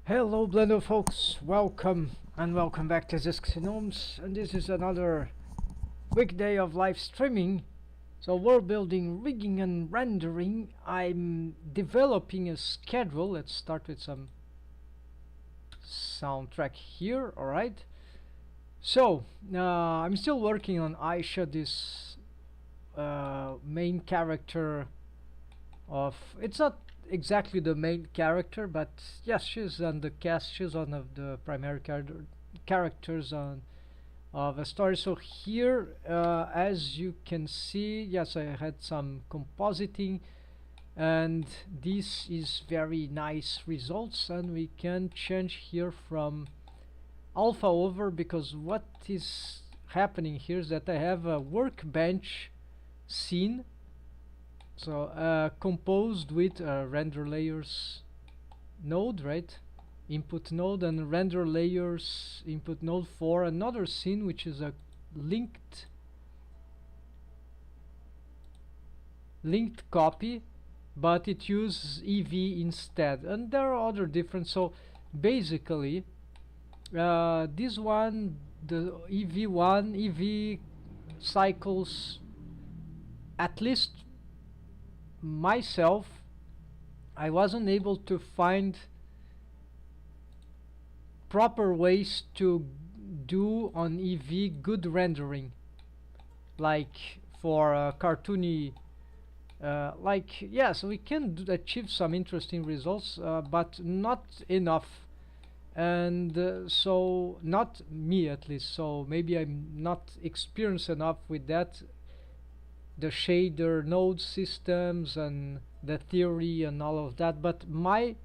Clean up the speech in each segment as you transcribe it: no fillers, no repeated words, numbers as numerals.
Hello Blender folks, welcome and welcome back to epistemic-gnomes, and this is another weekday of live streaming. So world building, rigging and rendering. I'm developing a schedule. Let's start with some soundtrack here. Alright, so I'm still working on Aisha, this main character of, it's not exactly the main character, but yes, she's on the cast. She's one of the primary characters of a story. So here, as you can see, yes, I had some compositing, and this is very nice results. And we can change here from alpha over, because what is happening here is that I have a workbench scene, so composed with a render layers node, right, input node, and render layers input node for another scene, which is a linked copy, but it uses EV instead, and there are other different. So basically this one, the EV cycles, at least myself, I wasn't able to find proper ways to do on EV good rendering, like for cartoony, like yes, we can achieve some interesting results, but not enough. And so not me, at least, so maybe I'm not experienced enough with that, the shader node systems and the theory and all of that. But my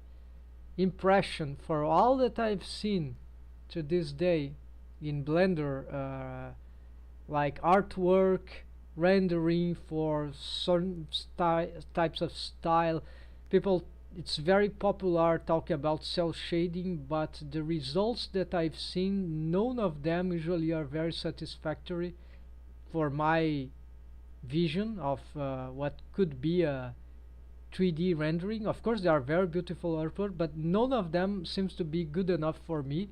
impression for all that I've seen to this day in Blender, like artwork, rendering for certain types of style, people, it's very popular talking about cell shading, but the results that I've seen, none of them usually are very satisfactory for my vision of what could be a 3D rendering. Of course, they are very beautiful artwork, but none of them seems to be good enough for me.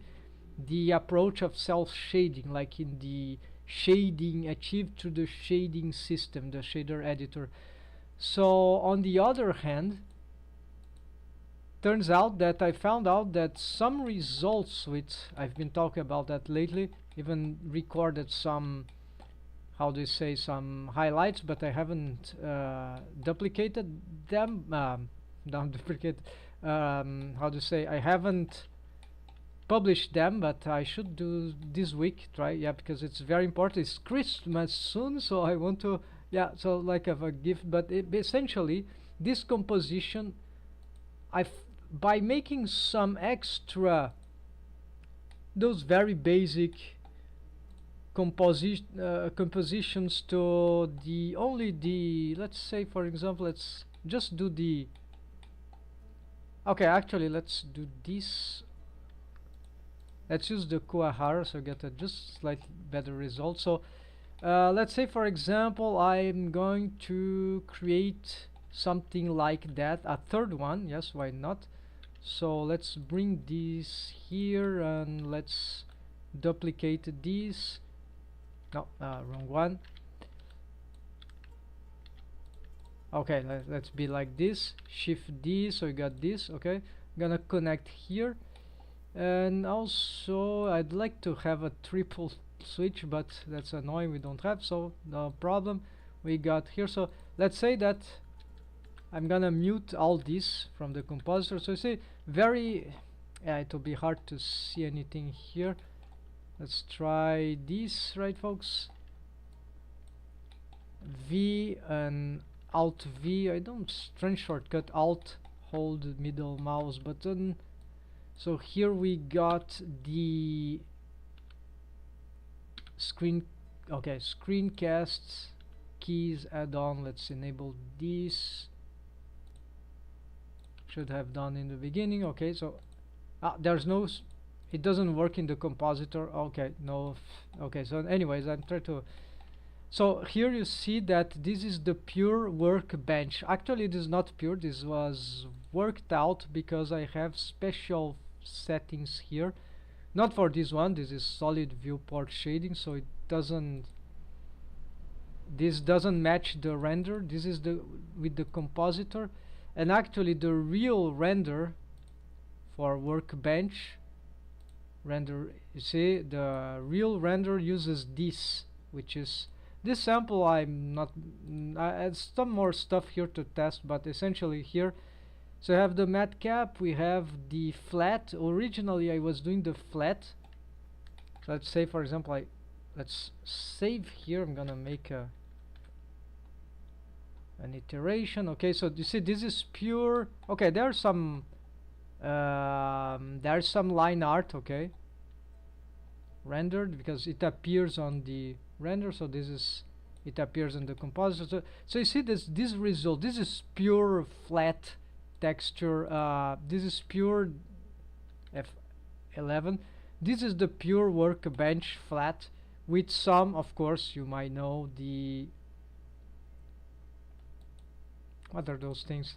The approach of cell shading, like in the shading achieved through the shading system, the shader editor. So on the other hand, turns out that I found out that some results, which I've been talking about that lately, even recorded some, how do you say, some highlights, but I haven't duplicated them. Don't duplicate. How do you say? I haven't published them, but I should do this week. Try, yeah, because it's very important. It's Christmas soon, so I want to, yeah. So like have a gift, but essentially this composition, by making some extra, those very basic compositions to the let's say, for example, let's just do the, okay, actually let's do this, let's use the Kuahara, so get a just slightly better result. So let's say, for example, I'm going to create something like that, a third one, yes, why not. So let's bring this here and let's duplicate this. No, wrong one. Okay, let's be like this. Shift D, so you got this. Okay, I'm gonna connect here, and also I'd like to have a triple switch, but that's annoying. We don't have, so no problem. We got here. So let's say that I'm gonna mute all this from the compositor. So you see, very, yeah, it will be hard to see anything here. Let's try this, right, folks? V and Alt V. I don't strange shortcut. Alt, hold middle mouse button. So here we got the screen. Okay, screencasts keys add-on. Let's enable this. Should have done in the beginning. Okay, so there's no. It doesn't work in the compositor. Okay, no. Okay, so anyways, I'm trying to. So here you see that this is the pure workbench. Actually, it is not pure. This was worked out because I have special settings here. Not for this one, this is solid viewport shading, so it doesn't, this doesn't match the render. This is the with the compositor, and actually the real render for workbench render, you see, the real render uses this, which is this sample. I'm not, I had some more stuff here to test, but essentially here, so I have the matte cap, we have the flat. Originally I was doing the flat, so let's say for example let's save here. I'm gonna make an iteration. Okay, so you see this is pure. Okay, there's some line art, okay, rendered because it appears on the render. So this is, it appears in the compositor. So you see this result. This is pure flat texture. This is pure F11. This is the pure workbench flat with some, of course, you might know the, what are those things?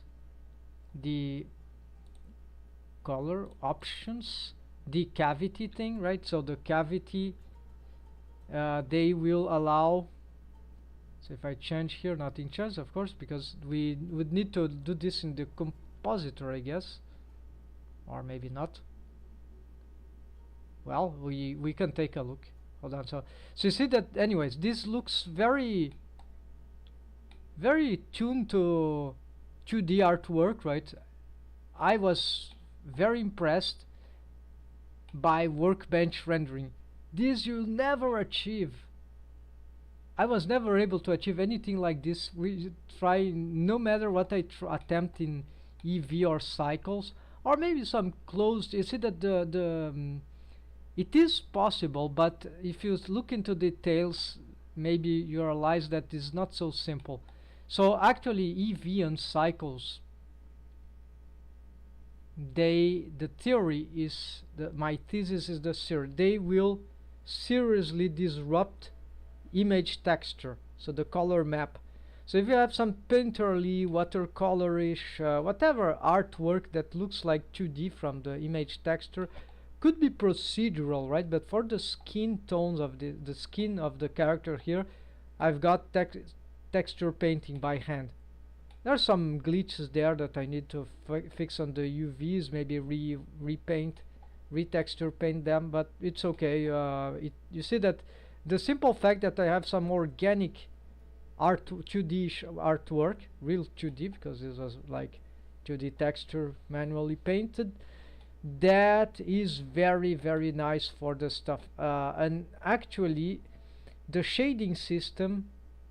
The color options, the cavity thing, right? So the cavity, they will allow, so if I change here, nothing changes, of course, because we would need to do this in the compositor, I guess, or maybe not. Well, we can take a look. Hold on. So you see that anyways, this looks very tuned to 2D artwork, right? I was very impressed by workbench rendering. This you'll never achieve. I was never able to achieve anything like this. We try, no matter what I attempt in EV or cycles, or maybe some closed. You see that it is possible, but if you look into details, maybe you realize that it's not so simple. So actually EV and cycles, the theory is, my thesis is the theory, they will seriously disrupt image texture, so the color map. So if you have some painterly, watercolorish, whatever artwork that looks like 2D from the image texture, could be procedural, right? But for the skin tones of the skin of the character here, I've got texture painting by hand. There are some glitches there that I need to fix on the UVs, maybe repaint, retexture paint them, but it's okay. You see that the simple fact that I have some organic art, 2D artwork, real 2D, because this was like 2D texture manually painted, that is very nice for the stuff. And actually the shading system,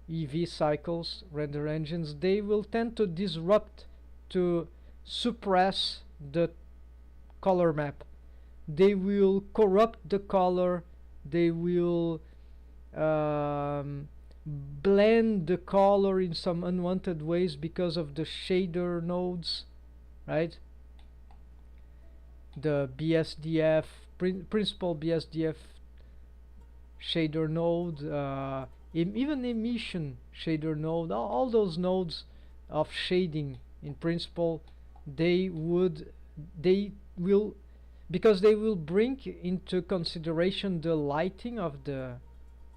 EV cycles, render engines, they will tend to disrupt, to suppress the color map. They will corrupt the color, they will blend the color in some unwanted ways because of the shader nodes, right? The BSDF, principal BSDF shader node, even emission shader node, all those nodes of shading in principle, they will, because they will bring into consideration the lighting of the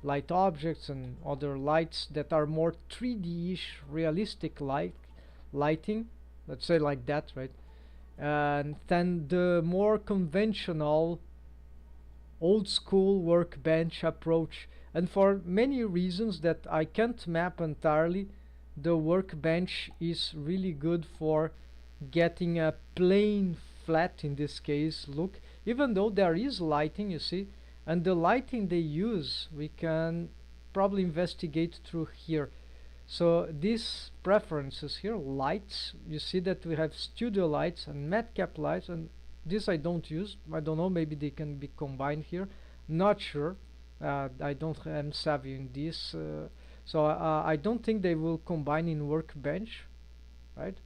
light objects and other lights that are more 3D-ish, realistic lighting, let's say like that, right? And then the more conventional, old school workbench approach. And for many reasons that I can't map entirely, the workbench is really good for getting a plain flat, in this case, look, even though there is lighting, you see, and the lighting they use we can probably investigate through here. So these preferences here, lights, you see that we have studio lights and madcap lights, and this I don't use. I don't know, maybe they can be combined here, not sure. I don't am savvy in this, so I don't think they will combine in workbench, right?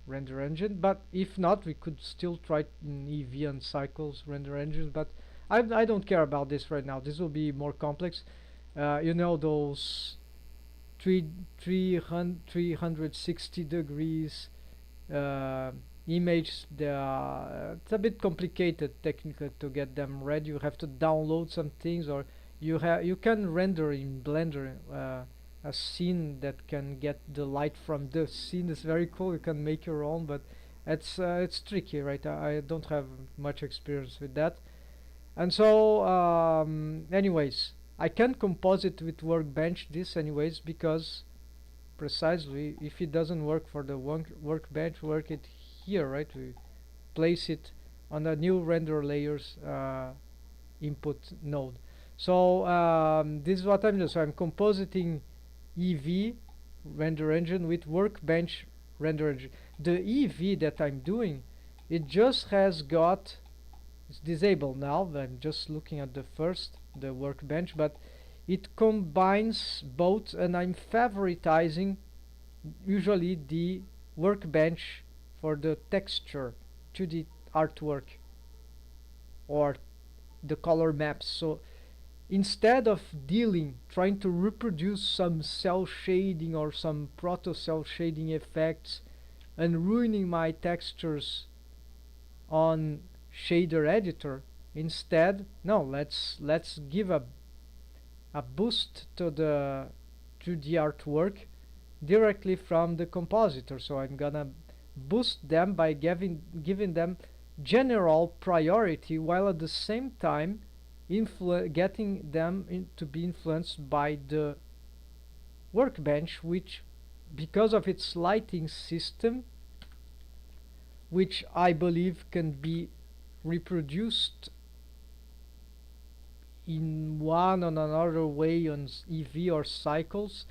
Render engine, but if not, we could still try in EV and cycles render engines, but I don't care about this right now. This will be more complex. You know, those 360 degrees image. It's a bit complicated technically to get them ready. You have to download some things, or you can render in Blender a scene that can get the light from the scene. It's very cool. You can make your own, but it's tricky, right? I don't have much experience with that. And so anyways, I can composite with Workbench this anyways, because precisely if it doesn't work for the workbench, work it here, right? We place it on a new render layers input node. So this is what I'm doing. So I'm compositing EV render engine with workbench render engine. The EV that I'm doing, it just has got, it's disabled now. I'm just looking at the workbench, but it combines both, and I'm favoritizing usually the workbench for the texture to the artwork or the color maps. So instead of trying to reproduce some cell shading or some proto cell shading effects and ruining my textures on shader editor, instead, no, let's give a boost to the artwork directly from the compositor. So I'm gonna boost them by giving them general priority, while at the same time getting them to be influenced by the workbench, which, because of its lighting system, which I believe can be reproduced in one or another way on EV or cycles,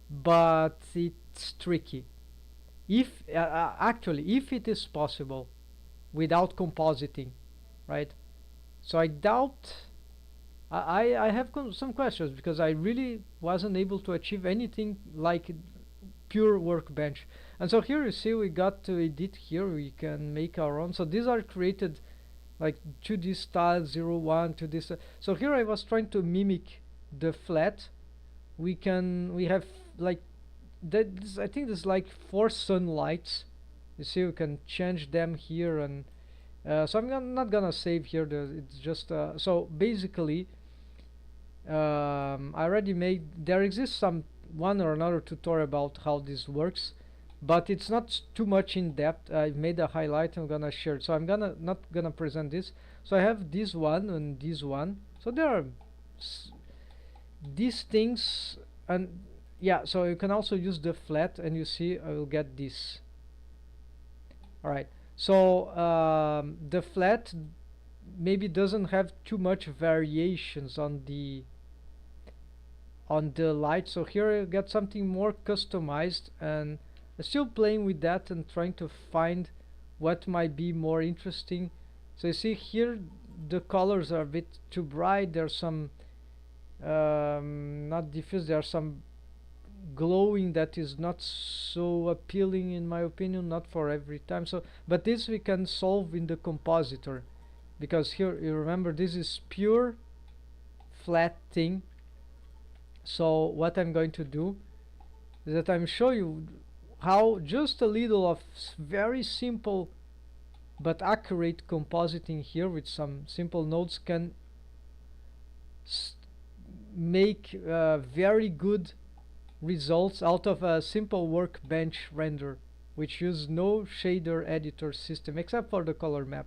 but it's tricky. If actually, if it is possible without compositing, right? So I doubt. I have some questions, because I really wasn't able to achieve anything like pure workbench. And so here you see we got to edit here. We can make our own. So these are created like 2D style 0, 1 to this. So here I was trying to mimic the flat. We have like that. I think there's like 4 sunlights. You see, we can change them here, and so I'm not gonna save here. It's just so basically, I already made. There exists some one or another tutorial about how this works, but it's not too much in depth. I've made a highlight. I'm gonna share it. So I'm not gonna present this. So I have this one and this one. So there are these things, and yeah. So you can also use the flat, and you see I will get this. All right. So the flat maybe doesn't have too much variations on the light. So here I get something more customized, and I'm still playing with that and trying to find what might be more interesting. So you see here the colors are a bit too bright. There's some not diffuse. There's some glowing that is not so appealing in my opinion, not for every time. So but this we can solve in the compositor, because here you remember this is pure flat thing. So what I'm going to do is that I'm show you how just a little of very simple but accurate compositing here with some simple nodes can make very good results out of a simple workbench render, which use no shader editor system except for the color map,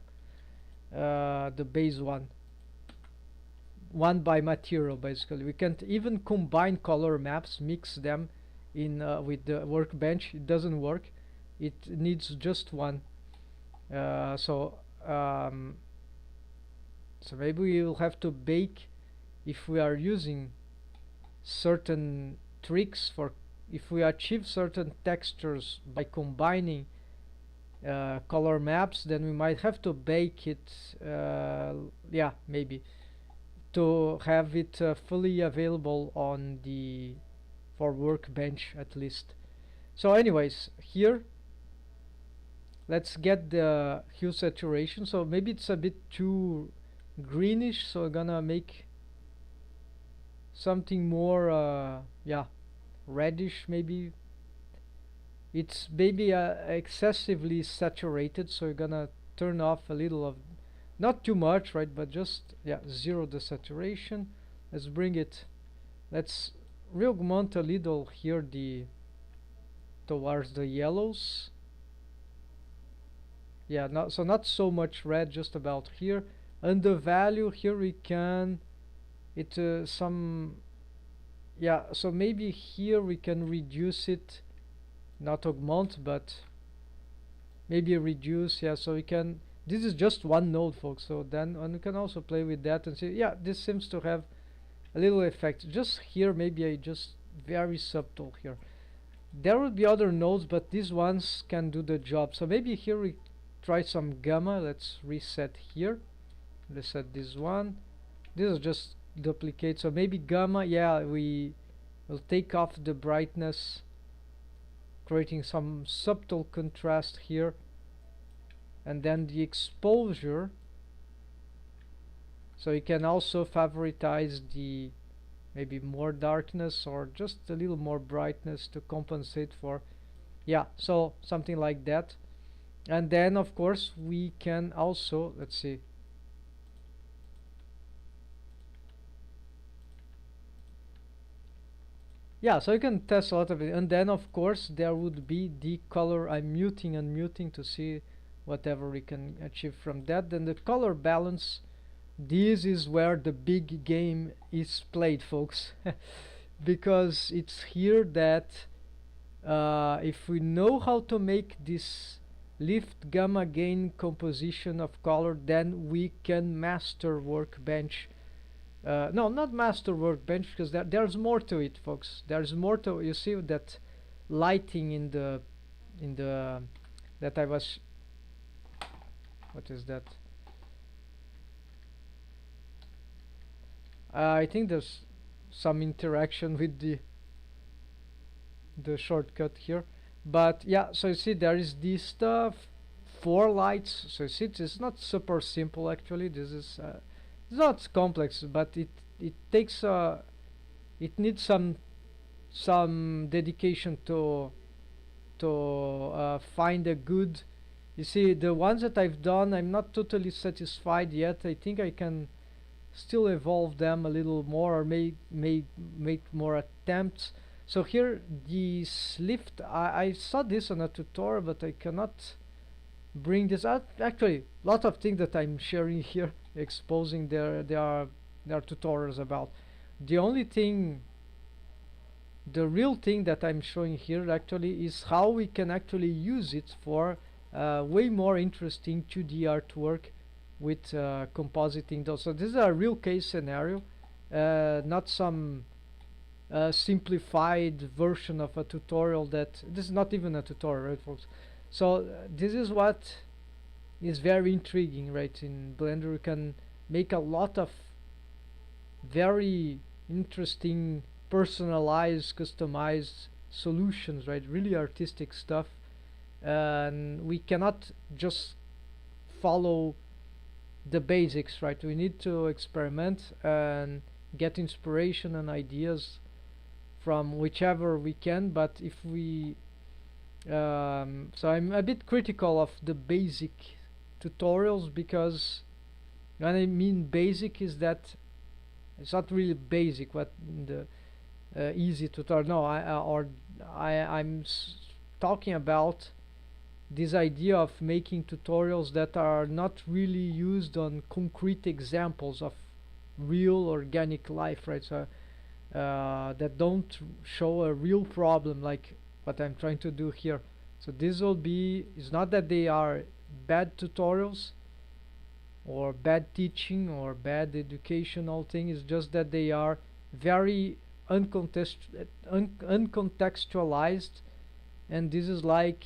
the base one by material. Basically we can't even combine color maps, mix them in with the workbench. It doesn't work. It needs just one. So maybe we will have to bake, if we are using certain tricks, for if we achieve certain textures by combining color maps, then we might have to bake it, yeah, maybe to have it fully available on the for workbench at least. So anyways, here let's get the hue saturation. So maybe it's a bit too greenish, so we're gonna make something more yeah, reddish maybe. it's maybe excessively saturated, so you're gonna turn off a little of, not too much, right, but just, yeah, zero the saturation. Let's bring it, let's re-augment a little here the towards the yellows. Yeah, not so, not so much red, just about here. And the value here we can, it some, yeah, so maybe here we can reduce it, not augment, but maybe reduce. Yeah, so we can, this is just one node, folks, so then, and we can also play with that and see, yeah, this seems to have a little effect. Just here, maybe I just very subtle here. There would be other nodes, but these ones can do the job. So maybe here we try some gamma. Let's reset here. Reset this one. This is just duplicate. So maybe gamma, yeah, we will take off the brightness, creating some subtle contrast here. And then the exposure. So you can also favoritize the maybe more darkness or just a little more brightness to compensate for, yeah, so something like that. And then of course we can also, let's see, yeah, so you can test a lot of it. And then of course there would be the color. I'm muting and muting to see whatever we can achieve from that. Then the color balance, this is where the big game is played, folks. Because it's here that if we know how to make this lift gamma gain composition of color, then we can master workbench. No, not master workbench, because there's more to it, folks. There's more to, you see that lighting in the that I was, what is that? I think there's some interaction with the shortcut here, but yeah, so you see there is this stuff, 4 lights. So you see it's not super simple actually. This is it's not complex, but it takes it needs some dedication to find a good, you see the ones that I've done, I'm not totally satisfied yet. I think I can still evolve them a little more, or make more attempts. So here this lift, I saw this on a tutorial, but I cannot bring this out. Actually, a lot of things that I'm sharing here, exposing, there are tutorials about. The only thing, the real thing that I'm showing here actually is how we can actually use it for way more interesting 2D artwork with compositing those. So this is a real case scenario, not some simplified version of a tutorial. That this is not even a tutorial, right, folks? So this is what is very intriguing, right? In Blender you can make a lot of very interesting, personalized, customized solutions, right? Really artistic stuff. And we cannot just follow the basics, right? We need to experiment and get inspiration and ideas from whichever we can. But if we so I'm a bit critical of the basic tutorials, because when I mean basic is that it's not really basic what the easy tutorial. No, I'm talking about this idea of making tutorials that are not really used on concrete examples of real organic life, right? So that don't show a real problem like what I'm trying to do here. So this will be, it's not that they are bad tutorials or bad teaching or bad educational thing, it's just that they are very uncontextualized. And this is like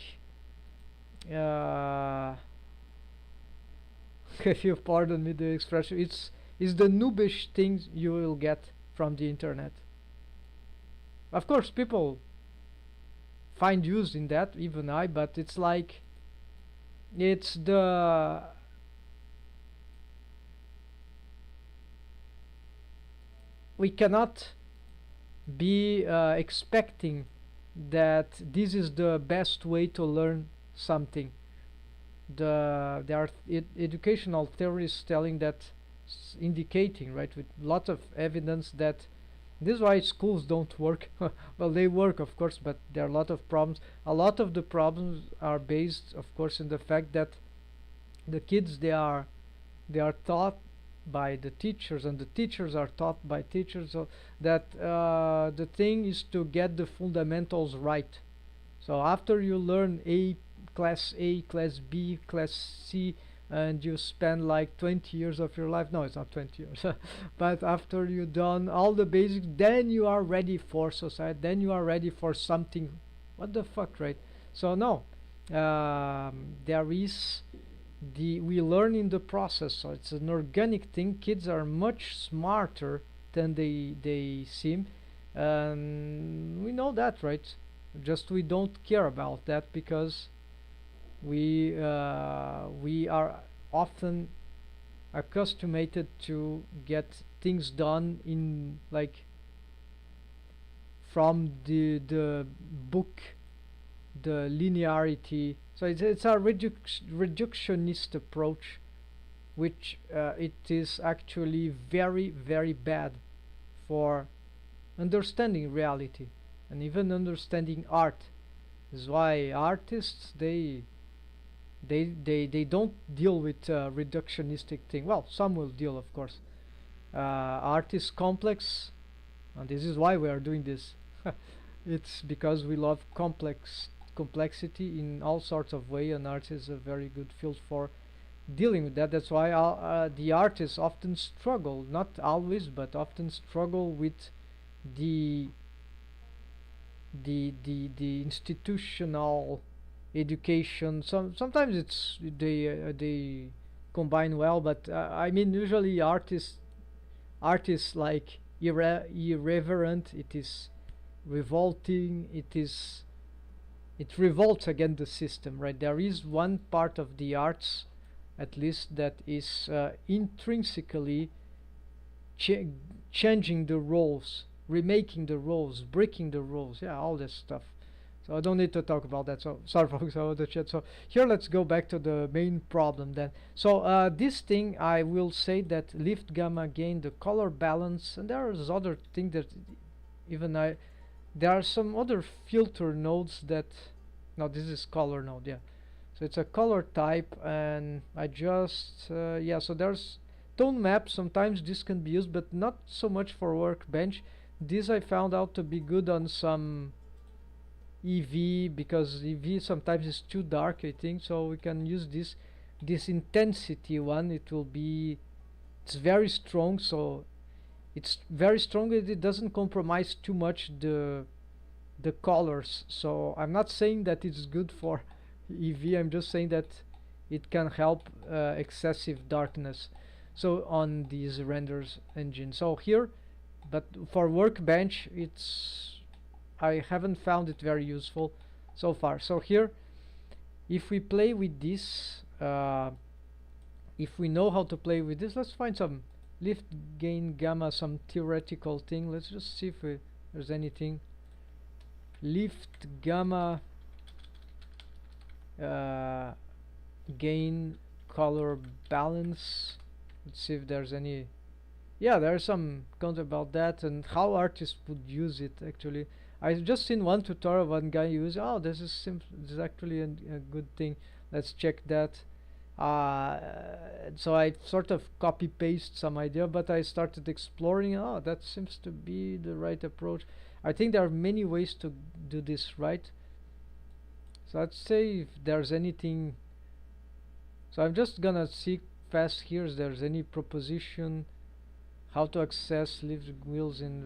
if you pardon me the expression, it's the noobish things you will get from the internet. Of course people find use in that, even I, but it's like, it's the we cannot be expecting that this is the best way to learn something. There are educational theories telling that, indicating, right, with lots of evidence that this is why schools don't work. Well, they work, of course, but there are a lot of problems. A lot of the problems are based, of course, in the fact that the kids, they are taught by the teachers, and the teachers are taught by teachers, so that the thing is to get the fundamentals right. So after you learn A, class B, class C, and you spend like 20 years of your life, no, it's not 20 years, but after you've done all the basics, then you are ready for society, then you are ready for something. What the fuck, right? So no, there is we learn in the process, so it's an organic thing. Kids are much smarter than they seem, and we know that, right? Just we don't care about that because we are often accustomed to get things done in, like, from the book, the linearity. So it's a reductionist approach, which it is actually very, very bad for understanding reality and even understanding art. This is why artists, they don't deal with reductionistic thing. Well, some will deal, of course. Art is complex, and this is why we are doing this. It's because we love complexity in all sorts of way, and art is a very good field for dealing with that. That's why the artists often struggle, not always, but often struggle with the the institutional education. Sometimes they combine well, but I mean, usually artists like irreverent. It is revolting. It revolts against the system, right? There is one part of the arts, at least, that is intrinsically ch changing the roles, remaking the roles, breaking the rules, yeah, all this stuff. So I don't need to talk about that. So sorry, folks, about the chat. So here, let's go back to the main problem then. So this thing, I will say that lift, gamma, gain, the color balance, and there is other thing that even there are some other filter nodes that, no, this is color node, yeah. So it's a color type, and I just yeah. So there's tone map. Sometimes this can be used, but not so much for workbench. This I found out to be good on some EV, because EV sometimes is too dark, I think. So we can use this intensity one. It's very strong, so it's very strong. It doesn't compromise too much the colors. So I'm not saying that it's good for EV. I'm just saying that it can help excessive darkness, so on these renders engine. So here, but for workbench, I haven't found it very useful so far. So here, if we play with this, if we know how to play with this, let's find some lift, gain, gamma, some theoretical thing. Let's just see if there's anything. Lift, gamma, gain, color balance. Let's see if there's any. Yeah, there's some content about that and how artists would use it. Actually, I've just seen one tutorial, one guy use. Oh, this is simple. This is actually a good thing. Let's check that. So I sort of copy paste some idea, but I started exploring. Oh, that seems to be the right approach. I think there are many ways to do this right. So let's say if there's anything. So I'm just gonna see fast here if there's any proposition. How to access lift wheels in.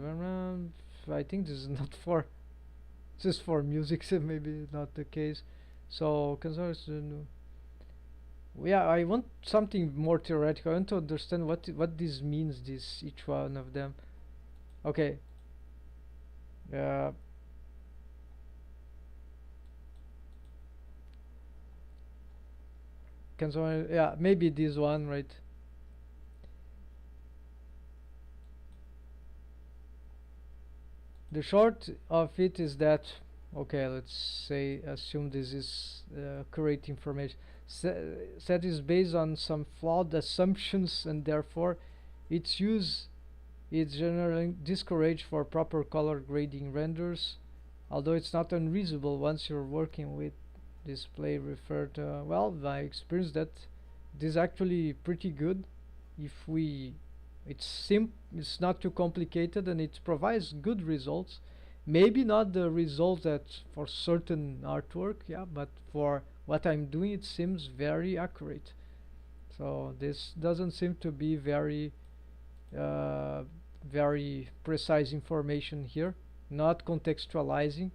I think this is not for. This is for music, so maybe not the case. So yeah, I want something more theoretical. I want to understand what this means. This each one of them. Okay. Uh, can someone? Yeah, maybe this one, right? The short of it is that Okay, let's say assume this is correct information. Set is based on some flawed assumptions, and therefore its use is generally discouraged for proper color grading renders, although it's not unreasonable once you're working with display referred well, I experienced that this is actually pretty good if we it's not too complicated and it provides good results. Maybe not the result that for certain artwork, yeah, but for what I'm doing it seems very accurate. So this doesn't seem to be uh, very precise information here, not contextualizing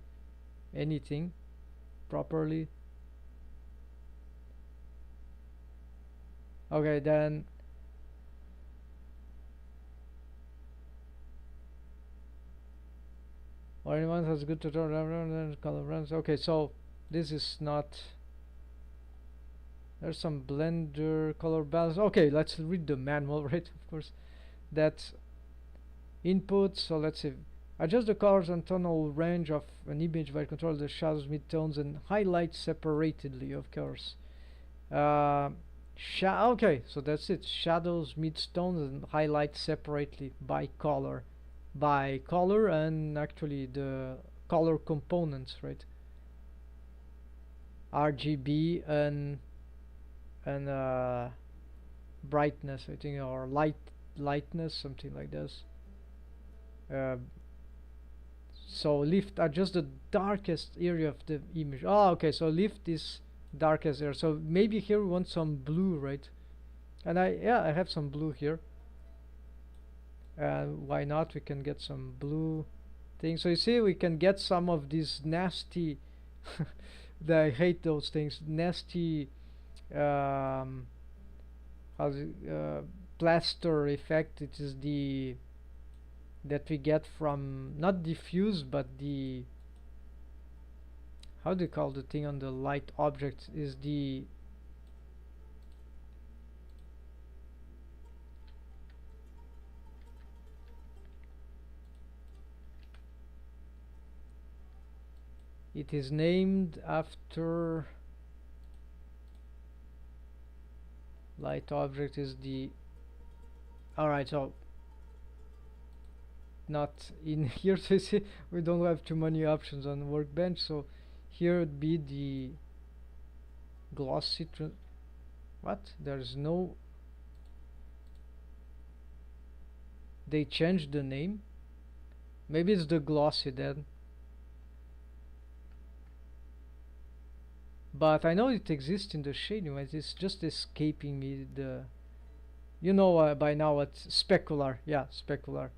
anything properly. Okay, then or anyone has good tutorial color runs. Okay, so this is not. There's some blender color balance. Okay, let's read the manual, right? Of course, that's input. So let's see. Adjust the colors and tonal range of an image by controlling the shadows, midtones, and highlights separately, of course. Uh, okay, so that's it. Shadows, midtones, and highlights separately by color. By color and actually the color components, right? RGB and brightness, I think, or lightness, something like this. Uh, so lift adjust the darkest area of the image. Oh, okay, so lift this darkest area. So maybe here we want some blue, right? And I have some blue here. Why not? We can get some blue things. So you see, we can get some of these nasty. I hate those things. Nasty. How's it, plaster effect. It is the that we get from not diffuse, but the how do you call the thing on the light object is the it is named after light object is the alright, so not in here. So you see we don't have too many options on workbench, so here would be the glossy what, there's no, they changed the name, maybe it's the glossy then, but I know it exists in the shading. It's just escaping me the by now it's specular, yeah, specular.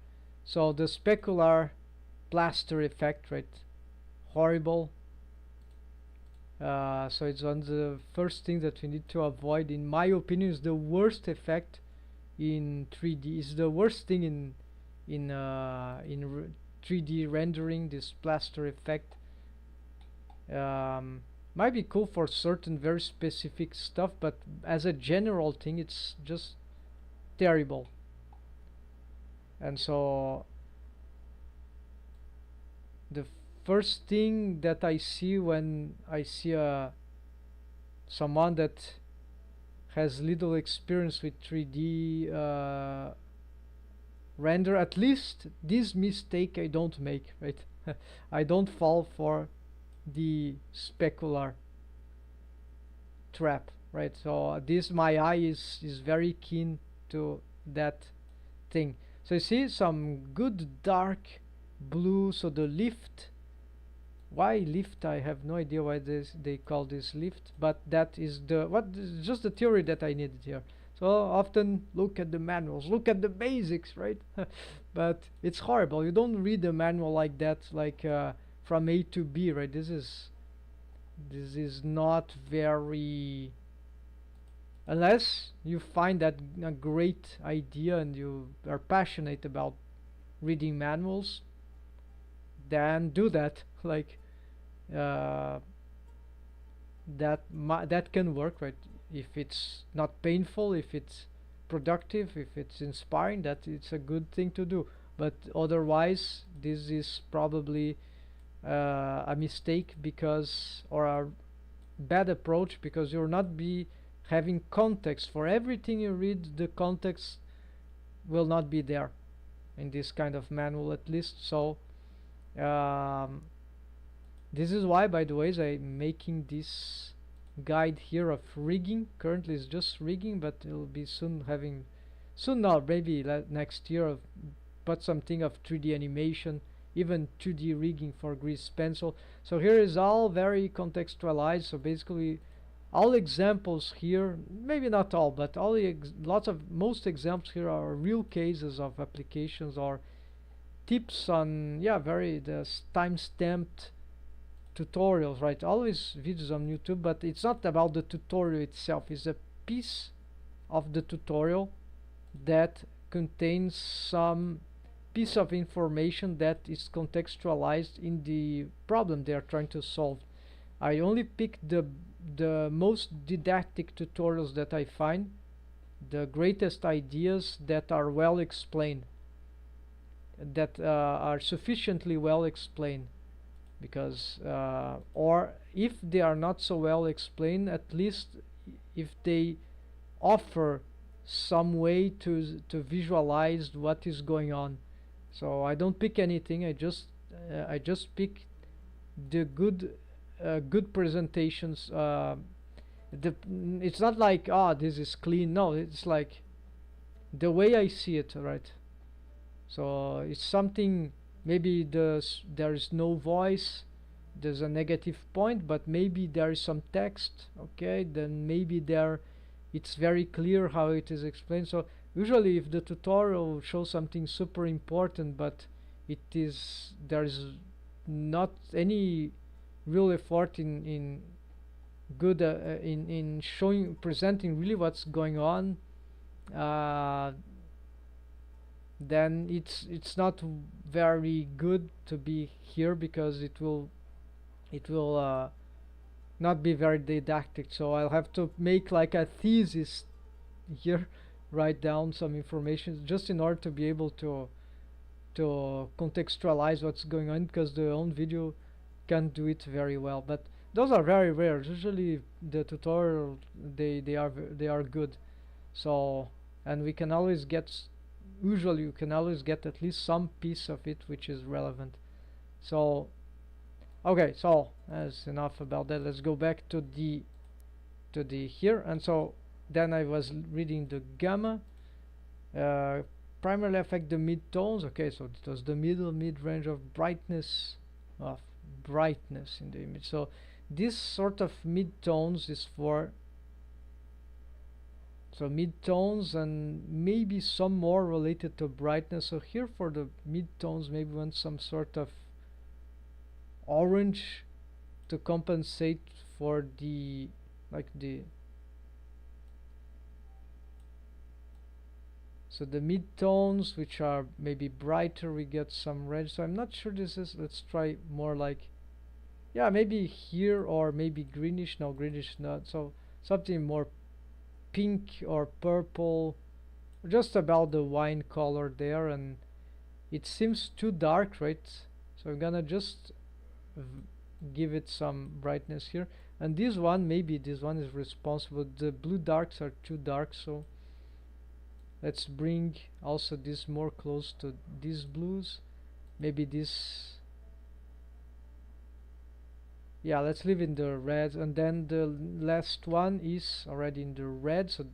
So the specular plaster effect, right? Horrible. So it's one of the first thing that we need to avoid. In my opinion, is the worst effect in 3D. Is the worst thing in 3D rendering. This plaster effect might be cool for certain very specific stuff, but as a general thing, it's just terrible. And so the first thing that I see when I see someone that has little experience with 3D render, at least this mistake I don't make, right? I don't fall for the specular trap, right? So this my eye is very keen to that thing. So you see some good dark blue. So the lift, why lift, I have no idea why they call this lift, but that is the just the theory that I needed here. So often look at the manuals, look at the basics, right? But it's horrible. You don't read the manual like that, like from A to B, right? This is not very, unless you find that a great idea and you are passionate about reading manuals, then do that. Like that can work, right? If it's not painful, if it's productive, if it's inspiring, that it's a good thing to do. But otherwise, this is probably a mistake because, or a bad approach, because you'll not be having context for everything you read. The context will not be there in this kind of manual, at least. So this is why, by the way, I'm making this guide here of rigging. Currently it's just rigging, but it'll be soon having, soon, now maybe next year, of put something of 3D animation, even 2D rigging for grease pencil. So here is all very contextualized. So basically all examples here, maybe not all, but all the most examples here are real cases of applications or tips on, yeah, very the time-stamped tutorials, right? Always videos on YouTube, but it's not about the tutorial itself. It's a piece of the tutorial that contains some piece of information that is contextualized in the problem they are trying to solve. I only pick the most didactic tutorials that I find, the greatest ideas that are well explained, that are sufficiently well explained, because or if they are not so well explained, at least if they offer some way to visualize what is going on. So I don't pick anything. I just pick the good presentations. It's not like, ah, this is clean. No, it's like the way I see it, right? So it's something, maybe there is no voice, there's a negative point, but maybe there is some text. Okay, then maybe there it's very clear how it is explained. So usually if the tutorial shows something super important, but there is not any real effort in good in showing, presenting really what's going on, then it's not very good to be here, because it will not be very didactic. So I'll have to make like a thesis here, write down some information just in order to be able to contextualize what's going on, because the own video can't do it very well. But those are very rare. Usually the tutorial, they are good. So, and we can always get, usually you can always get at least some piece of it which is relevant. So okay, so that's enough about that. Let's go back to the here. And so then I was reading the gamma, primarily affect the mid-tones. Okay, so it was the mid-range of brightness in the image. So this sort of mid-tones is for, so mid-tones and maybe some more related to brightness. So here for the mid-tones, maybe we want some sort of orange to compensate for the, like the, so the mid-tones which are maybe brighter, we get some red. So I'm not sure this is, let's try more like, yeah, maybe here, or maybe greenish. No, greenish not. So something more pink or purple, just about the wine color there. And it seems too dark, right? So I'm gonna just give it some brightness here. And this one, maybe this one is responsible. The blue darks are too dark, so let's bring also this more close to these blues. Maybe this, yeah, let's leave in the red. And then the last one is already in the red, so,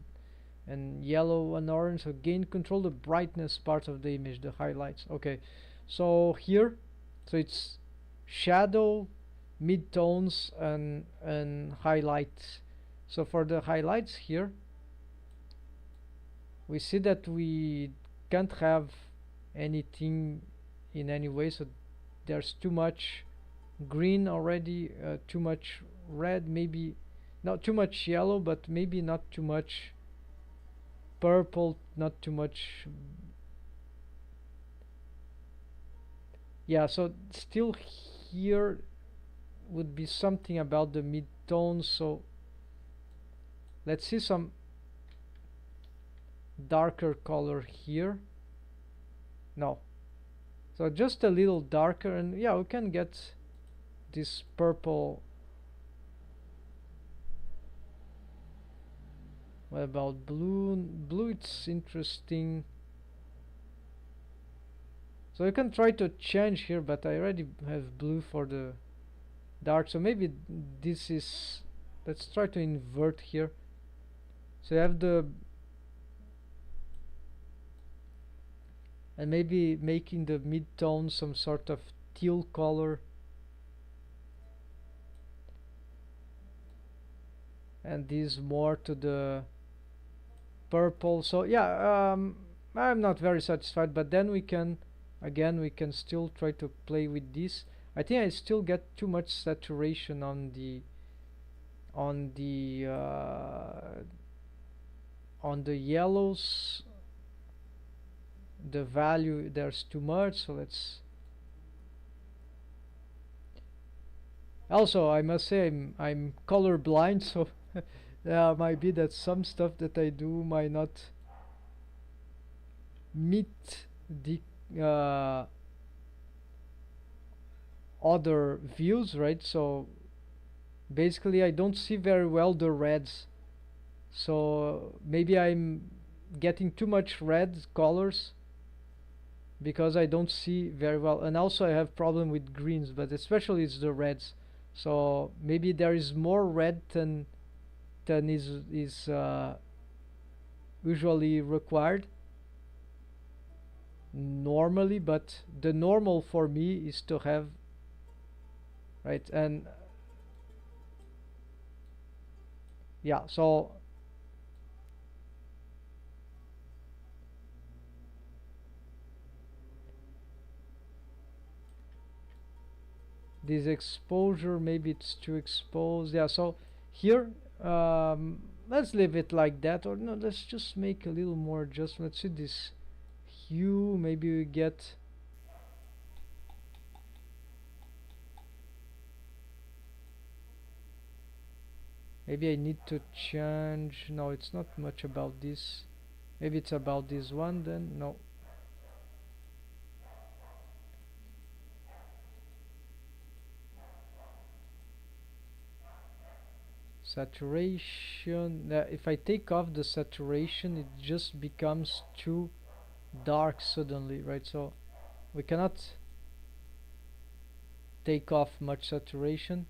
and yellow and orange. So gain control the brightness part of the image, the highlights. Okay, so here, so it's shadow, mid-tones, and highlights. So for the highlights here, we see that we can't have anything in any way. So there's too much green already, too much red, maybe not too much yellow, but maybe not too much purple, not too much, yeah. So still here would be something about the mid-tones. So let's see some darker color here. No, so just a little darker, and yeah, we can get this purple. What about blue? Blue, it's interesting. So you can try to change here, but I already have blue for the dark. So maybe this is. Let's try to invert here. So you have the. And maybe making the mid-tone some sort of teal color. And this more to the purple. So yeah, I'm not very satisfied, but then we can again we can still try to play with this. I think I still get too much saturation on the on the uh, on the yellows. The value, there's too much, so let's. Also, I must say I'm color blind, so yeah, might be that some stuff that I do might not meet the uh, other views, right? So basically I don't see very well the reds, so maybe I'm getting too much red colors because I don't see very well. And also I have problem with greens, but especially it's the reds. So maybe there is more red than is usually required normally, but the normal for me is to have, right? And yeah, so this exposure, maybe it's too exposed. Yeah, so here let's leave it like that, or no, let's just make a little more adjustment. Let's see this hue, maybe we get. Maybe I need to change. No, it's not much about this. Maybe it's about this one then. No. Saturation. If I take off the saturation, it just becomes too dark suddenly, right? So we cannot take off much saturation.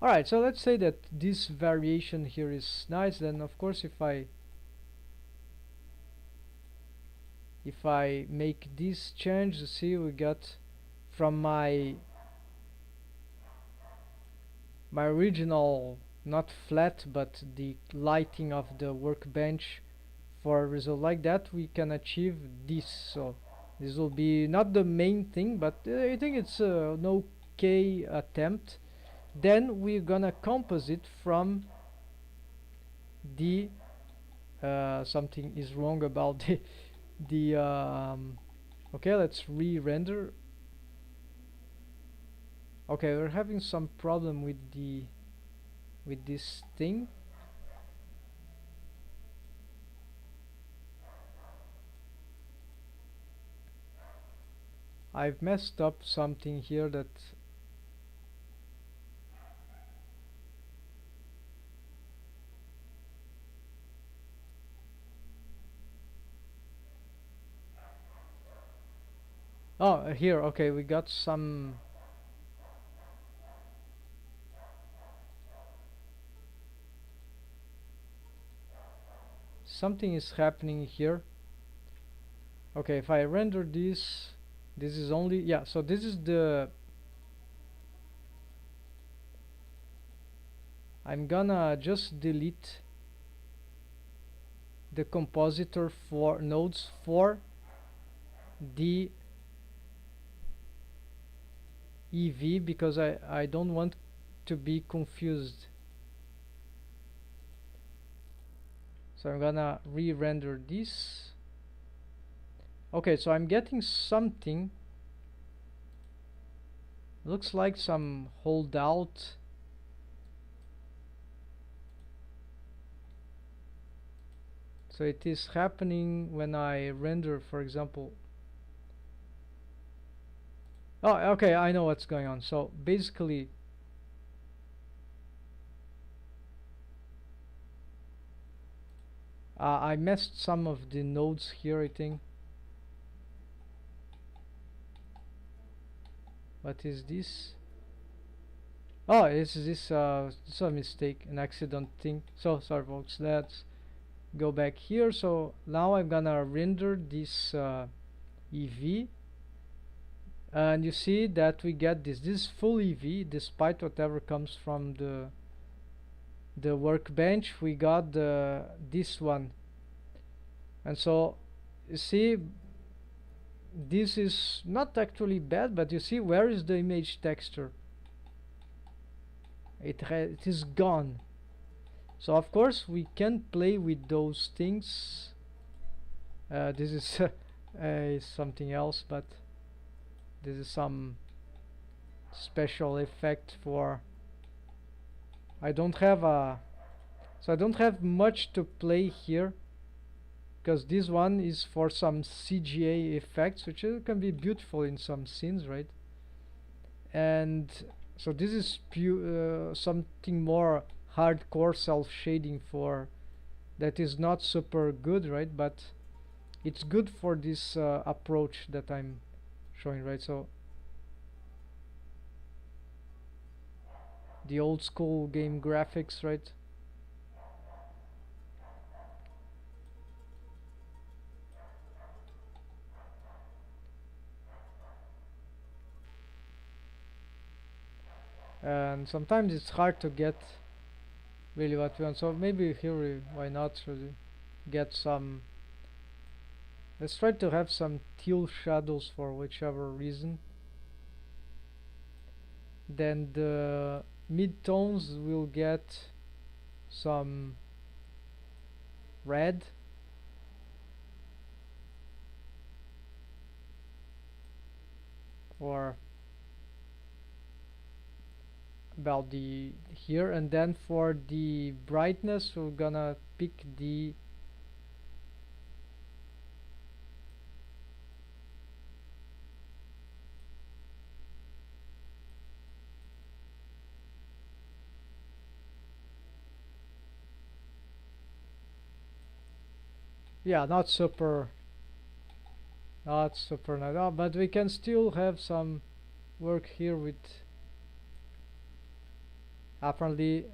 Alright, so let's say that this variation here is nice. Then of course if I make this change, you see we got from my original, not flat, but the lighting of the workbench, for a result like that we can achieve this. So this will be not the main thing, but I think it's an okay attempt. Then we're gonna composite from the something is wrong about the okay, let's re-render. Okay, we're having some problem with this thing. I've messed up something here that oh, here, okay, we got some. Something is happening here. Okay, if I render this is only, yeah, so this is the, I'm gonna just delete the compositor for nodes for the EV because I don't want to be confused. So I'm gonna re-render this. Okay, so I'm getting something. Looks like some holdout. So it is happening when I render, for example. Oh, okay, I know what's going on. So basically, I messed some of the nodes here, I think. What is this? Oh, it's this it's a mistake, an accident thing. So sorry folks, let's go back here. So now I'm gonna render this EV, and you see that we get this full EV despite whatever comes from the workbench. We got this one, and so you see this is not actually bad, but you see, where is the image texture? It is gone. So of course we can play with those things. This is something else, but this is some special effect for. I don't have I don't have much to play here, because this one is for some CGA effects, which can be beautiful in some scenes, right? And so this is something more hardcore self-shading for that is not super good, right? But it's good for this approach that I'm showing, right? So the old school game graphics, right? And sometimes it's hard to get really what we want. So maybe here, why not? Should we get some? Let's try to have some teal shadows for whichever reason. Then the mid-tones will get some red. Or about the here, and then for the brightness we're gonna pick the yeah, not super nice, oh, but we can still have some work here with apparently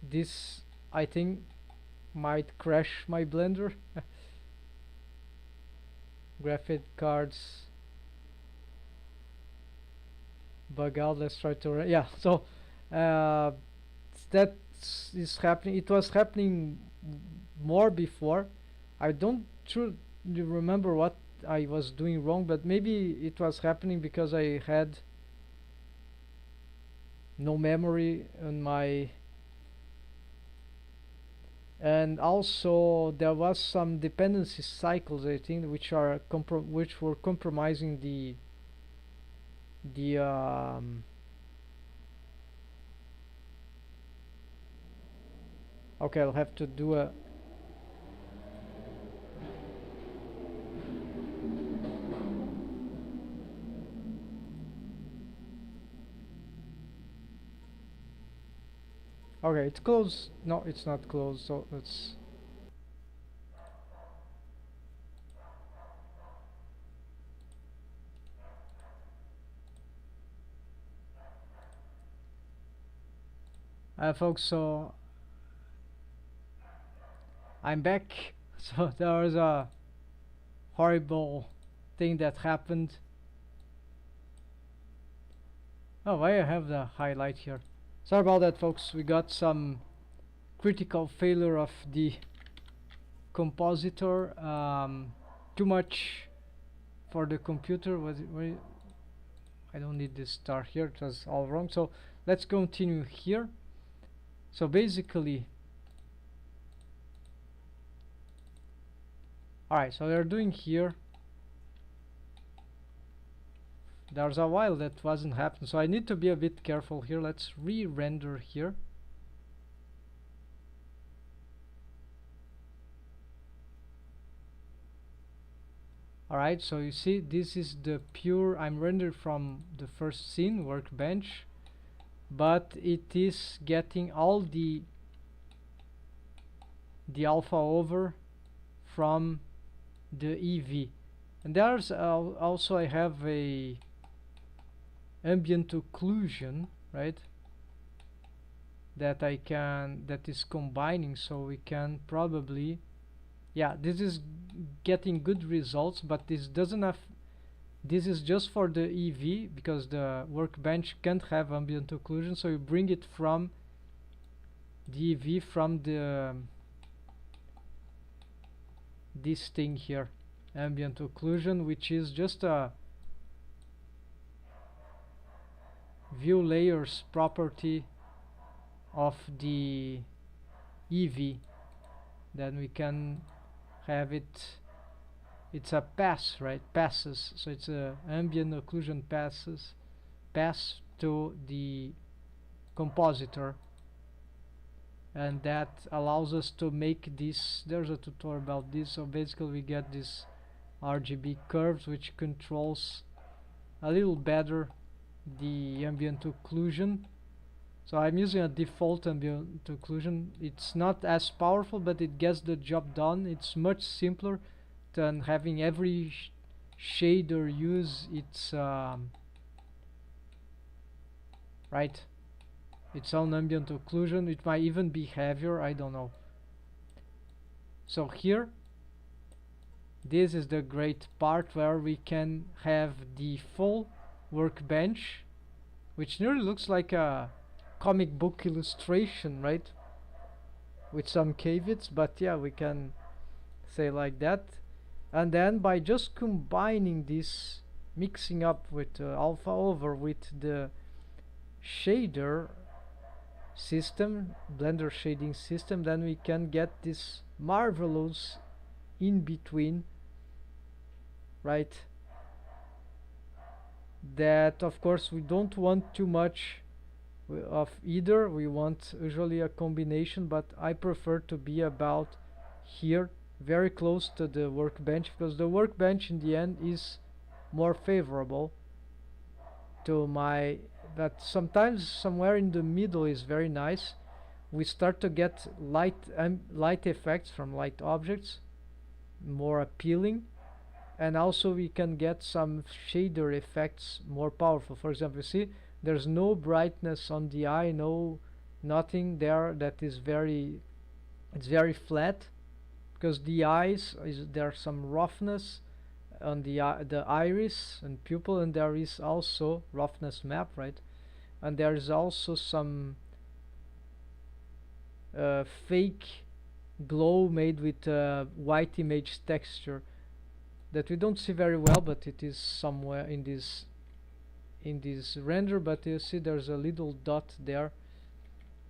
this, I think, might crash my blender. Graphic cards bug out. Let's try to yeah, so uh, that is happening. It was happening more before. I don't truly remember what I was doing wrong, but maybe it was happening because I had no memory on my, and also there was some dependency cycles, I think, which are which were compromising the okay, I'll have to do a okay, it's closed. No, it's not closed, so let's folks, so I'm back. So there was a horrible thing that happened. Oh, why I have the highlight here? Sorry about that, folks. We got some critical failure of the compositor. Too much for the computer. I don't need this star here. It was all wrong. So let's continue here. So basically, alright, so they're doing here. There's a while that wasn't happening, so I need to be a bit careful here. Let's re-render here. Alright, so you see this is the pure, I'm rendered from the first scene, workbench, but it is getting all the alpha over from the EV. And there's also I have a ambient occlusion, right, that that is combining, so we can probably, yeah, this is getting good results, but this doesn't have, this is just for the EV because the workbench can't have ambient occlusion, so you bring it from the EV from the this thing here, ambient occlusion, which is just a view layers property of the EV. Then we can have it, it's a pass, right, passes, so it's a ambient occlusion pass to the compositor, and that allows us to make this, there's a tutorial about this. So basically we get this RGB curves which controls a little better the ambient occlusion. So I'm using a default ambient occlusion. It's not as powerful, but it gets the job done. It's much simpler than having every shader use its right, its own ambient occlusion. It might even be heavier, I don't know. So here, this is the great part where we can have the full workbench, which nearly looks like a comic book illustration, right, with some caveats, but yeah, we can say like that. And then by just combining this, mixing up with alpha over with the shader system, Blender shading system, then we can get this marvelous in between, right? That of course we don't want too much of either. We want usually a combination, but I prefer to be about here, very close to the workbench, because the workbench in the end is more favorable to my, that sometimes somewhere in the middle is very nice. We start to get light effects from light objects, more appealing, and also we can get some shader effects more powerful. For example, you see there's no brightness on the eye, nothing there, that is very, it's very flat, because the eyes is, there's some roughness on the iris and pupil, and there is also roughness map, right, and there is also some fake glow made with white image texture that we don't see very well, but it is somewhere in this render. But you see there's a little dot there,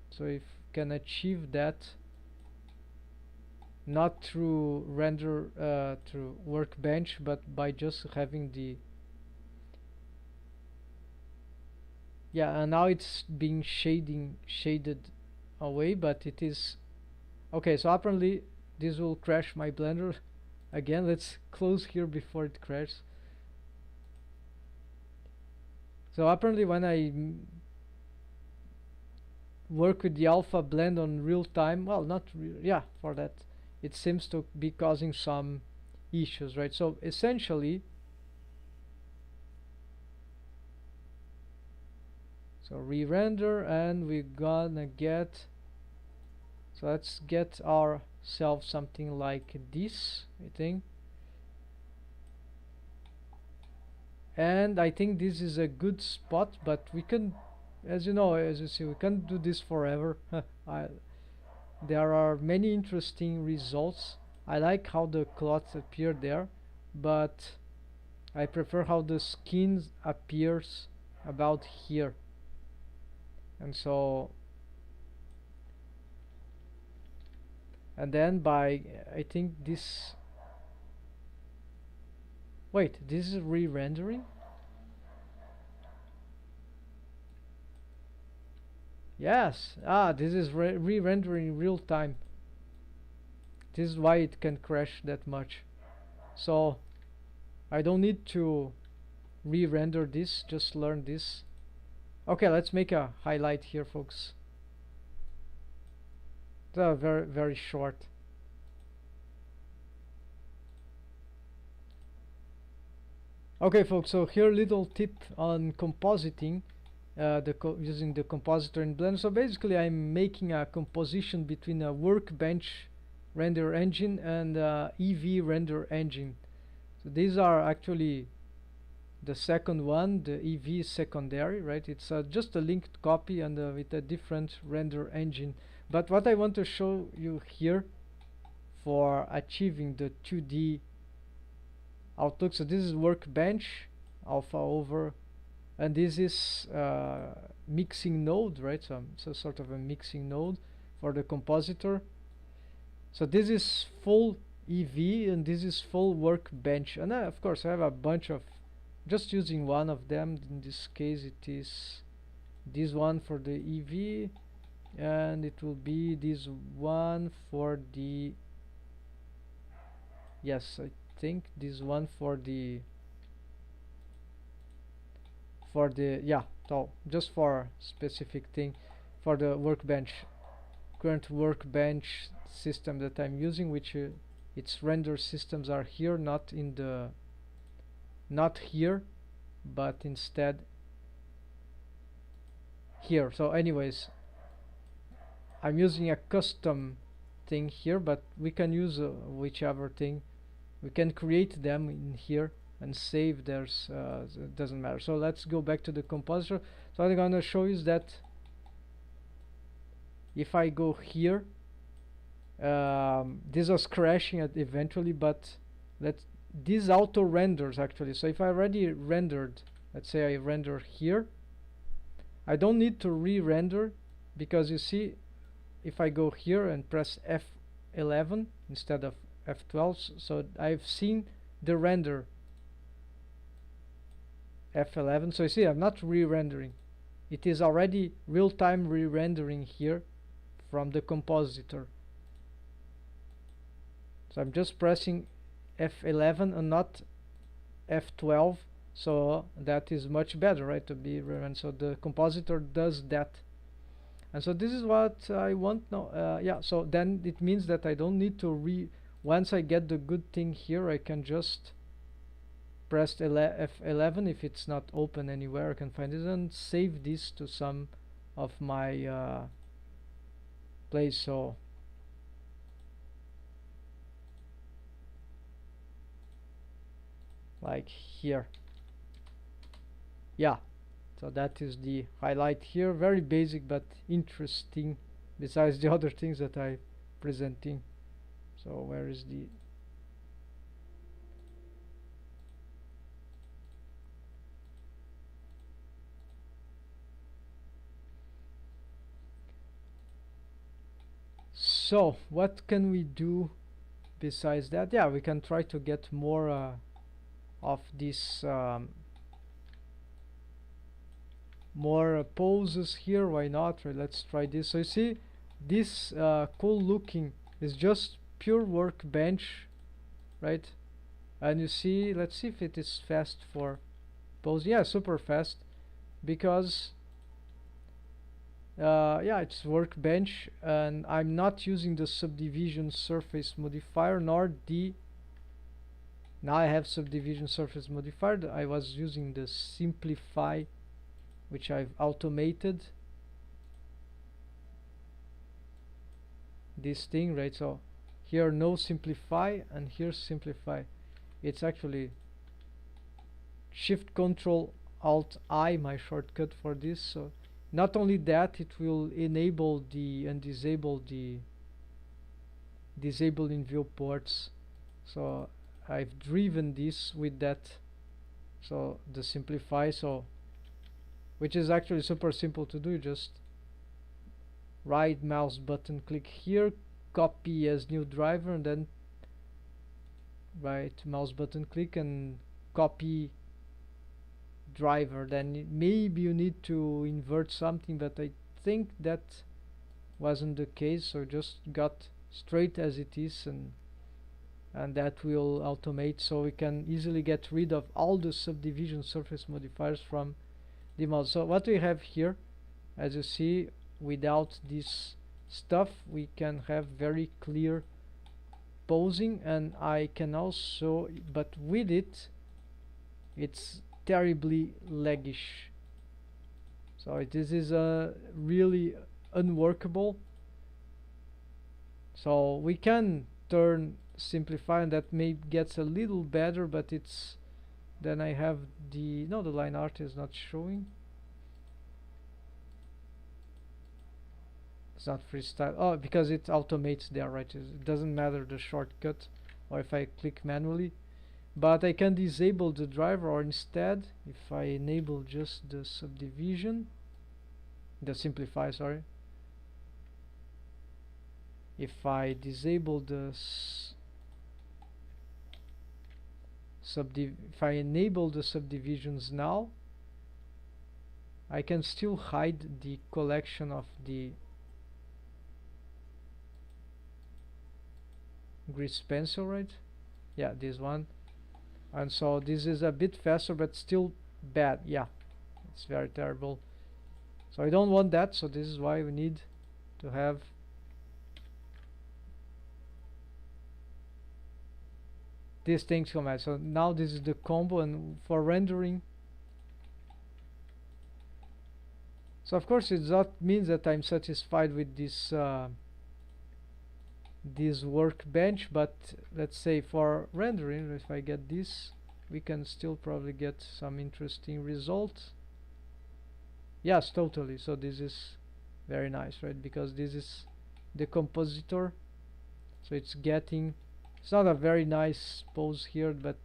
so if you can achieve that not through render through workbench, but by just having the, yeah, and now it's being shaded away, but it is okay. So apparently this will crash my Blender again. Let's close here before it crashes. So apparently when I work with the alpha blend on real time, well, not yeah, for that it seems to be causing some issues, right? So essentially, so re-render, and we're gonna get, so let's get ourselves something like this, I think. And I think this is a good spot, but we can, as you know, as you see, we can't do this forever. There are many interesting results. I like how the clots appear there, but I prefer how the skin appears about here. And so, and then by, I think this, wait, this is re-rendering? Yes, this is re-rendering in real time. This is why it can crash that much. So I don't need to re-render this, just learn this. Okay, let's make a highlight here, folks. Very, very short. Okay, folks, so here little tip on compositing, using the compositor in Blender. So basically I'm making a composition between a workbench render engine and EV render engine. So these are actually the second one, the EV is secondary, right? It's just a linked copy and with a different render engine. But what I want to show you here for achieving the 2D outlook, so this is workbench alpha over, and this is mixing node, right? So sort of a mixing node for the compositor. So this is full EV and this is full workbench, and of course I have a bunch of, just using one of them. In this case it is this one for the EV, and it will be this one for the, yes, I think this one for the yeah, so just for specific thing for the workbench, current workbench system that I'm using, which its render systems are here, not in the, not here, but instead here. So anyways, I'm using a custom thing here, but we can use whichever thing. We can create them in here and save theirs, it doesn't matter. So let's go back to the compositor. So what I'm gonna show you is that if I go here, this was crashing eventually, but this auto renders actually. So if I already rendered, let's say I render here, I don't need to re-render, because you see, if I go here and press F11 instead of F12, so I've seen the render F11. So you see, I'm not re-rendering, it is already real-time re-rendering here from the compositor. So I'm just pressing F11 and not F12, so that is much better, right, to be re-rendered. So the compositor does that, and so this is what I want now. Yeah, so then it means that I don't need to once I get the good thing here, I can just press F11 if it's not open anywhere. I can find it and save this to some of my place. So like here, yeah, so that is the highlight here. Very basic but interesting, besides the other things that I presenting. So where is the, so what can we do besides that? Yeah, we can try to get more of this more poses here. Why not? Right, let's try this. So you see, this cool looking is just pure workbench, right? And you see, let's see if it is fast for pose. Yeah, super fast, because yeah, it's workbench, and I'm not using the subdivision surface modifier nor the, now I have subdivision surface modifier. I was using the simplify, which I've automated this thing, right? So here no simplify, and here simplify. It's actually Shift Control Alt I, my shortcut for this. So not only that, it will enable the and disable the disable in viewports. So I've driven this with that, so the simplify, so which is actually super simple to do. Just right mouse button click here, copy as new driver, and then right mouse button click and copy driver. Then maybe you need to invert something, but I think that wasn't the case, so just got straight as it is. And and that will automate, so we can easily get rid of all the subdivision surface modifiers from the model. So what we have here, as you see, without this stuff we can have very clear posing, and I can also, but with it it's terribly laggish, so this is really unworkable. So we can turn simplify, and that may gets a little better, but it's, then I have the, no, the line art is not showing. It's not freestyle. Oh, because it automates there, right? It doesn't matter the shortcut, or if I click manually. But I can disable the driver, or instead, if I enable just the subdivision, the simplify, sorry. If I disable the if I enable the subdivisions now, I can still hide the collection of the grease pencil, right? Yeah, this one. And so this is a bit faster, but still bad. Yeah, it's very terrible. So I don't want that, so this is why we need to have these things come out. So now this is the combo, and for rendering, so of course it does not mean that I'm satisfied with this this workbench, but let's say for rendering, if I get this, we can still probably get some interesting results. Yes, totally. So this is very nice, right? Because this is the compositor, so it's getting, it's not a very nice pose here, but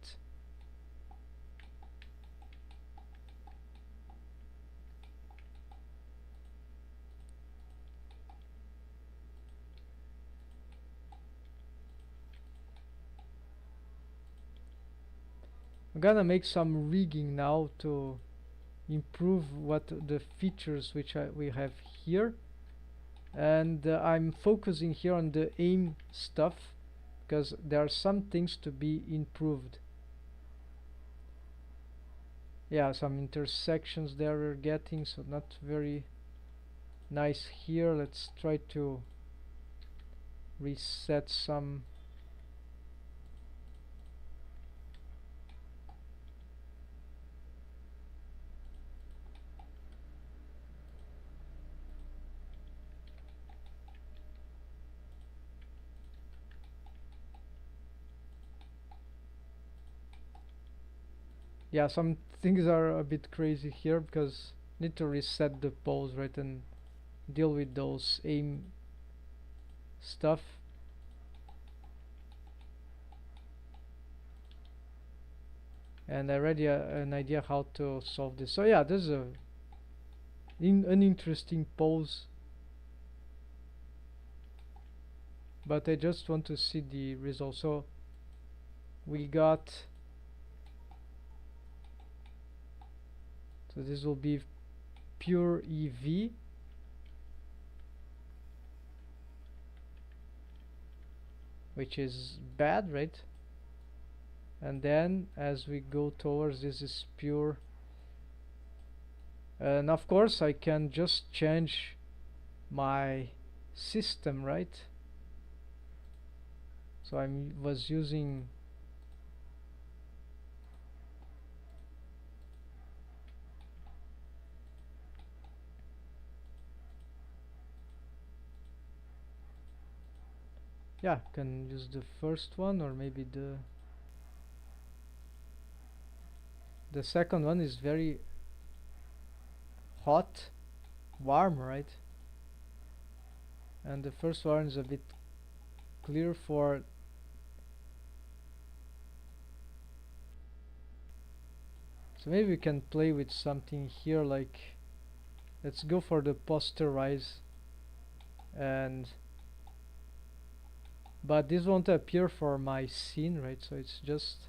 I'm gonna make some rigging now to improve what the features which we have here, and I'm focusing here on the aim stuff because there are some things to be improved. Yeah, some intersections there we're getting, so not very nice here. Let's try to reset some. Yeah, some things are a bit crazy here because need to reset the pose, right, and deal with those aim stuff. And I already an idea how to solve this. So yeah, this is an interesting pose, but I just want to see the result. So we got, so this will be pure EV, which is bad, right? And then as we go towards, this is pure, and of course I can just change my system, right? So I was using, yeah, can use the first one, or maybe the second one is very hot, warm, right? And the first one is a bit clear for, so maybe we can play with something here, like let's go for the posterize, and but this won't appear for my scene, right? So it's just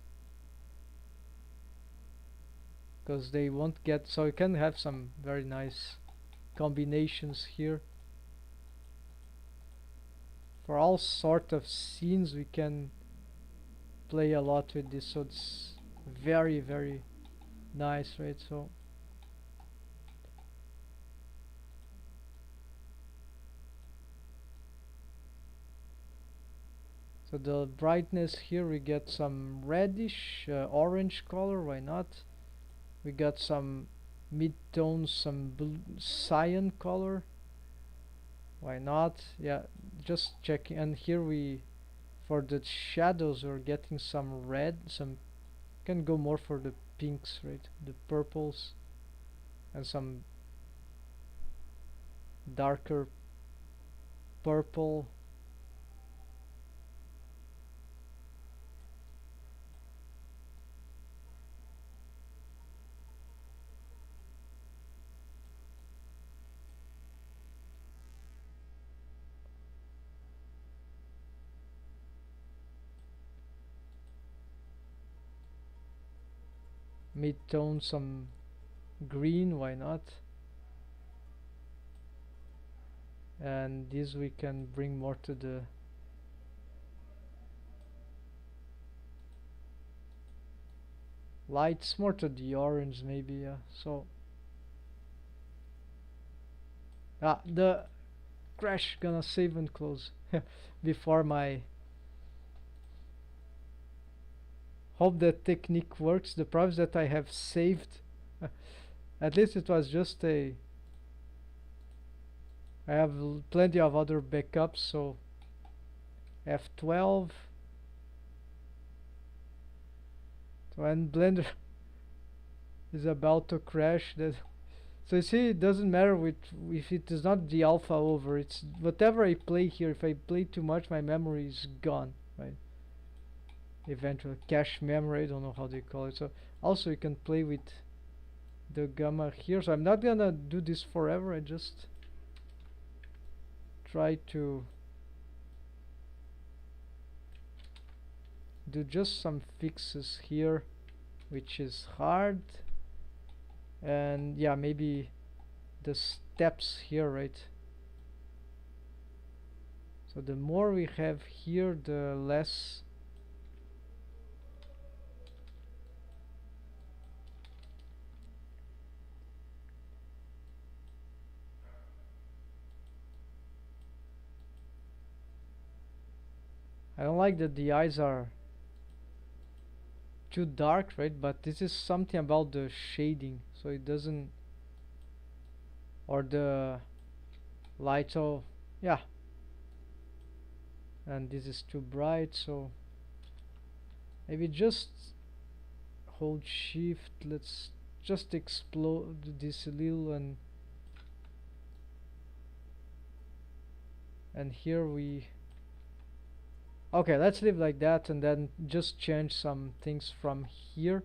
because they won't get, so you can have some very nice combinations here for all sort of scenes. We can play a lot with this, so it's very, very nice, right? So the brightness here, we get some reddish orange color, why not? We got some mid-tones, some cyan color, why not? Yeah, just checking. And here we, for the shadows, we're getting some red, some, can go more for the pinks, right? The purples, and some darker purple. Mid-tone, some green, why not? And this we can bring more to the lights, more to the orange maybe. Yeah, so the crash gonna save and close before my, hope that technique works. The problem is that I have saved at least it was just a, I have plenty of other backups, so F12. When Blender is about to crash, that, so you see, it doesn't matter with, if it is not the alpha over, it's whatever I play here. If I play too much, my memory is gone, right? Eventually, cache memory, I don't know how they call it. So also you can play with the gamma here. So I'm not gonna do this forever. I just try to do just some fixes here, which is hard. And yeah, maybe the steps here, right? So the more we have here, the less I don't like that the eyes are too dark, right? But this is something about the shading, so it doesn't, or the light. So yeah, and this is too bright, so maybe just hold shift. Let's just explode this a little, and here we, okay, let's leave like that, and then just change some things from here.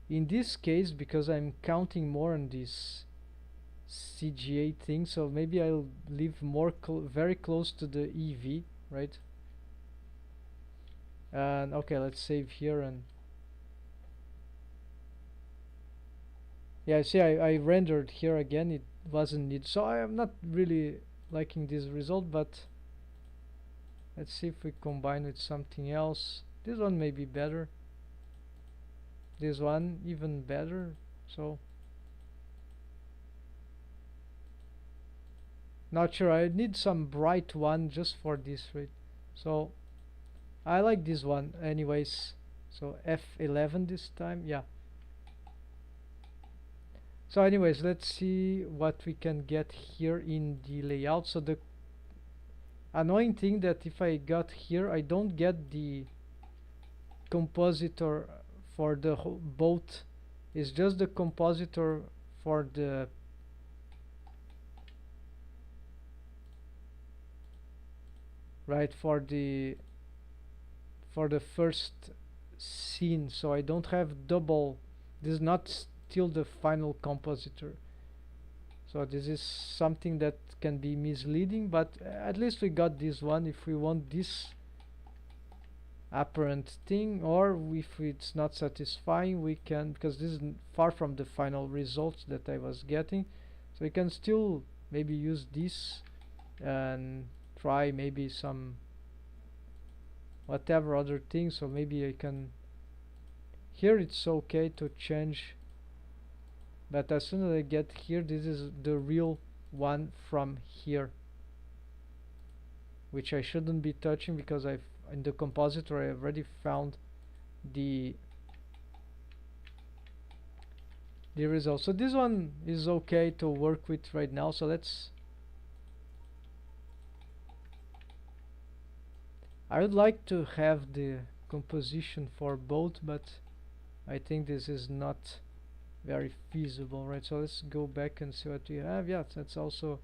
In this case, because I'm counting more on this CGA thing, so maybe I'll leave more very close to the EV, right? And okay, let's save here. And yeah, see, I rendered here again, it wasn't needed, so I am not really liking this result. But let's see if we combine with something else. This one may be better, this one even better. So not sure, I need some bright one just for this, right? So I like this one anyways, so F11 this time. Yeah, so anyways, let's see what we can get here in the layout. So the annoying thing that if I got here, I don't get the compositor for the whole both. It's just the compositor for the right, for the first scene. So I don't have double, this is not still the final compositor. So this is something that can be misleading, but at least we got this one. If we want this apparent thing, or if it's not satisfying, we can, because this is far from the final results that I was getting, so we can still maybe use this and try maybe some whatever other things. So maybe I can, here it's okay to change, but as soon as I get here, this is the real one from here, which I shouldn't be touching because I've in the compositor I already found the result. So this one is okay to work with right now. So I would like to have the composition for both, but I think this is not very feasible, right? So let's go back and see what we have. Yeah, let's also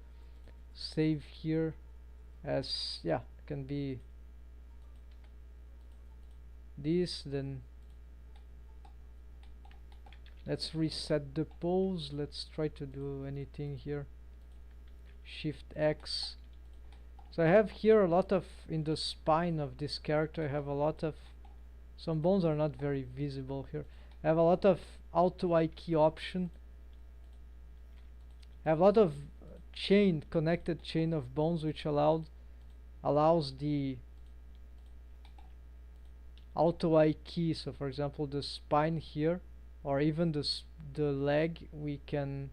save here as, yeah, can be this. Then let's reset the pose. Let's try to do anything here. Shift X. So I have here a lot of, in the spine of this character, I have a lot of, some bones are not very visible here. I have a lot of auto I key option. I have a lot of connected chain of bones, which allows the auto I key. So for example, the spine here, or even the leg, we can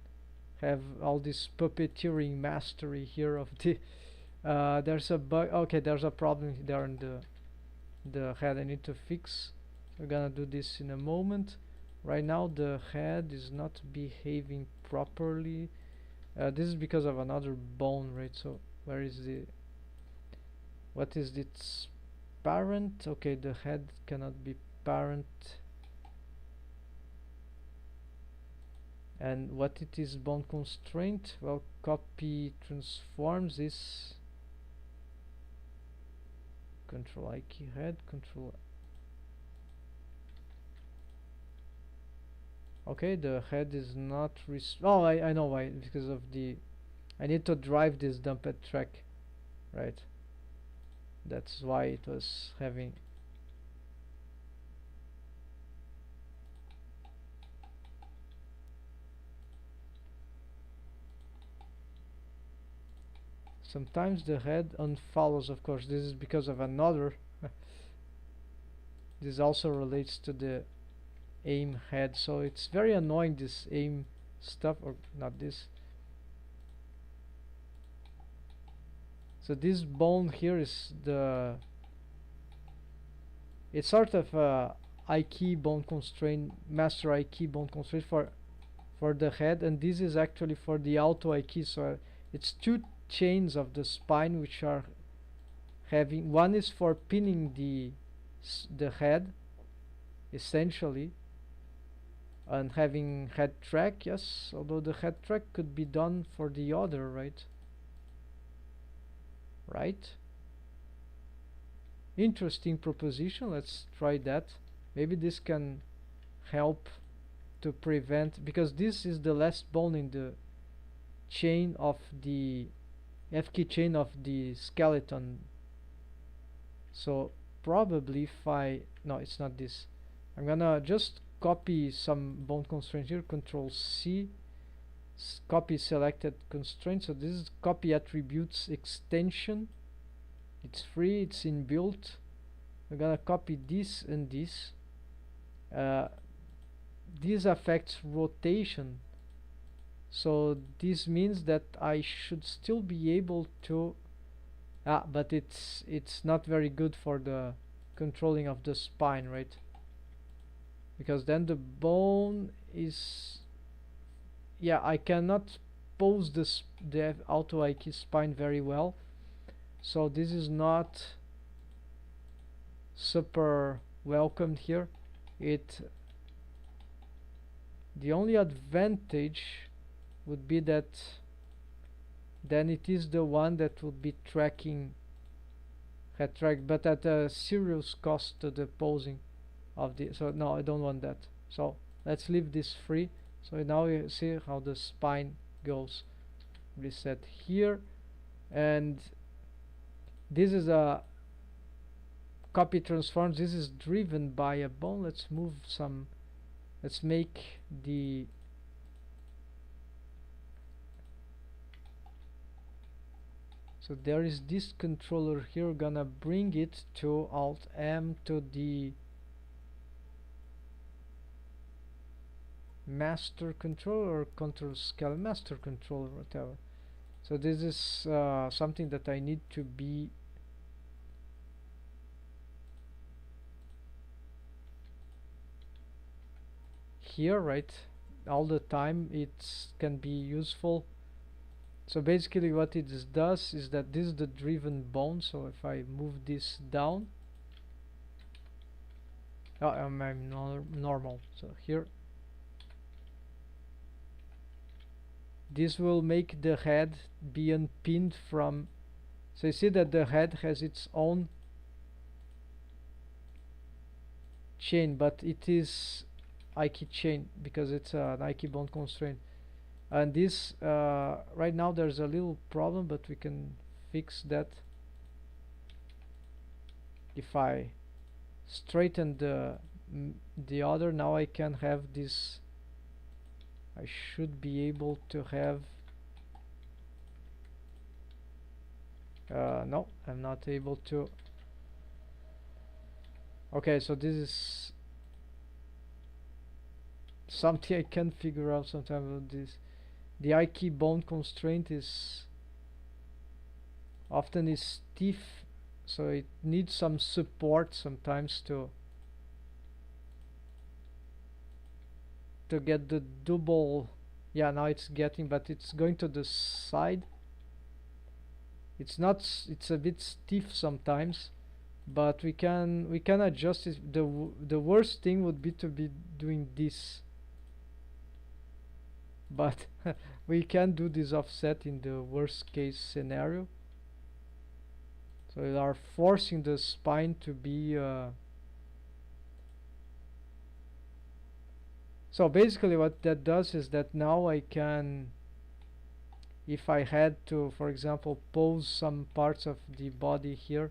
have all this puppeteering mastery here of the there's a bug. Okay, there's a problem there in the head I need to fix. We're gonna do this in a moment. Right now the head is not behaving properly. This is because of another bone, right? So where is what is its parent? Okay, the head cannot be parent. And what it is, bone constraint? Well, copy transforms this. Control I key head, control. Okay, the head is not oh, I know why, because of the, I need to drive this dumped track, right? That's why it was having. Sometimes the head unfollows, of course. This is because of another. This also relates to the aim head, so it's very annoying, this aim stuff, or not this. So this bone here is it's sort of a I key bone constraint, master I key bone constraint for the head, and this is actually for the auto I key. So it's two chains of the spine which are having, one is for pinning the head essentially, and having head track, yes, although the head track could be done for the other, right? Interesting proposition. Let's try that. Maybe this can help to prevent, because this is the last bone in the chain of the F key chain of the skeleton. So probably if no, it's not this. I'm gonna just copy some bone constraint here, Control C, copy selected constraint. So this is copy attributes extension. It's free, it's inbuilt. We're gonna copy this and this. This affects rotation, so this means that I should still be able to but it's not very good for the controlling of the spine, right? Because then the bone is, yeah, I cannot pose the auto I key spine very well, so this is not super welcomed here. The only advantage would be that then it is the one that would be tracking head track, but at a serious cost to the posing of the, so no, I don't want that. So let's leave this free. So now you see how the spine goes. Reset here, and this is a copy transforms. This is driven by a bone. Let's move some, let's make the So there is this controller here, gonna bring it to Alt M to the master controller or control scale master controller, whatever. So this is something that I need to be here, right, all the time. It can be useful. So basically what it does is that this is the driven bone. So if I move this down, I'm normal. So here, this will make the head be unpinned from. So you see that the head has its own chain, but it is Ike chain because it's an Ike bone constraint. And this right now there's a little problem, but we can fix that if I straighten the other. Now I can have this. I should be able to have no, I'm not able to. Okay, so this is something I can figure out sometime with this. The Ike bone constraint is often is stiff, so it needs some support sometimes to get the double. Yeah, now it's getting, but it's going to the side. It's not, it's a bit stiff sometimes, but we can adjust it. The worst thing would be to be doing this, but we can do this offset in the worst case scenario. So we are forcing the spine to be so basically what that does is that now I can, if I had to, for example, pose some parts of the body here,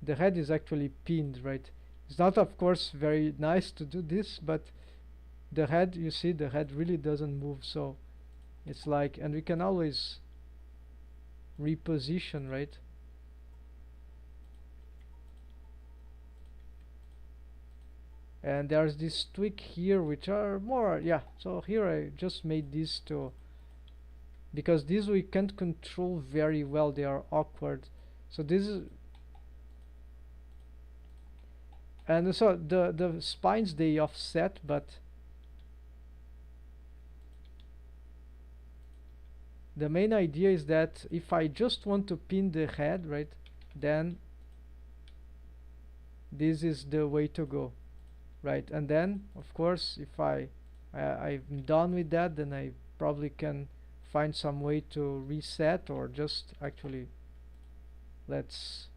the head is actually pinned, right? It's not, of course, very nice to do this, but the head, you see, the head really doesn't move. So it's like, and we can always reposition, right? And there's this tweak here which are more, yeah, so here I just made these two because these we can't control very well, they are awkward. So this is, and so the spines, they offset, but the main idea is that if I just want to pin the head, right, then this is the way to go, right? And then of course if I'm done with that, then I probably can find some way to reset, or just actually let's,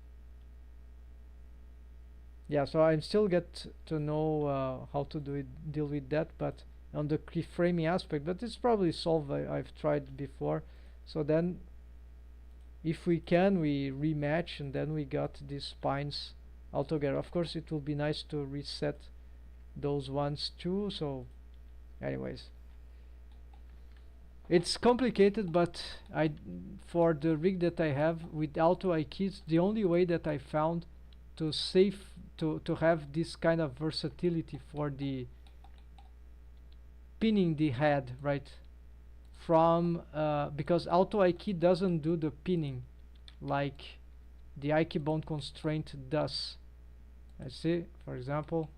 yeah, so I still get to know how to deal with that, but on the keyframing aspect, but it's probably solved. I've tried before. So then if we can, we rematch, and then we got these spines all together. Of course it will be nice to reset those ones too. So anyways, it's complicated, but for the rig that I have with auto IK, it's the only way that I found to to have this kind of versatility for the pinning the head, right? From because auto IK doesn't do the pinning like the IK bone constraint does. I see, for example,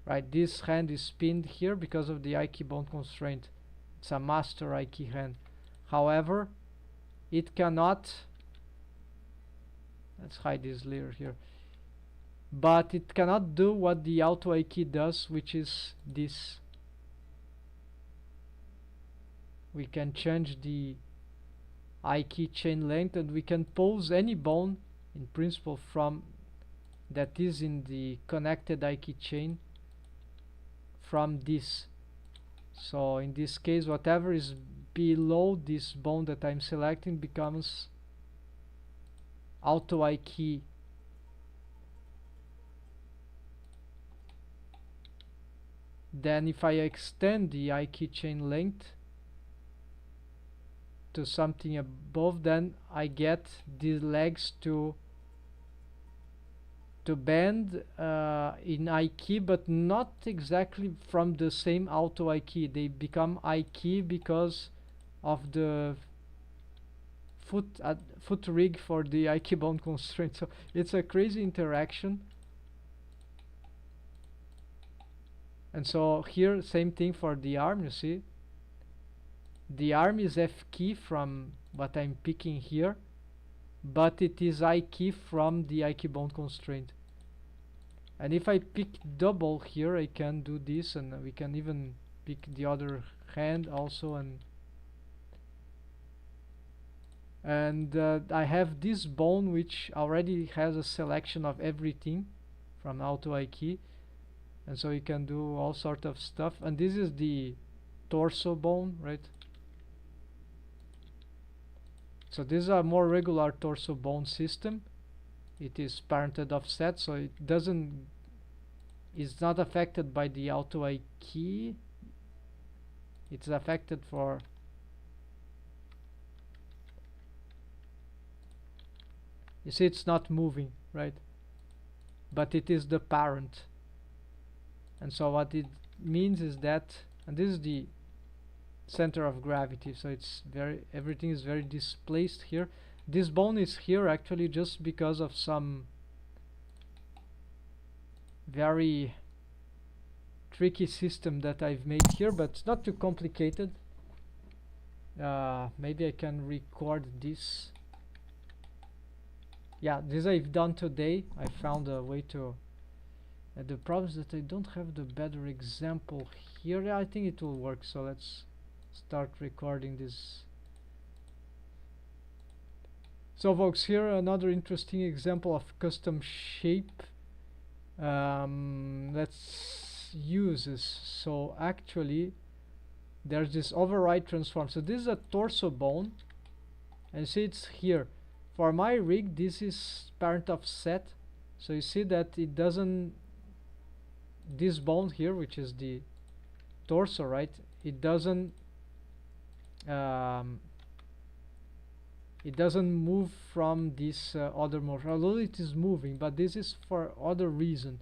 right, this hand is pinned here because of the IK bone constraint. It's a master IK hand. However, it cannot, let's hide this layer here, but it cannot do what the auto IK does, which is this. We can change the IK chain length, and we can pose any bone in principle from that is in the connected IK chain from this. So in this case, whatever is below this bone that I'm selecting becomes auto IK. Then if I extend the IK chain length, to something above, then I get the legs to bend in I key, but not exactly from the same auto I key. They become I key because of the foot rig for the I key bound constraint. So it's a crazy interaction. And so here, same thing for the arm. You see, the arm is F key from what I'm picking here, but it is I key from the I key bound constraint. And if I pick double here, I can do this, and we can even pick the other hand also, and I have this bone which already has a selection of everything from auto I key, and so you can do all sort of stuff. And this is the torso bone, right? So this is a more regular torso bone system. It is parented offset, so it is not affected by the auto I key. It's affected for you see, it's not moving, right? But it is the parent. And so what it means is that, and this is the center of gravity, so it's everything is very displaced here. This bone is here actually just because of some very tricky system that I've made here, but it's not too complicated. Maybe I can record this. Yeah, this I've done today. I found a way to the problem is that I don't have the better example here. Yeah, I think it will work, so let's start recording this. So folks, here another interesting example of custom shape. Let's use this. So actually there's this override transform. So this is a torso bone, and see it's here. For my rig, this is parent offset, so you see that it doesn't, this bone here, which is the torso, right, it doesn't move from this other motion, although it is moving, but this is for other reason.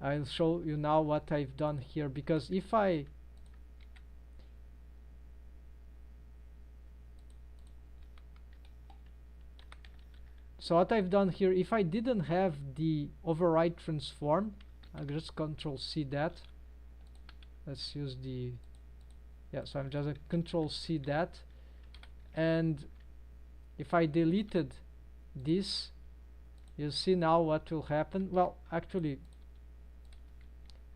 I'll show you now what I've done here, because if I so what I've done here, if I didn't have the override transform, I'll just Control C that. Let's use the, yeah, so I'm just a Control C that, and if I deleted this, you'll see now what will happen. Well, actually,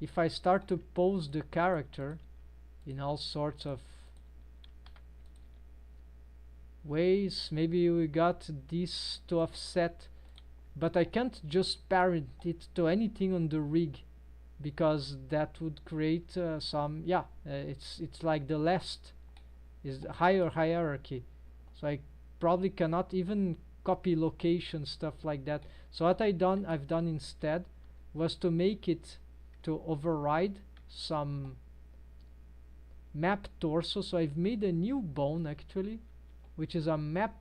if I start to pose the character in all sorts of ways, maybe we got this to offset, but I can't just parent it to anything on the rig, because that would create some, yeah, it's like the last is higher hierarchy, so I probably cannot even copy location, stuff like that. So what I've done instead was to make it to override some map torso. So I've made a new bone actually, which is a map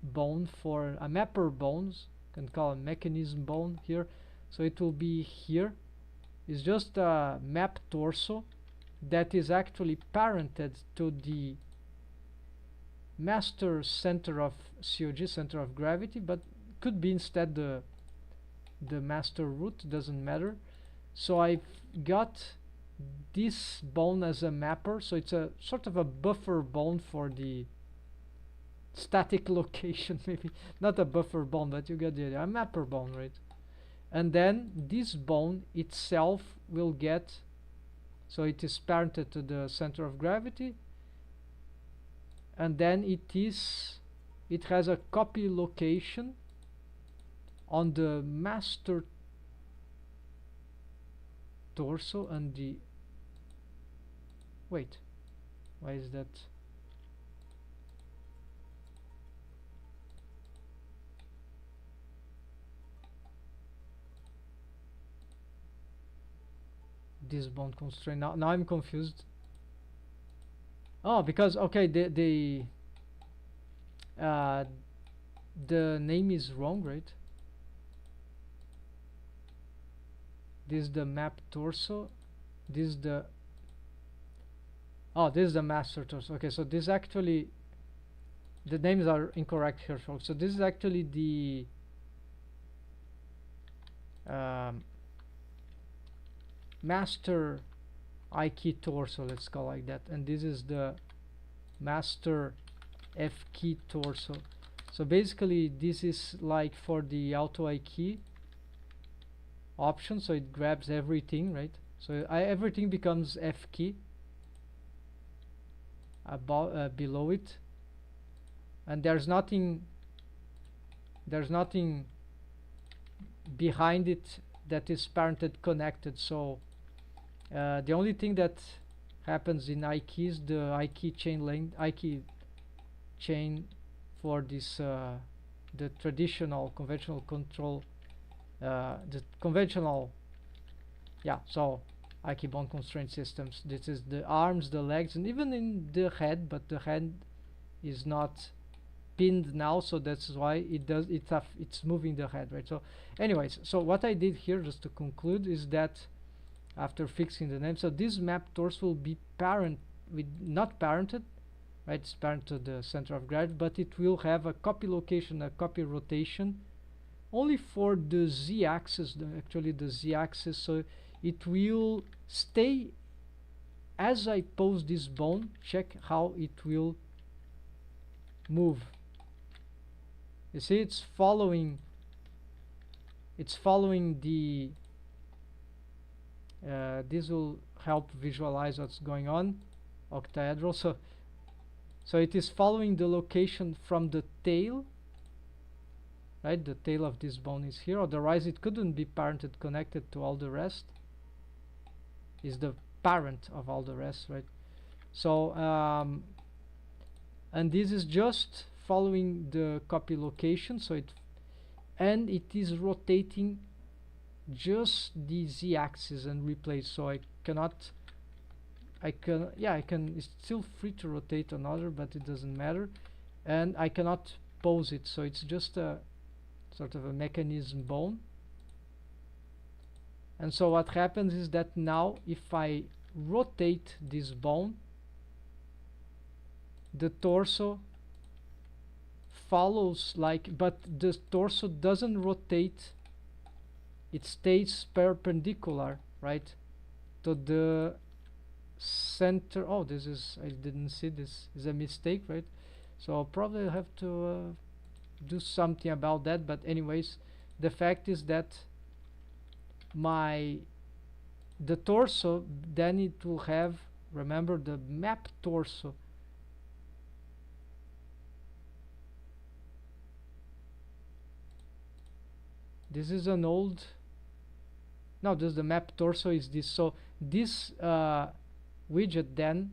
bone for a mapper bones, can call a mechanism bone here. So it will be here. It's just a map torso that is actually parented to the master center of COG, center of gravity, but could be instead the master root, doesn't matter. So I've got this bone as a mapper, so it's a sort of a buffer bone for the static location, maybe not a buffer bone, but you get the idea, a mapper bone, right? And then this bone itself will get, so it is parented to the center of gravity, and then it has a copy location on the master torso and the, wait, why is that? This bone constraint, now I'm confused. Oh, because okay, uh, the name is wrong, right? This is the map torso. This is the this is the master torso. Okay, so this actually, the names are incorrect here, folks. So this is actually the master I key torso, let's call like that, and this is the master F key torso. So basically this is like for the auto I key option, so it grabs everything, right? So everything becomes F key above below it, and there's nothing behind it that is parented connected. So the only thing that happens in I keys, the I key chain length, I key chain for this the traditional conventional control, the conventional, yeah, so I key bond constraint systems. This is the arms, the legs, and even in the head, but the head is not pinned now, so that's why it's moving the head, right? So anyways, so what I did here, just to conclude, is that after fixing the name, so this map torso will be not parented, right? It's parent to the center of gravity, but it will have a copy location, a copy rotation only for the z-axis, actually the z-axis. So it will stay as I pose this bone. Check how it will move. You see, it's following the this will help visualize what's going on, octahedral. So it is following the location from the tail, right? The tail of this bone is here, otherwise it couldn't be parented, connected to all the rest. Is the parent of all the rest, right? So and this is just following the copy location, so it is rotating just the z-axis and replace. So I can, it's still free to rotate another, but it doesn't matter, and I cannot pose it, so it's just a sort of a mechanism bone. And so what happens is that now if I rotate this bone, the torso follows, like, but the torso doesn't rotate, it stays perpendicular, right, to the center. Oh, this is, I didn't see, this is a mistake, right? So I'll probably have to do something about that, but anyways, the fact is that the torso, then it will have, remember, the map torso. This is an old, no, this, the map torso is this. So this widget, then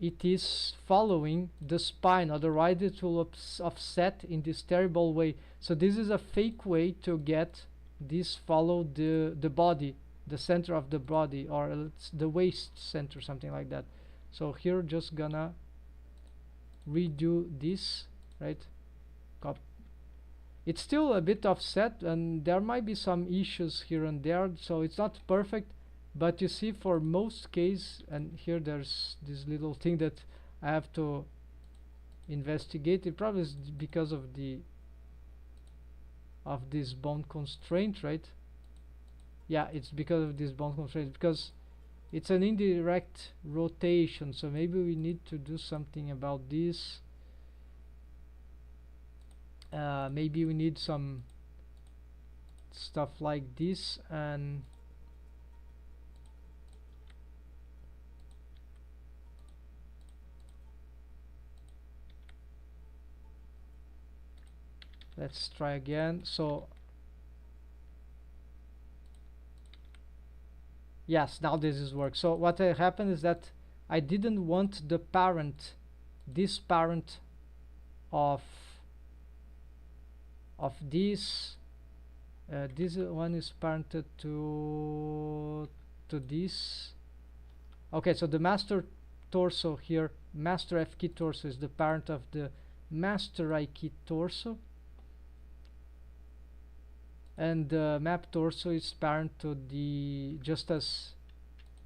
it is following the spine, otherwise it will offset in this terrible way. So this is a fake way to get this follow the body, the center of the body, or it's the waist center, something like that. So here just gonna redo this, right? It's still a bit offset, and there might be some issues here and there, so it's not perfect, but you see, for most case, and here there's this little thing that I have to investigate. It probably is because of this bone constraint, right? Yeah, it's because of this bone constraint, because it's an indirect rotation, so maybe we need to do something about this. Maybe we need some stuff like this, and let's try again. So yes, now this is work. So what happened is that I didn't want the parent, this parent of this, this one is parented to this. Okay, so the master torso here, master F key torso is the parent of the master I key torso, and the map torso is parent to the, just as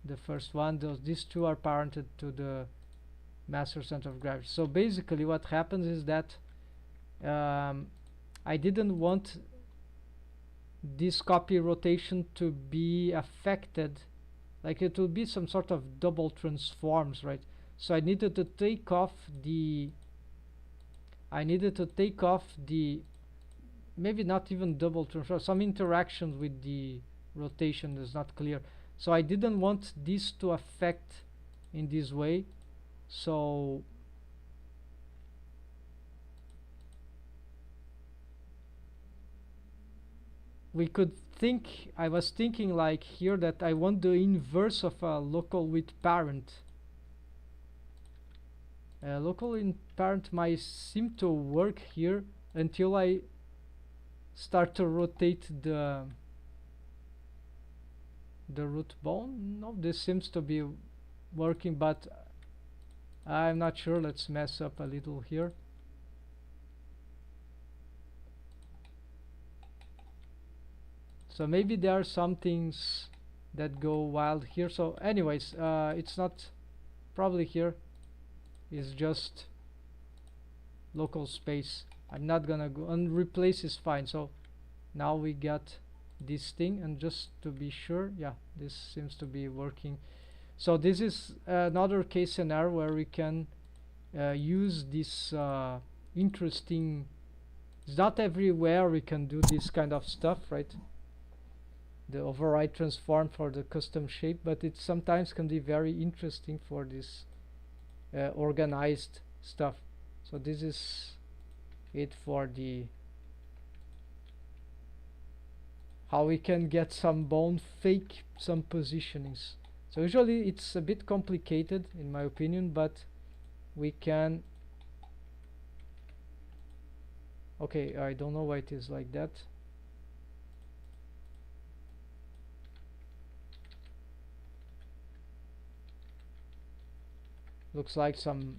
the first one, these two are parented to the master center of gravity. So basically what happens is that I didn't want this copy rotation to be affected, like it will be some sort of double transforms, right? So I needed to take off the maybe not even double transform, some interactions with the rotation is not clear. So I didn't want this to affect in this way. So we could think, I was thinking like here that I want the inverse of a local with parent. Local in parent might seem to work here until I start to rotate the root bone. No, this seems to be working, but I'm not sure. Let's mess up a little here. So maybe there are some things that go wild here. So anyways, it's not probably here, it's just local space. I'm not gonna go, and replace is fine. So now we got this thing, and just to be sure, yeah, this seems to be working. So this is another case scenario where we can use this interesting, it's not everywhere we can do this kind of stuff, right? The override transform for the custom shape, but it sometimes can be very interesting for this organized stuff. So this is it for the how we can get some bone fake some positionings. So usually it's a bit complicated in my opinion, but we can. Okay, I don't know why it is like that. Looks like some,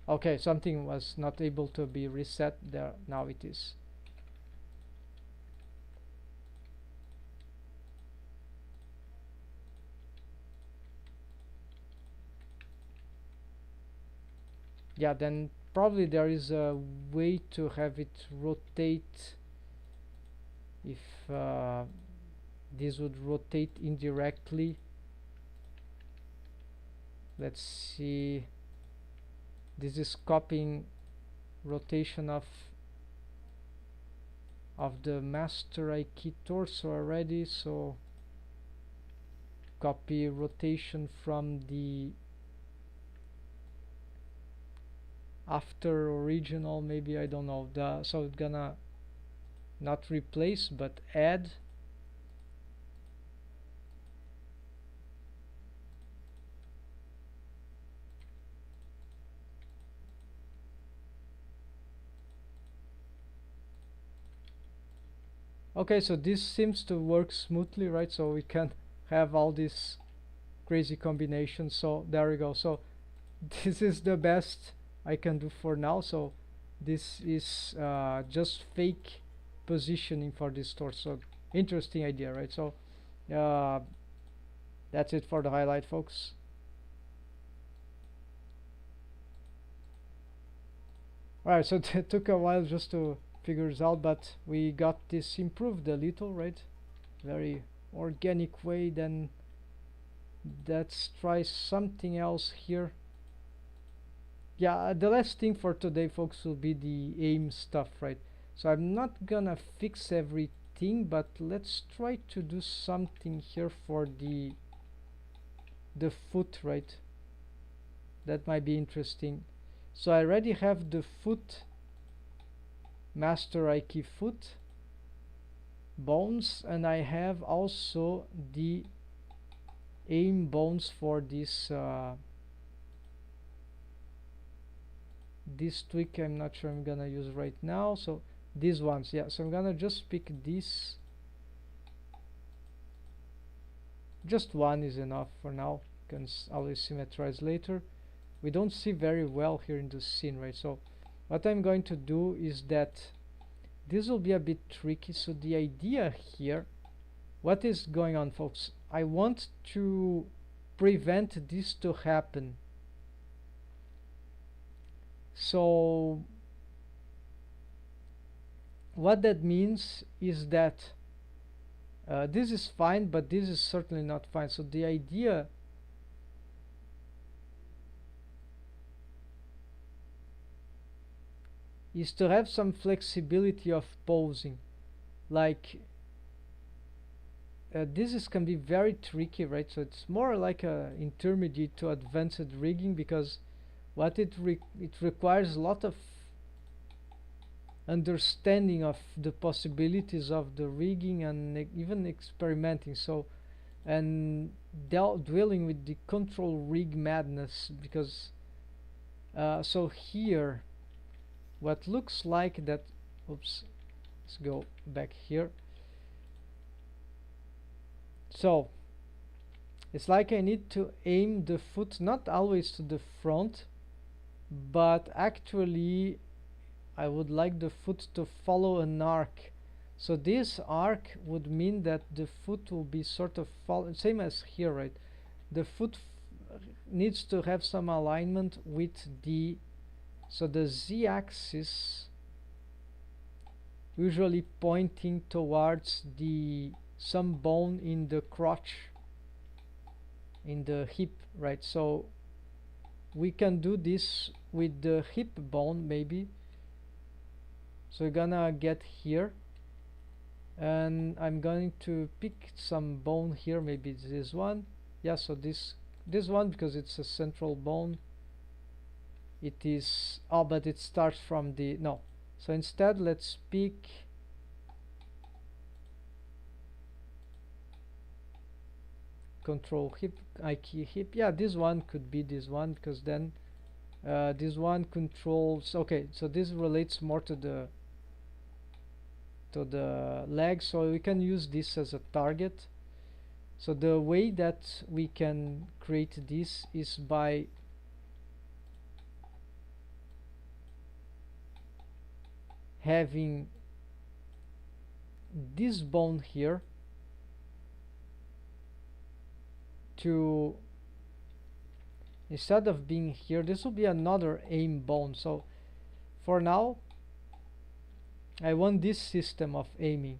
okay, something was not able to be reset there. Now it is. Yeah, then probably there is a way to have it rotate. If this would rotate indirectly. Let's see, this is copying rotation of the master I key torso already, so copy rotation from the after original, maybe, I don't know, so it's gonna not replace but add. Okay, so this seems to work smoothly, right? So we can have all these crazy combinations. So there we go. So this is the best I can do for now. So this is just fake positioning for this torso. Interesting idea, right? So that's it for the highlight, folks. Alright, so it took a while just to figure it out, but we got this improved a little, right? Very organic way. Then let's try something else here. Yeah, the last thing for today, folks, will be the aim stuff, right? So I'm not gonna fix everything, but let's try to do something here for the foot, right? That might be interesting. So I already have the foot master I key foot bones, and I have also the aim bones for this this tweak. I'm not sure I'm gonna use right now. So these ones, yeah, so I'm gonna just pick this, just one is enough for now. can always symmetrize later. We don't see very well here in the scene, right? So what I'm going to do is that this will be a bit tricky. So the idea here, what is going on, folks? I want to prevent this to happen. So what that means is that this is fine, but this is certainly not fine. So the idea is to have some flexibility of posing. Like this can be very tricky, right? So it's more like a intermediate to advanced rigging, because what it requires a lot of understanding of the possibilities of the rigging and even experimenting. So and dwelling with the control rig madness, because so here what looks like that, oops, let's go back here. So it's like I need to aim the foot not always to the front, but actually I would like the foot to follow an arc. So this arc would mean that the foot will be sort of same as here, right? The foot needs to have some alignment with the, so the z-axis usually pointing towards the some bone in the crotch, in the hip, right? So we can do this with the hip bone maybe. So we're gonna get here, and I'm going to pick some bone here, maybe this one. Yeah, so this one, because it's a central bone. It is, oh, but it starts from the, no. So instead let's pick control hip, key hip. Yeah, this one could be this one, because then this one controls, okay, so this relates more to the leg, so we can use this as a target. So the way that we can create this is by having this bone here to, instead of being here, this will be another aim bone. So for now I want this system of aiming,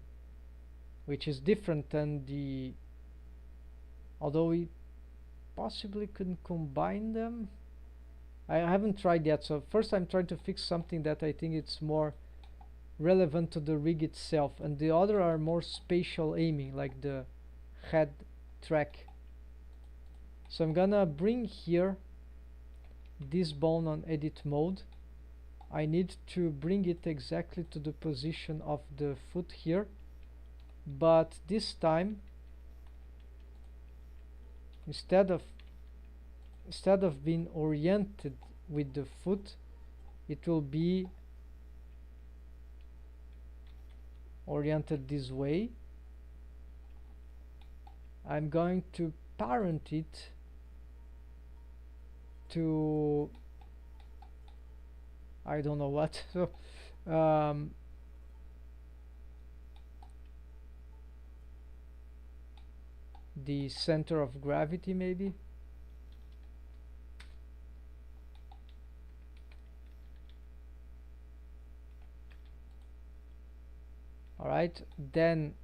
which is different than the, although we possibly couldn't combine them. I haven't tried yet. So first I'm trying to fix something that I think it's more relevant to the rig itself, and the other are more spatial aiming, like the head track. So I'm gonna bring here this bone on edit mode. I need to bring it exactly to the position of the foot here, but this time instead of being oriented with the foot, it will be oriented this way. I'm going to parent it to, I don't know what. So the center of gravity maybe. Alright, then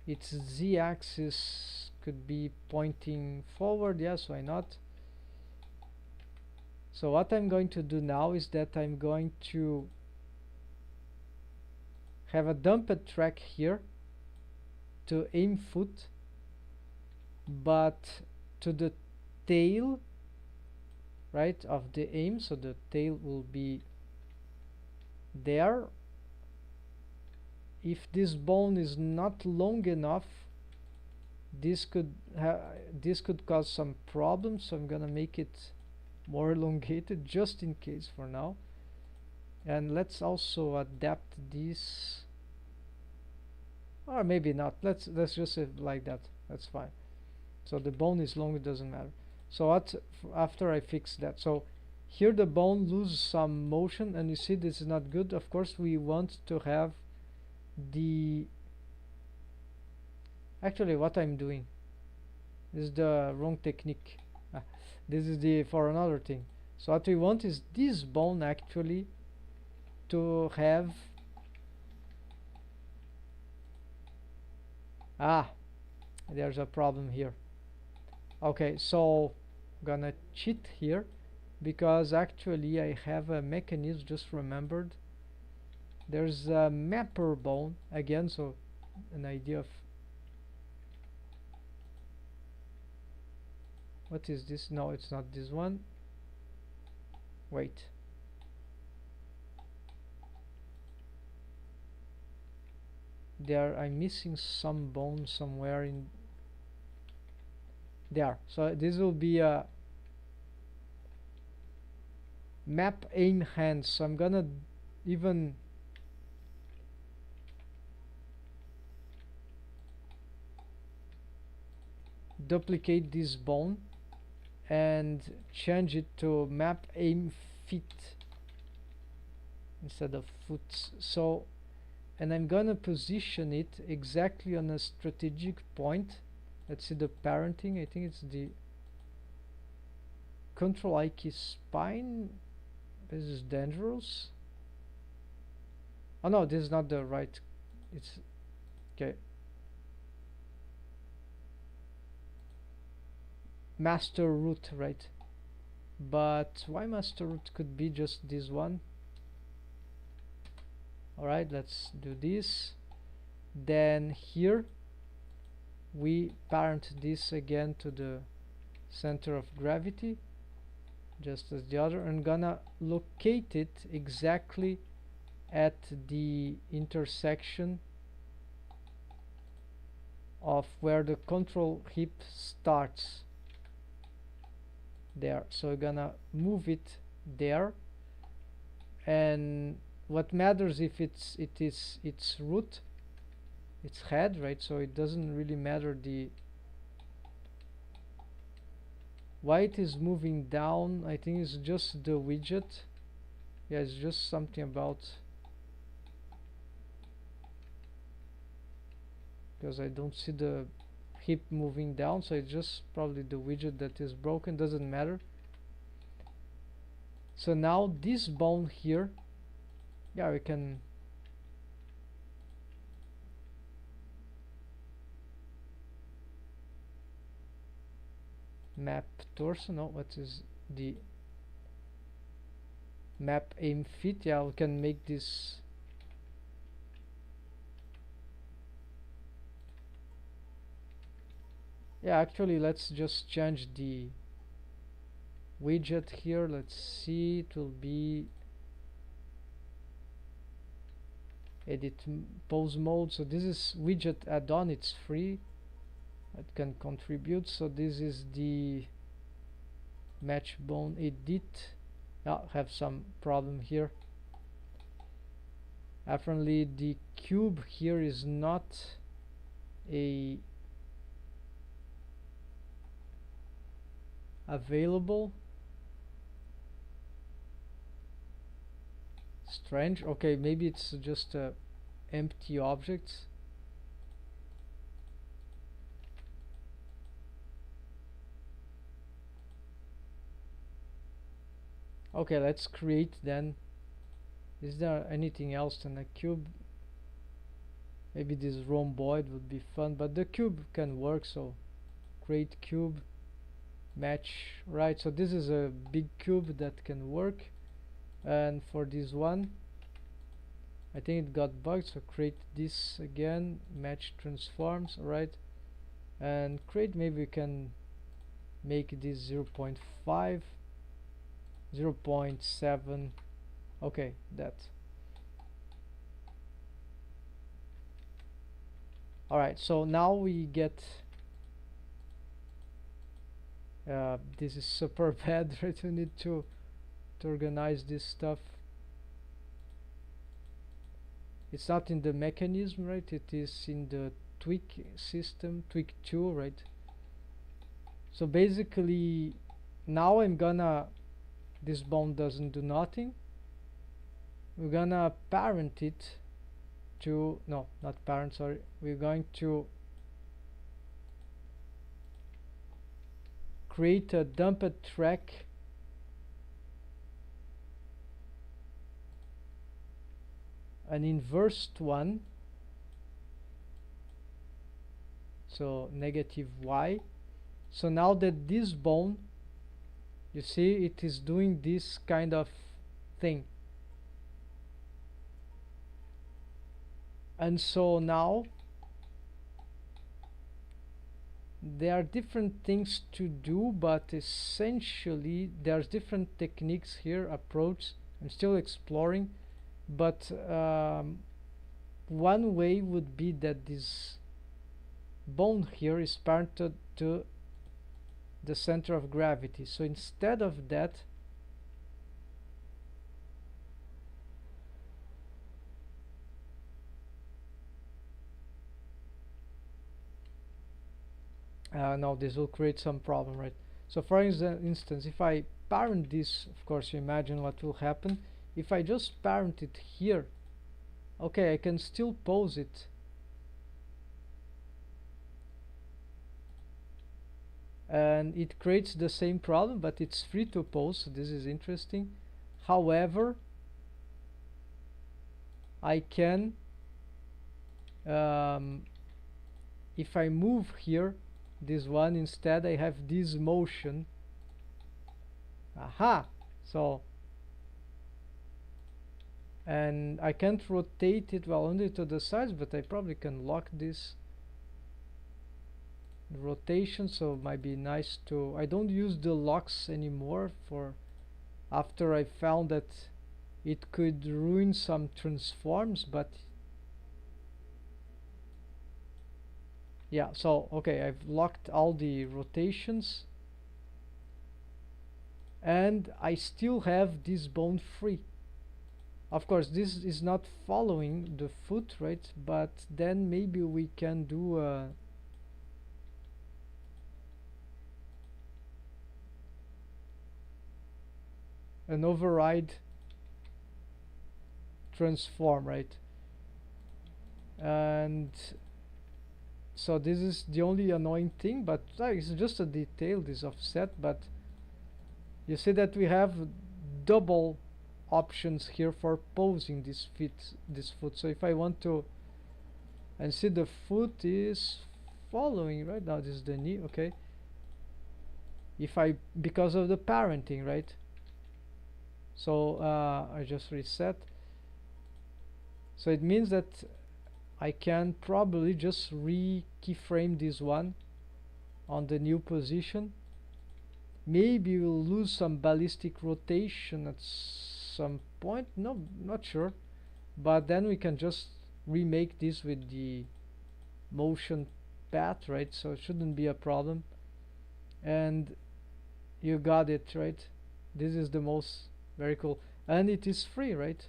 its z-axis could be pointing forward. Yes, why not? So what I'm going to do now is that I'm going to have a dumped track here to aim foot, but to the tail, right, of the aim. So the tail will be there. If this bone is not long enough, this could cause some problems, so I'm gonna make it more elongated just in case for now. And let's also adapt this, or maybe not. Let's just say like that. That's fine. So the bone is long, it doesn't matter. So what after I fix that, so here the bone loses some motion, and you see this is not good. Of course we want to have the, actually what I'm doing is the wrong technique. This is the for another thing. So what we want is this bone actually to have, there's a problem here. Okay, so gonna cheat here, because actually I have a mechanism, just remembered. There's a mapper bone again, so an idea of, what is this? No, it's not this one. Wait. There, I'm missing some bone somewhere in there. So this will be a map aim hand. So I'm gonna even duplicate this bone and change it to map aim feet instead of foot. So, and I'm gonna position it exactly on a strategic point. Let's see the parenting. I think it's the control I key spine. This is dangerous. Oh no, this is not the right. It's okay. Master root, right? But why master root could be just this one? Alright, let's do this. Then here we parent this again to the center of gravity, just as the other, and gonna locate it exactly at the intersection of where the control hip starts. There, so we're gonna move it there, and what matters if it's its root, its head, right? So it doesn't really matter the why it is moving down. I think it's just the widget. Yeah, it's just something about, because I don't see the hip moving down, so it's just probably the widget that is broken. Doesn't matter. So now this bone here, yeah, we can map torso. No, what is the map aim feet? Yeah, we can make this actually let's just change the widget here. Let's see, it will be edit pose mode. So this is widget add-on, it's free, it can contribute. So this is the match bone edit. Have some problem here. Apparently the cube here is not a available. Strange. Okay, maybe it's just empty objects. Okay, let's create then. Is there anything else than a cube? Maybe this rhomboid would be fun, but the cube can work. So create cube, match, right? So this is a big cube that can work. And for this one, I think it got bugged, so create this again, match transforms, alright, and create, maybe we can make this 0.5, 0.7, okay, that. Alright, so now we get this is super bad, right? We need to organize this stuff. It's not in the mechanism, right? It is in the tweak system, tweak 2, right? So basically now I'm gonna, this bone doesn't do nothing. We're gonna parent it to, no, not parent, sorry, we're going to create a dumped track an inversed one, so negative y. So now that this bone, you see it is doing this kind of thing, and so now there are different things to do, but essentially there's different techniques here, approach I'm still exploring, but one way would be that this bone here is parented to the center of gravity. So instead of that, no, this will create some problem, right? So for instance, if I parent this, of course you imagine what will happen. If I just parent it here, okay, I can still pose it, and it creates the same problem, but it's free to pose, so this is interesting. However, I can, if I move here this one, instead I have this motion. Aha! So, and I can't rotate it, well, only to the sides, but I probably can lock this rotation, so it might be nice to, I don't use the locks anymore for after I found that it could ruin some transforms, but yeah, so okay, I've locked all the rotations and I still have this bone free. Of course this is not following the foot, right? But then maybe we can do an override transform, right? And so this is the only annoying thing, but it's just a detail, this offset. But you see that we have double options here for posing this foot. So if I want to, and see the foot is following right now, this is the knee, okay. If I, because of the parenting, right? So I just reset. So it means that I can probably just re-keyframe this one on the new position. Maybe we'll lose some ballistic rotation at some point, no, not sure, but then we can just remake this with the motion path, right? So it shouldn't be a problem. And you got it, right? This is the most, very cool, and it is free, right?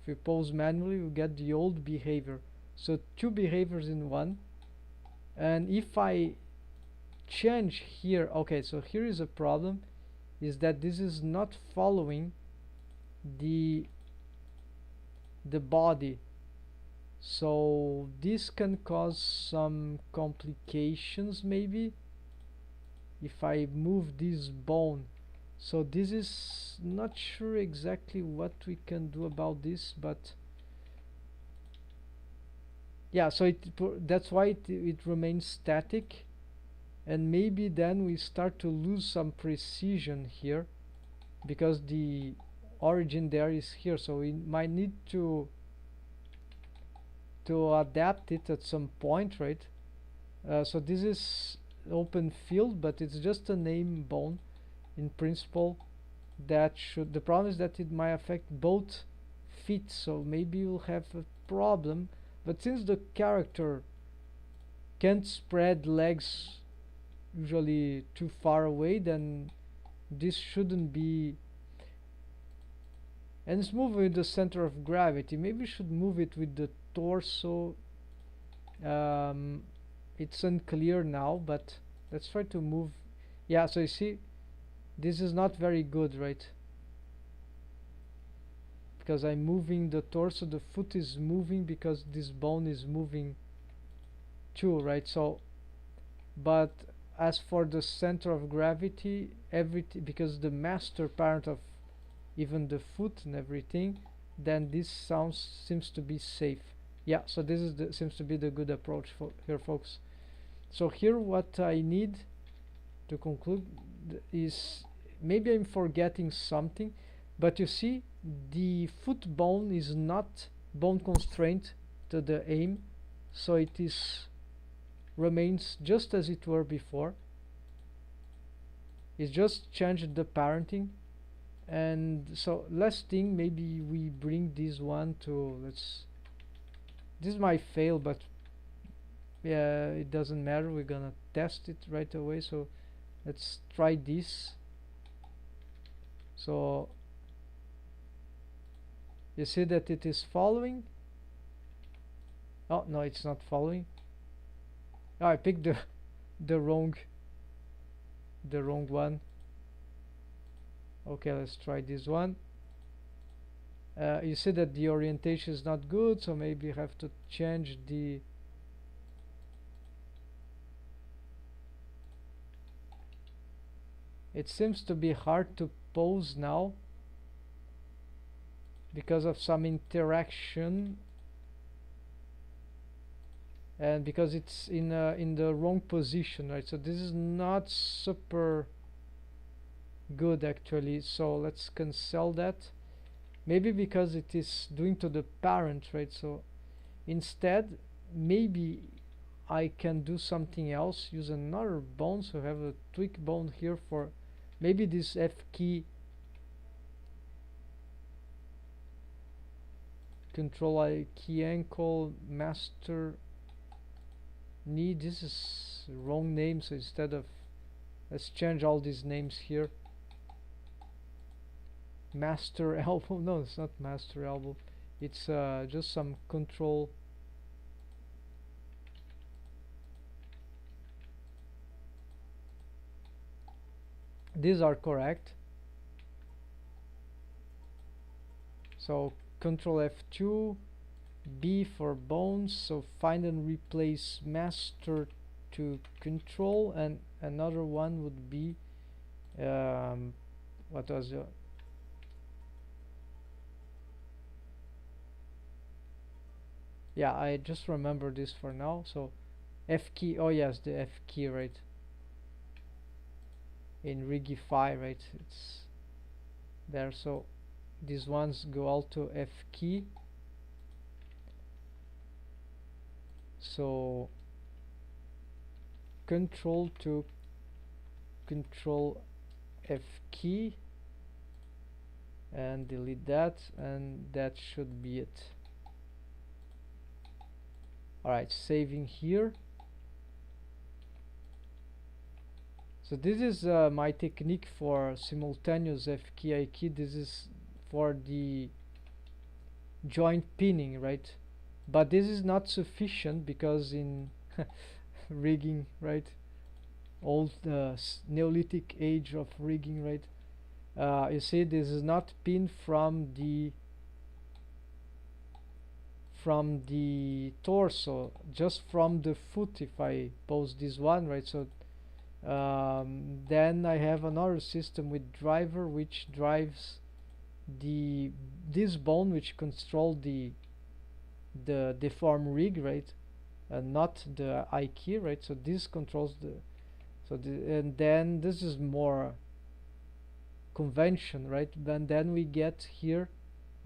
If you pose manually, you get the old behavior, so two behaviors in one. And if I change here, okay, so here is a problem, is that this is not following the body, so this can cause some complications maybe if I move this bone. So this is not sure exactly what we can do about this, but yeah, so that's why it remains static, and maybe then we start to lose some precision here because the origin there is here, so we might need to adapt it at some point, right? So this is open field, but it's just a name bone in principle. That should, the problem is that it might affect both feet, so maybe we'll have a problem. But since the character can't spread legs usually too far away, then this shouldn't be. And it's moving with the center of gravity. Maybe we should move it with the torso. It's unclear now, but let's try to move. Yeah, so you see, this is not very good, right? Because I'm moving the torso, the foot is moving because this bone is moving too, right? So, but as for the center of gravity, everything, because the master part of even the foot and everything, then this seems to be safe. Yeah, so this is seems to be the good approach for here, folks. So here what I need to conclude is, maybe I'm forgetting something, but you see the foot bone is not bone constraint to the aim, so it is remains just as it were before. It's just changed the parenting. And so last thing, maybe we bring this one to, this might fail, but yeah, it doesn't matter, we're gonna test it right away. So let's try this. So you see that it is following. Oh no, it's not following. Oh, I picked the wrong one. Okay, let's try this one. You see that the orientation is not good, so maybe you have to change the it seems to be hard to pose now because of some interaction, and because it's in the wrong position, right? So this is not super good actually, so let's cancel that. Maybe because it is doing to the parent, right? So instead, maybe I can do something else, use another bone, so I have a tweak bone here for maybe this F key, control I key ankle, master knee. This is wrong name, so instead of, let's change all these names here. Master elbow, no, it's not master elbow, it's just some control. These are correct. So control F2, B for bones, so find and replace master to control, and another one would be what was the yeah, I just remember this for now. So F key, oh yes, the F key, right, in Rigify, right, it's there. So these ones go all to F key. So control to control F key and delete that, and that should be it. Alright, saving here. So this is my technique for simultaneous F key I key. This is for the joint pinning, right? But this is not sufficient because in rigging, right, old Neolithic age of rigging, right, you see this is not pinned from the torso, just from the foot. If I pose this one, right, so then I have another system with driver which drives this bone which control the deform rig, right, not the I key, right. So this controls and then this is more convention, right. Then we get here,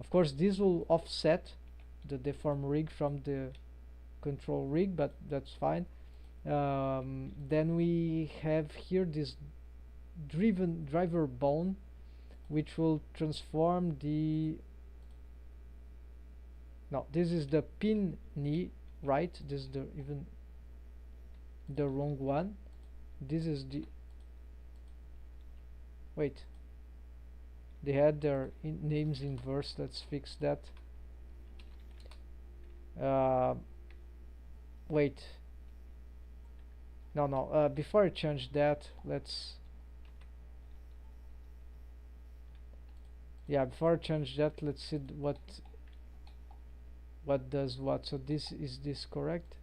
of course this will offset the deform rig from the control rig, but that's fine. Then we have here this driver bone which will transform no, this is the pin knee, right, this is even the wrong one. This is the wait, they had their names inverse. Let's fix that. Wait, no, before I change that, let's Yeah, before I change that, let's see what does what. So this is this correct?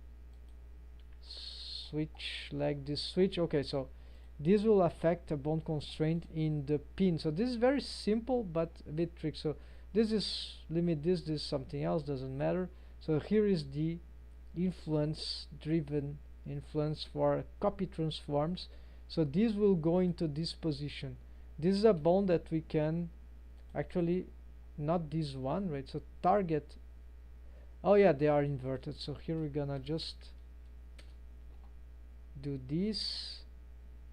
Switch like this switch. Okay, so this will affect a bond constraint in the pin. So this is very simple but a bit tricky. So this is limit this is something else, doesn't matter. So here is the driven influence for copy transforms. So this will go into this position. This is a bond that we can actually, not this one, right? So target, oh yeah, they are inverted. So here we're gonna just do this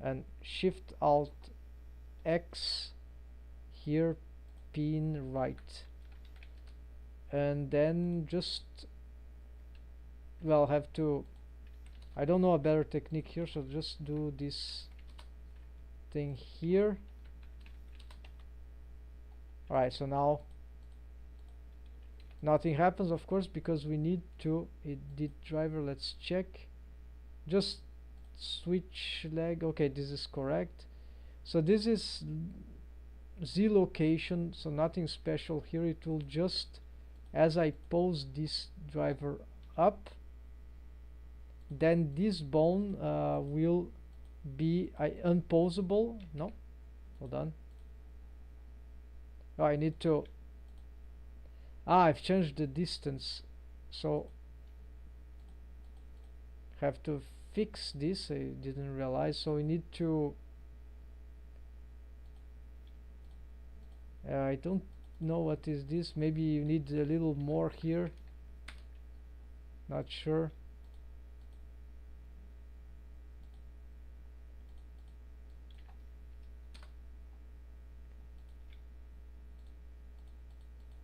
and shift alt X here, pin right, and then just, well, have to, I don't know a better technique here, so just do this thing here. Alright, so now nothing happens, of course, because we need to edit driver. Let's check, just switch leg. Okay, this is correct. So this is Z location, so nothing special here. It will just, as I pose this driver up, then this bone will be unposable. No, hold on. Oh, I need to, I've changed the distance, so have to fix this. I didn't realize. So we need to, I don't know what is this. Maybe you need a little more here, not sure.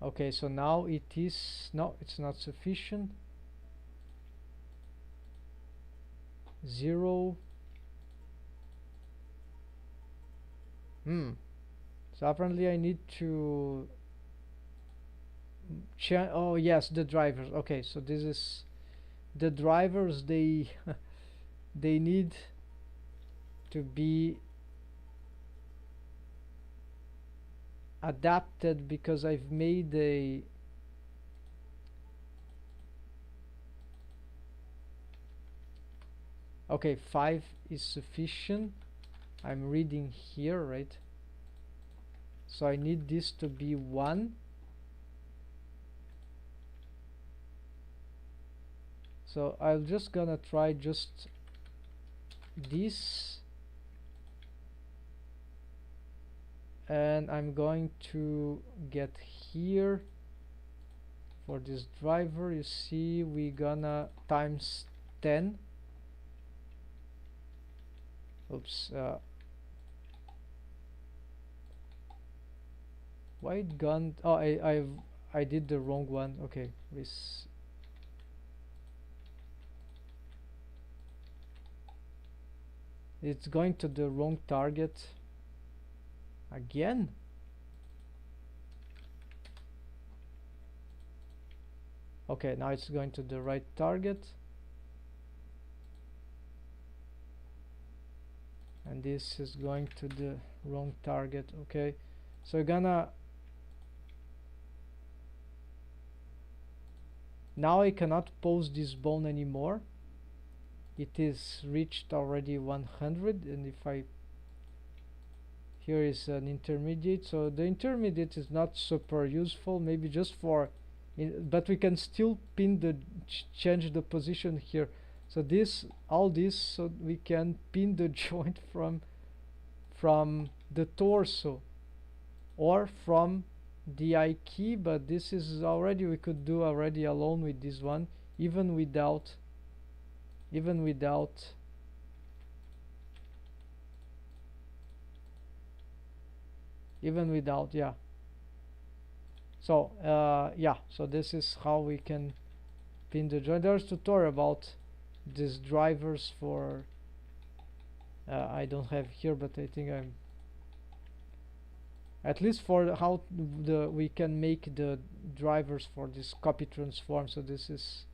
Okay, so now it is, no, it's not sufficient. 0. So apparently I need to change. Oh yes, the drivers. Okay, so this is the drivers. They they need to be adapted because I've made a okay, 5 is sufficient. I'm reading here, right? So I need this to be 1. So I'm just gonna try just this, and I'm going to get here for this driver. You see, we gonna times 10. Oops, why it gone? Oh, I did the wrong one. Okay, it's going to the wrong target again. Okay, now it's going to the right target, and this is going to the wrong target. Okay, so we're gonna, now I cannot pose this bone anymore. It is reached already 100, and if I, here is an intermediate, so the intermediate is not super useful, maybe just for but we can still pin the change the position here. So this, all this, so we can pin the joint from the torso or from the I key, but this is already, we could do already alone with this one, even without yeah. So yeah, so this is how we can pin the joint. There's a tutorial about these drivers for I don't have here, but I think I'm at least for how we can make the drivers for this copy transform. So this is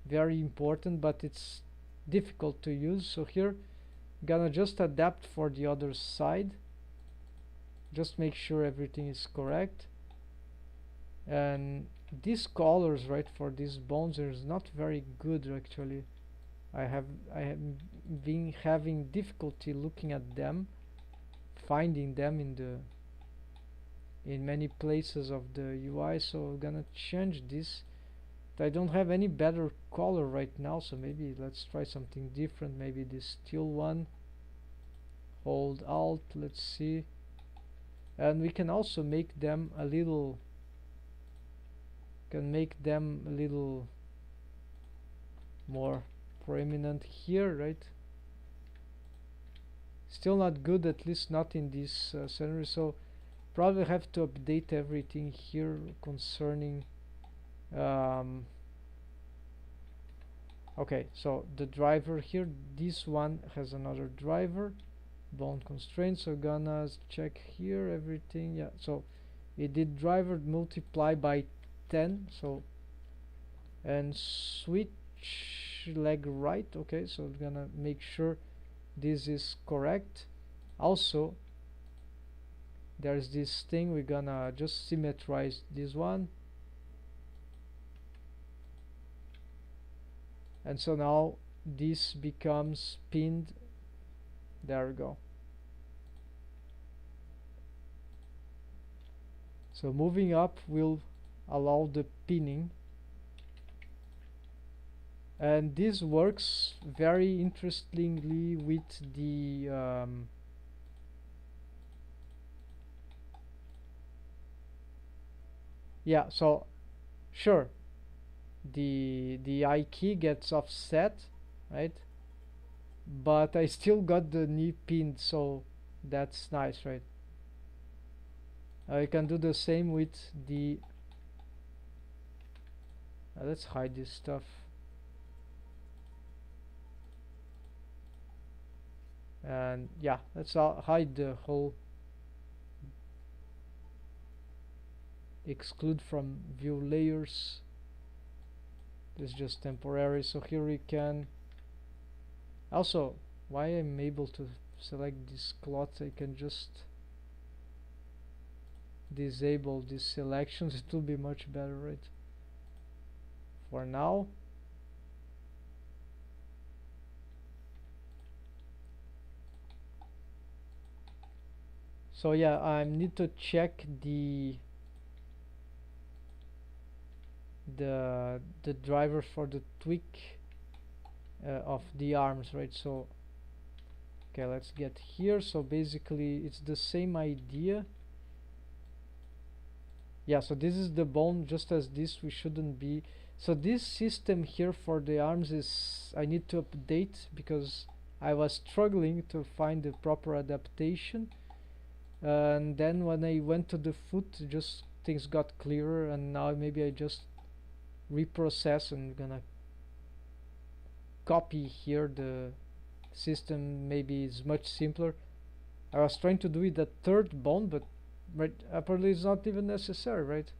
very important, but it's difficult to use. So here gonna just adapt for the other side, just make sure everything is correct. And these colors, right, for these bones is not very good actually. I have been having difficulty looking at them, finding them in many places of the UI, so I'm gonna change this. I don't have any better color right now, so maybe let's try something different. Maybe this steel one. Hold Alt, let's see. And we can also make them a little more prominent here, right? Still not good, at least not in this scenario, so probably have to update everything here concerning okay, so the driver here, this one has another driver, bone constraint, so gonna check here everything. Yeah, so it did driver multiply by 10, so, and switch leg right. Okay, so we're gonna make sure this is correct. Also, there's this thing, we're gonna just symmetrize this one, and so now this becomes pinned. There we go. So moving up will allow the pinning, and this works very interestingly with the yeah, so sure, the I key gets offset, right, but I still got the knee pinned, so that's nice, right? I can do the same with the let's hide this stuff. And yeah, let's hide the whole, exclude from view layers. This is just temporary, so here we can also, why I'm able to select this cloth, I can just disable these selections. It will be much better, right? For now. So yeah, I need to check the driver for the tweak of the arms, right? So okay, let's get here. So basically it's the same idea. Yeah, so this is the bone, just as this we shouldn't be. So this system here for the arms is, I need to update because I was struggling to find the proper adaptation, and then when I went to the foot, just things got clearer, and now maybe I just reprocess and gonna copy here the system. Maybe it's much simpler. I was trying to do it the third bone, but right, apparently it's not even necessary, right?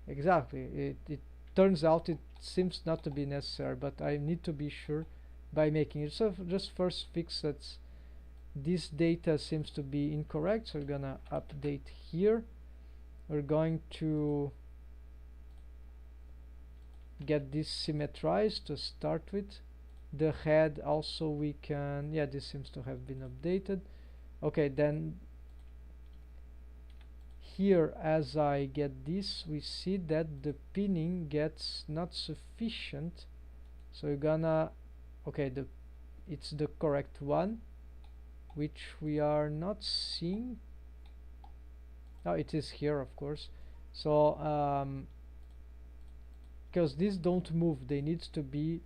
Exactly, it turns out it seems not to be necessary, but I need to be sure by making it. So just first fix that this data seems to be incorrect, so we're gonna update here. We're going to get this symmetrized to start with. The head also we can, yeah, this seems to have been updated. Okay, then here as I get this, we see that the pinning gets not sufficient, so we're gonna, okay, it's the correct one, which we are not seeing. Now it is here, of course. So because these don't move, they need to be,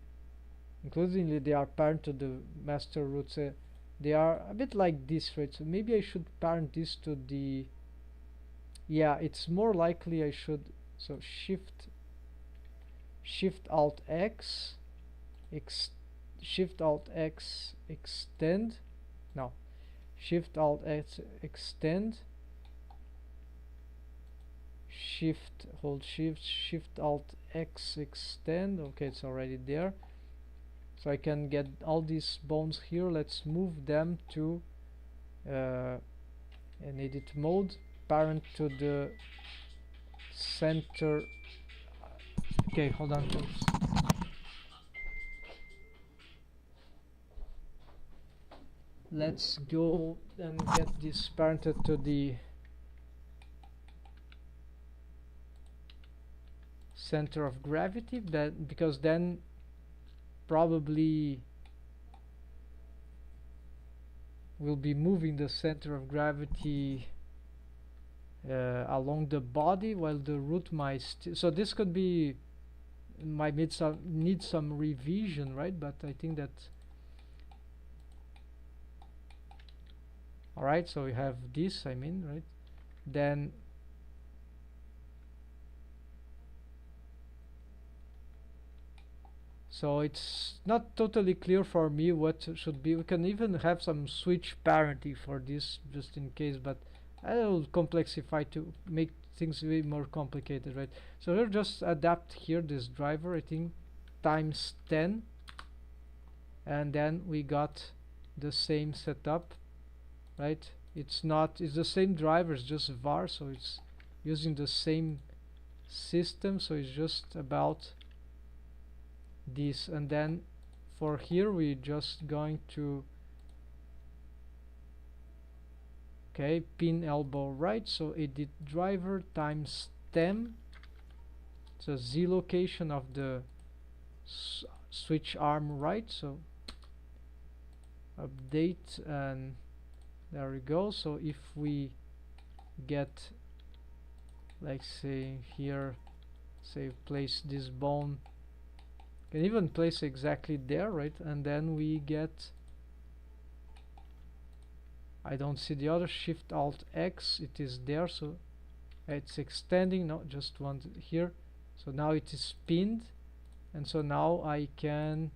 including they are parent to the master roots. They are a bit like this, right? So maybe I should parent this to the, yeah, it's more likely I should, so shift alt X, shift alt X extend, no, shift alt X extend, hold shift alt X extend. Okay, it's already there, so I can get all these bones here. Let's move them to an edit mode, parent to the center. Okay, hold on folks. Let's go and get this parented to the center of gravity, that because then probably we'll be moving the center of gravity along the body, while the root might so this could be might need some revision, right? But I think that alright, so we have this, I mean, right? Then so it's not totally clear for me what should be. We can even have some switch parenting for this just in case, but I'll complexify to make things way more complicated, right? So we'll just adapt here this driver, I think times 10, and then we got the same setup, right? It's the same driver, it's just var, so it's using the same system, so it's just about this. And then for here we're just going to okay, pin elbow right, so edit driver times 10, so Z location of the switch arm right, so update, and there we go. So if we get, like, say here, say place this bone, can even place exactly there, right? And then we get, I don't see the other, Shift Alt X, it is there, so it's extending, no, just one here, so now it is pinned, and so now I can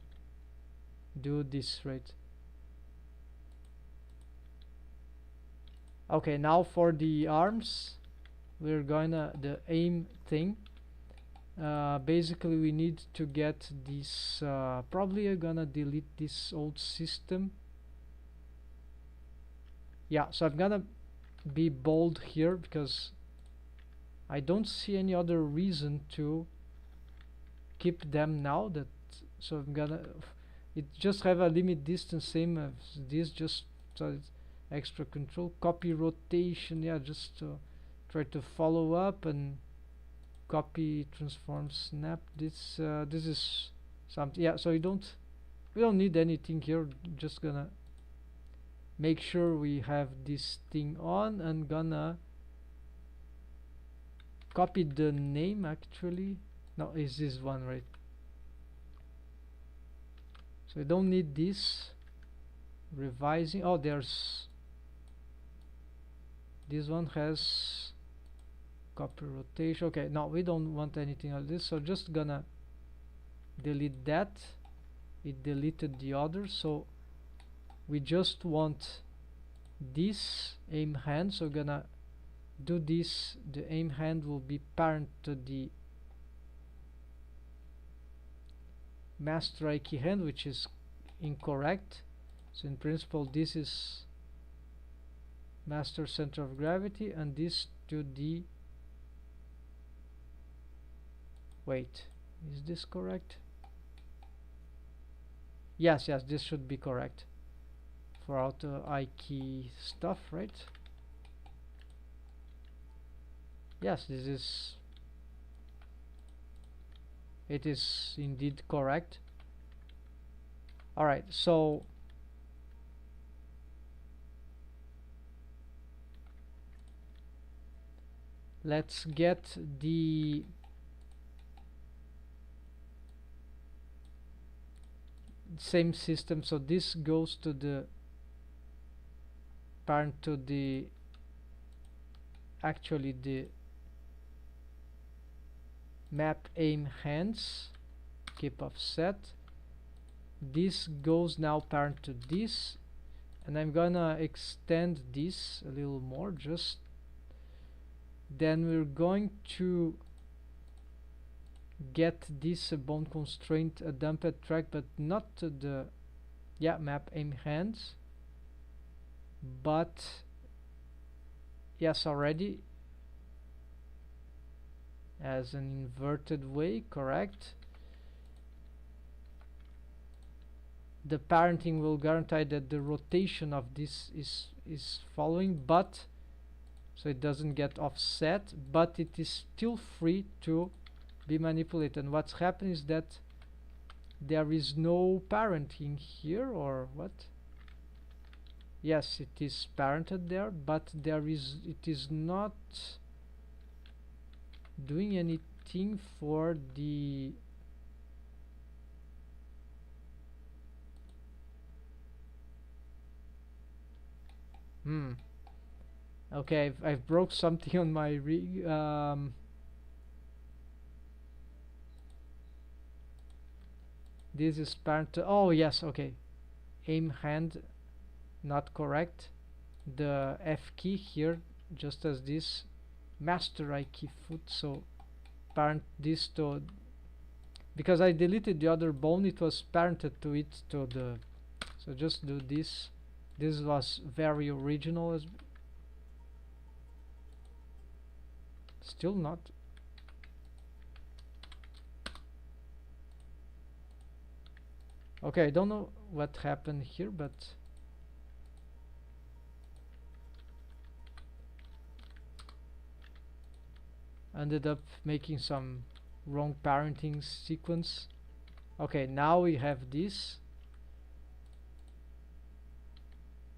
do this, right? Okay, now for the arms, we're gonna the aim thing. Basically we need to get this, probably I'm gonna delete this old system. Yeah, so I'm gonna be bold here because I don't see any other reason to keep them now. That so I'm gonna it just have a limit distance same as this, just so it's extra control. Copy rotation, yeah, just to try to follow up, and copy transform snap. This is something, yeah, so we don't need anything here. Just gonna make sure we have this thing on, and gonna copy the name. Actually, no, is this one, right? So we don't need this. Revising, oh, there's this one has copy rotation. Okay, no, we don't want anything like this, so just gonna delete that. It deleted the other, so we just want this aim hand, so gonna do this. The aim hand will be parent to the master I key hand, which is incorrect. So in principle this is master center of gravity, and this to the, wait, is this correct? Yes, this should be correct for auto I key stuff, right? Yes, this is, it is indeed correct. Alright, so let's get the same system. So this goes to the parent to the, actually the map aim hands, keep offset. This goes now parent to this, and I'm gonna extend this a little more. Just then we're going to get this bone constraint a dumped track, but not to the, yeah, map aim hands, but yes, already as an inverted way, correct. The parenting will guarantee that the rotation of this is following, but so it doesn't get offset, but it is still free to be manipulated. And what's happening is that there is no parenting here, or what? Yes, it is parented there, but it is not doing anything for the okay, I've broke something on my rig. This is parent. Oh yes, okay. Aim hand, not correct. The F key here, just as this. Master I key foot. So parent this to, because I deleted the other bone, it was parented to it to the. So just do this. This was very original as. Still not. Okay, I don't know what happened here, but ended up making some wrong parenting sequence. Okay, now we have this,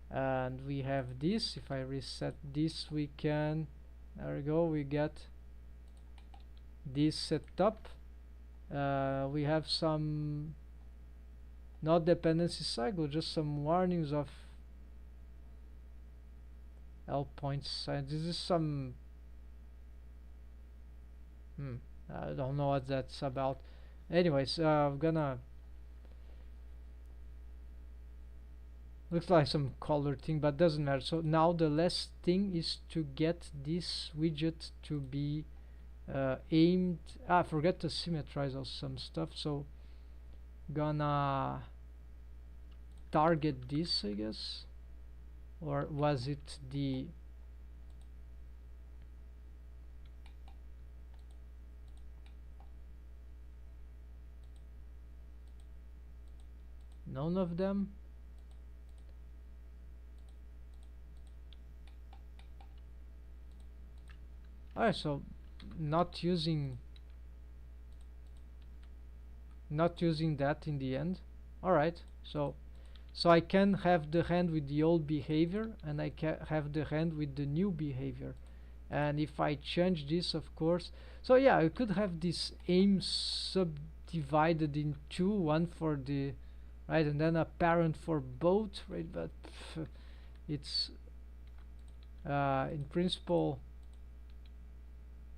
and we have this. If I reset this, we can, there we go, we get this set up. We have some not dependency cycle, just some warnings of L points. This is some I don't know what that's about. Anyways, I'm gonna, looks like some color thing, but doesn't matter. So now the last thing is to get this widget to be aimed. I forgot to symmetrize also some stuff, so gonna target this, I guess. Or was it the none of them? Alright, so not using that in the end. Alright, so I can have the hand with the old behavior, and I can have the hand with the new behavior. And if I change this, of course, so yeah, I could have this aim subdivided in two, one for the right, and then a parent for both, right? But it's in principle,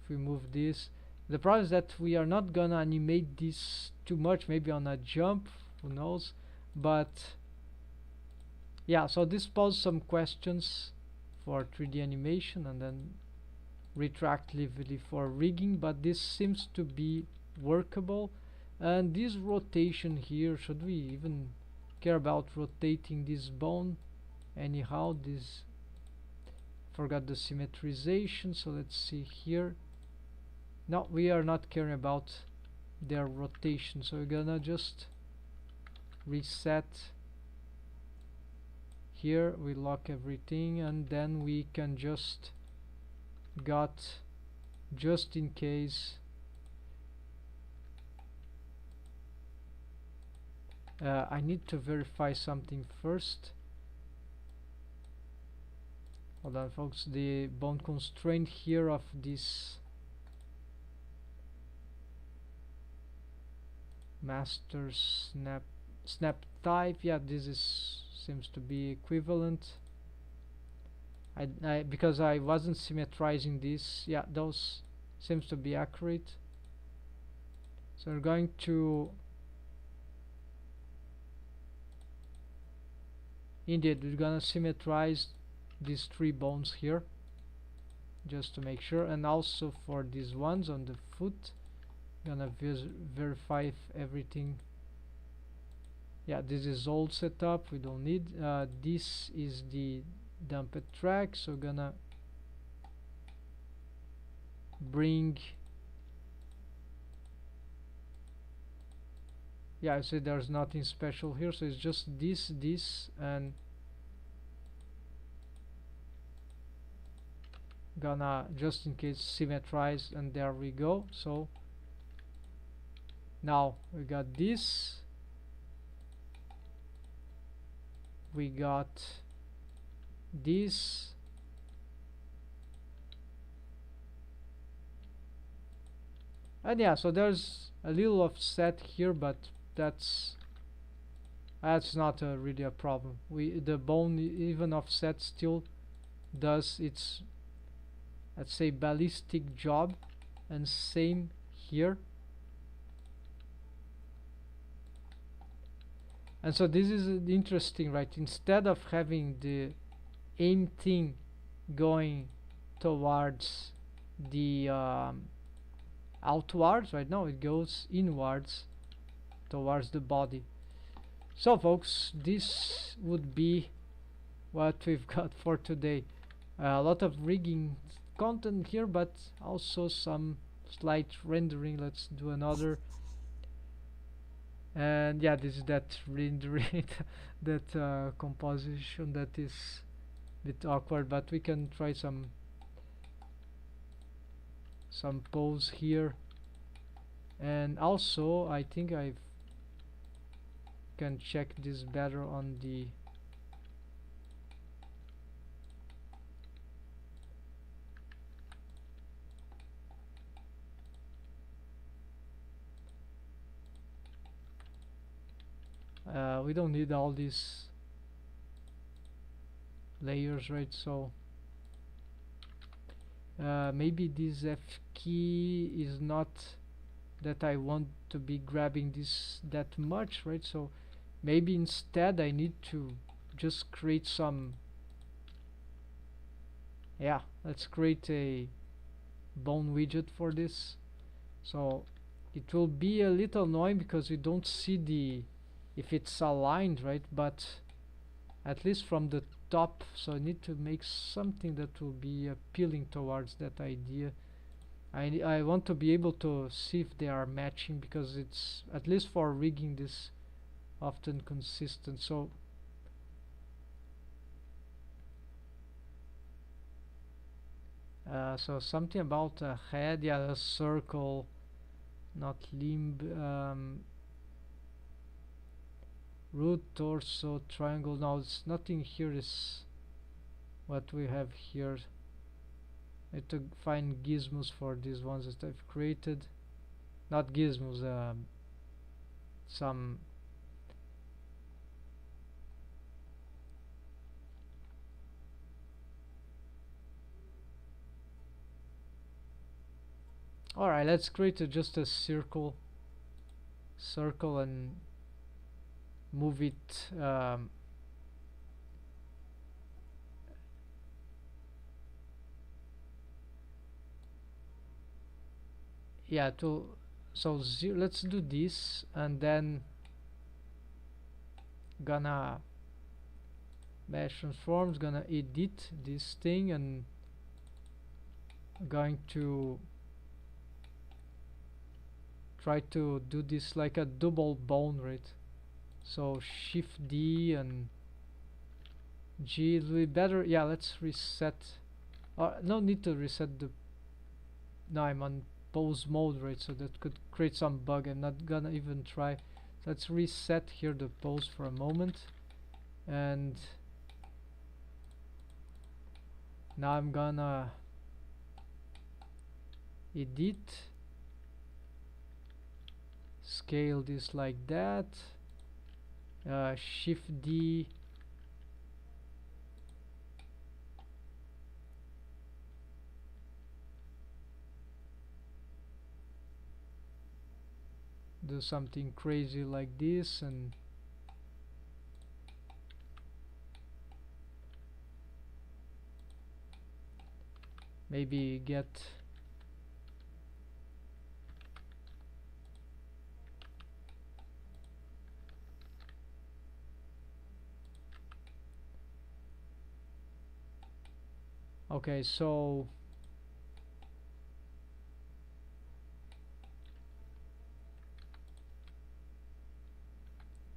if we move this, the problem is that we are not gonna animate this too much, maybe on a jump, who knows. But yeah, so this poses some questions for 3D animation, and then retroactively for rigging, but this seems to be workable. And this rotation here, should we even care about rotating this bone? Anyhow, this, forgot the symmetrization, so let's see here. No, we are not caring about their rotation, so we're gonna just reset here. We lock everything, and then we can just got, just in case, I need to verify something first. Hold on, folks. The bone constraint here of this master snap type, yeah, this is seems to be equivalent. I because I wasn't symmetrizing this, yeah, those seems to be accurate. So we're going to, indeed, we're gonna symmetrize these three bones here, just to make sure. And also for these ones on the foot, gonna verify if everything, yeah, this is all set up. We don't need this is the dumped track, so gonna bring yeah, I see there's nothing special here, so it's just this, and gonna just in case symmetrize, and there we go. So now we got this, we got this, and yeah, so there's a little offset here, but that's not really a problem. The bone even offset still does its, let's say, ballistic job, and same here. And so this is interesting, right? Instead of having the aim thing going towards the outwards, right now it goes inwards towards the body. So folks, this would be what we've got for today. A lot of rigging content here, but also some slight rendering. Let's do another. And yeah, this is that rendering that composition that is a bit awkward, but we can try some pose here. And also I think I can check this better on the we don't need all these layers, right? So maybe this F key is not that I want to be grabbing this that much, right? So maybe instead I need to just create some, yeah, let's create a bone widget for this. So it will be a little annoying because we don't see the if it's aligned, right? But at least from the top, so I need to make something that will be appealing towards that idea. I want to be able to see if they are matching, because it's, at least for rigging, this often consistent. So so something about a head, yeah, a circle, not limb, root, torso, triangle. Now it's nothing here is what we have here. I have to find gizmos for these ones that I've created. Not gizmos, some alright, let's create just a circle and move it yeah, to so let's do this, and then gonna mesh transforms, gonna edit this thing, and going to try to do this like a double bone, right? So shift D and G will be better. Yeah, let's reset. No need to reset the, no, I'm on pose mode, right? So that could create some bug. I'm not gonna even try. Let's reset here the pose for a moment, and now I'm gonna edit, scale this like that, shift D, do something crazy like this, and maybe get okay, so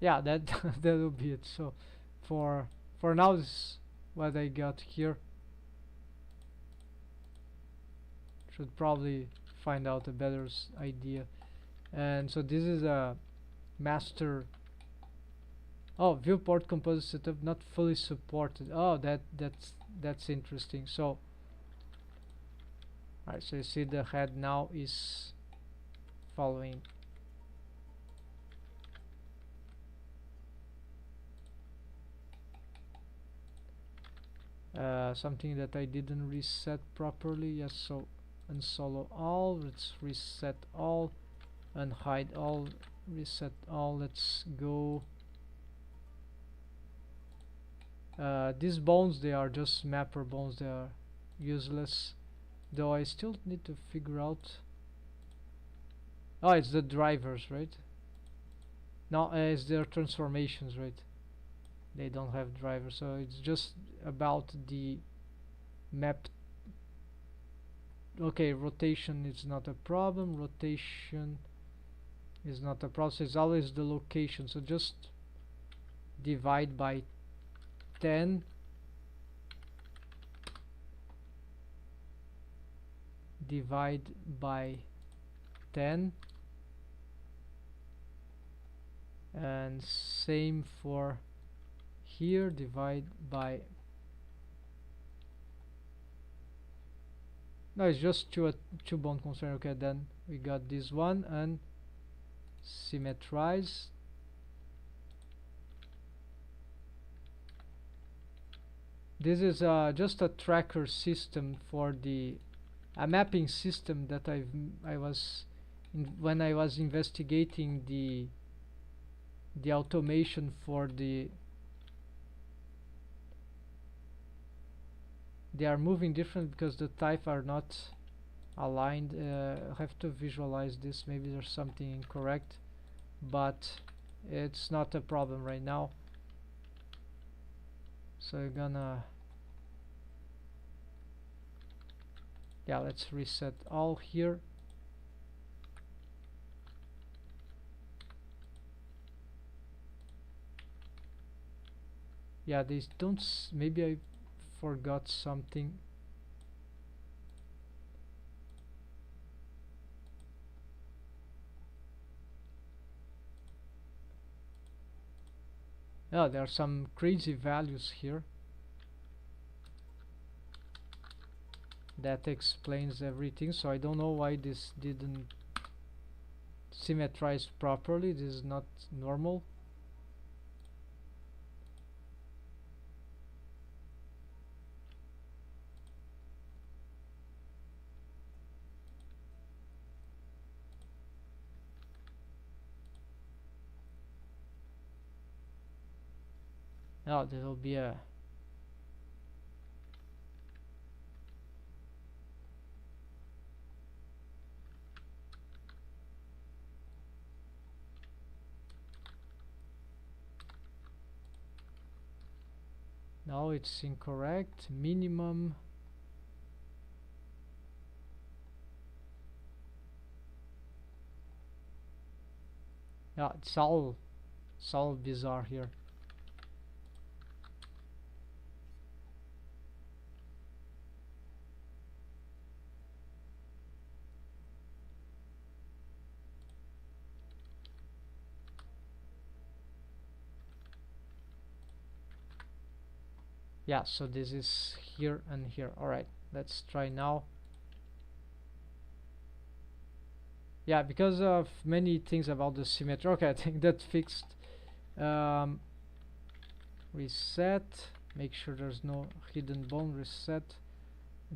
yeah, that that will be it. So for now, this is what I got here. Should probably find out a better idea. And so this is a master. Oh, viewport composite setup not fully supported. Oh, that's interesting. So alright, so you see the head now is following. Something that I didn't reset properly. Yes, so unsolo all. Let's reset all, unhide all, reset all. Let's go. These bones, they are just mapper bones. They are useless. Though I still need to figure out. Oh, it's the drivers, right? No, it's their transformations, right? They don't have drivers, so it's just about the map. Okay, rotation is not a problem. Rotation is not a problem. So it's always the location. So just divide by 10. Divide by 10. And same for here, divide by, no, it's just two bone constraint. Okay, then we got this one, and symmetrize. This is just a tracker system for a mapping system that I was when I was investigating the automation for they are moving different because the type are not aligned. I have to visualize this. Maybe there's something incorrect, but it's not a problem right now. So you're gonna, yeah, let's reset all here. Yeah, these don't maybe I forgot something. Oh, there are some crazy values here. That explains everything. So I don't know why this didn't symmetrize properly. This is not normal. Oh, there will be a now it's incorrect. Minimum. Yeah, it's all bizarre here. Yeah, so this is here and here. Alright, let's try now. Yeah, because of many things about the symmetry. Okay, I think that fixed. Reset. Make sure there's no hidden bone. Reset.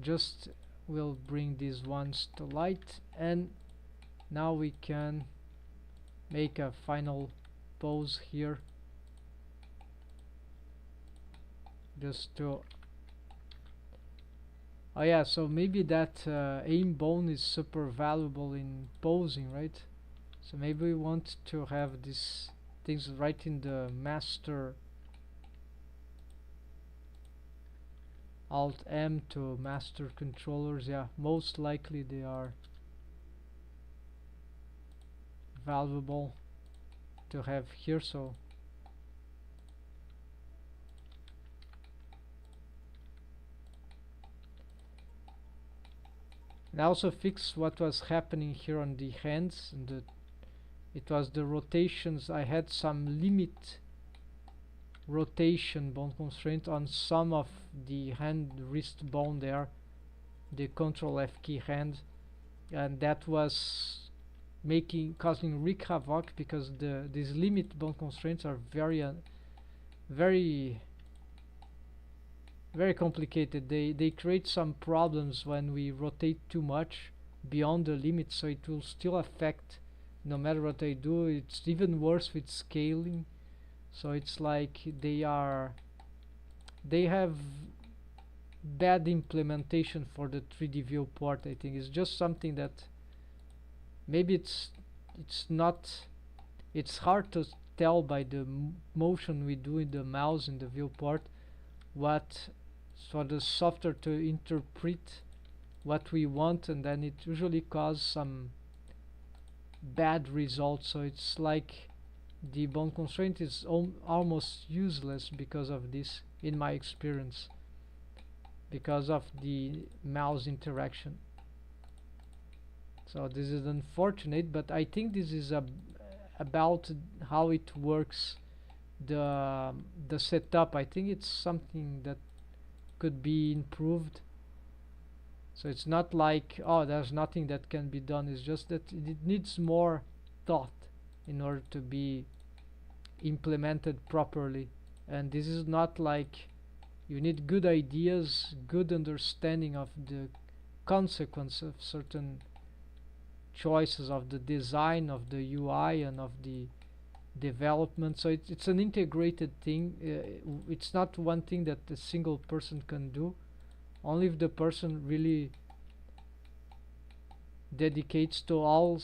Just will bring these ones to light, and now we can make a final pose here. Just to, oh yeah, so maybe that aim bone is super valuable in posing, right? So maybe we want to have these things right in the master. Alt M to master controllers. Yeah, most likely they are valuable to have here. So And I also fixed what was happening here on the hands, and it was the rotations. I had some limit rotation bone constraint on some of the hand wrist bone there, the control F key hand, and that was causing wreak havoc because these limit bone constraints are very very complicated. They create some problems when we rotate too much beyond the limit, so it will still affect no matter what I do. It's even worse with scaling, so it's like they have bad implementation for the 3D viewport. I think it's just something that maybe it's not, it's hard to tell by the motion we do in the mouse in the viewport what for the software to interpret what we want, and then it usually causes some bad results. So it's like the bone constraint is almost useless because of this, in my experience, because of the mouse interaction. So this is unfortunate, but I think this is about how it works, the setup. I think it's something that could be improved. So it's not like, oh, there's nothing that can be done. It's just that it needs more thought in order to be implemented properly. And this is not like, you need good ideas, good understanding of the consequence of certain choices of the design of the UI and of the development. So it's an integrated thing. It's not one thing that a single person can do. Only if the person really dedicates to all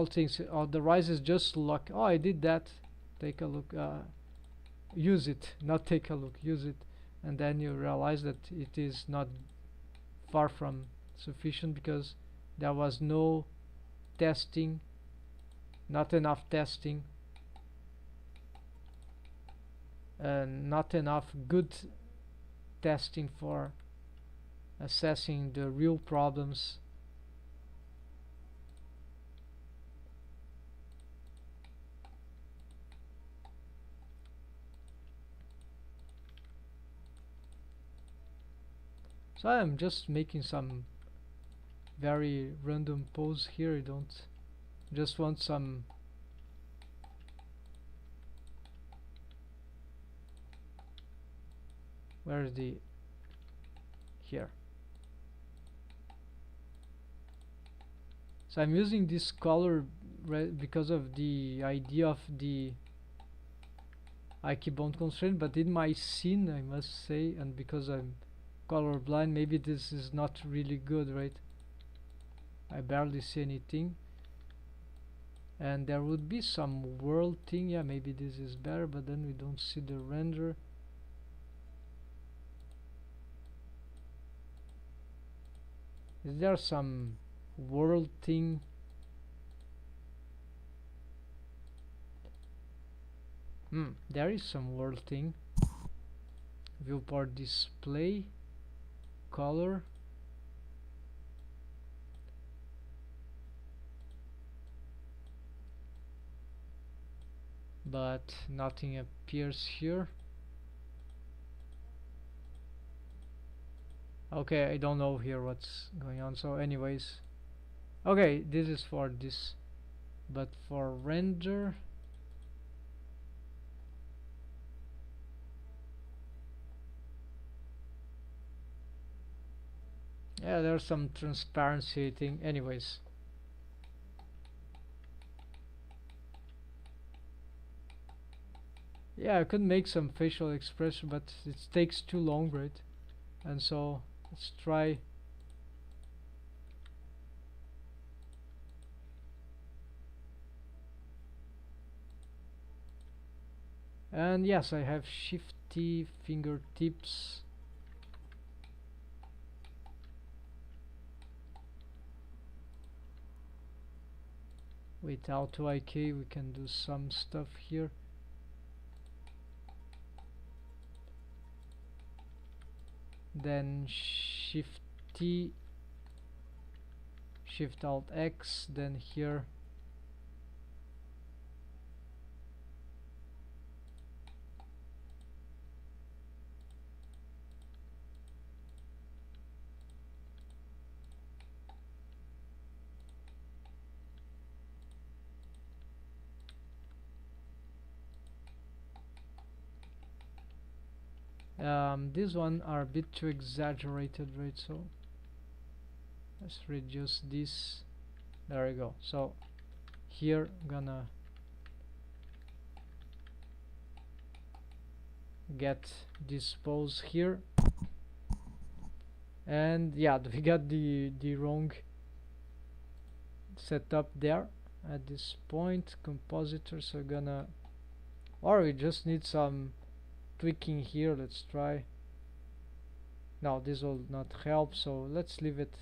things. Otherwise it's just luck. Oh, I did that, take a look, use it. Not take a look, use it. And then you realize that it is not far from sufficient because there was no testing, not enough testing, not enough good testing for assessing the real problems. So I'm just making some very random pose here. I don't just want some where is the here. So I'm using this color because of the idea of the bone constraint, but in my scene I must say, and because I'm colorblind, maybe this is not really good, right? I barely see anything, and there would be some world thing. Yeah, maybe this is better, but then we don't see the render. Is there some world thing? There is some world thing. Viewport display, color. But nothing appears here. Okay, I don't know here what's going on. So anyways, okay, this is for this, but for render, yeah, there's some transparency thing. Anyways, yeah, I could make some facial expression, but it takes too long, right? And so let's try. And yes, I have shifty fingertips. With auto IK we can do some stuff here. Then shifty Shift Alt X, then here these one are a bit too exaggerated, right? So let's reduce this. There we go. So here I'm gonna get this pose here, and yeah, we got the wrong setup there at this point. Compositor, so gonna, or we just need some tweaking here. Let's try. No, this will not help, so let's leave it.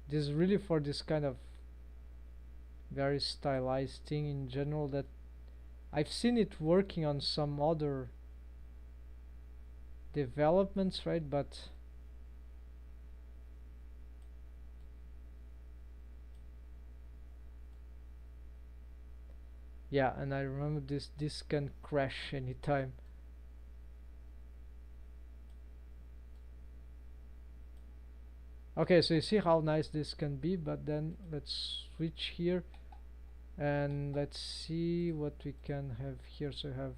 This is really for this kind of very stylized thing in general, that I've seen it working on some other developments, right? But yeah, and I remember this can crash anytime. Okay, so you see how nice this can be, but then let's switch here and let's see what we can have here. So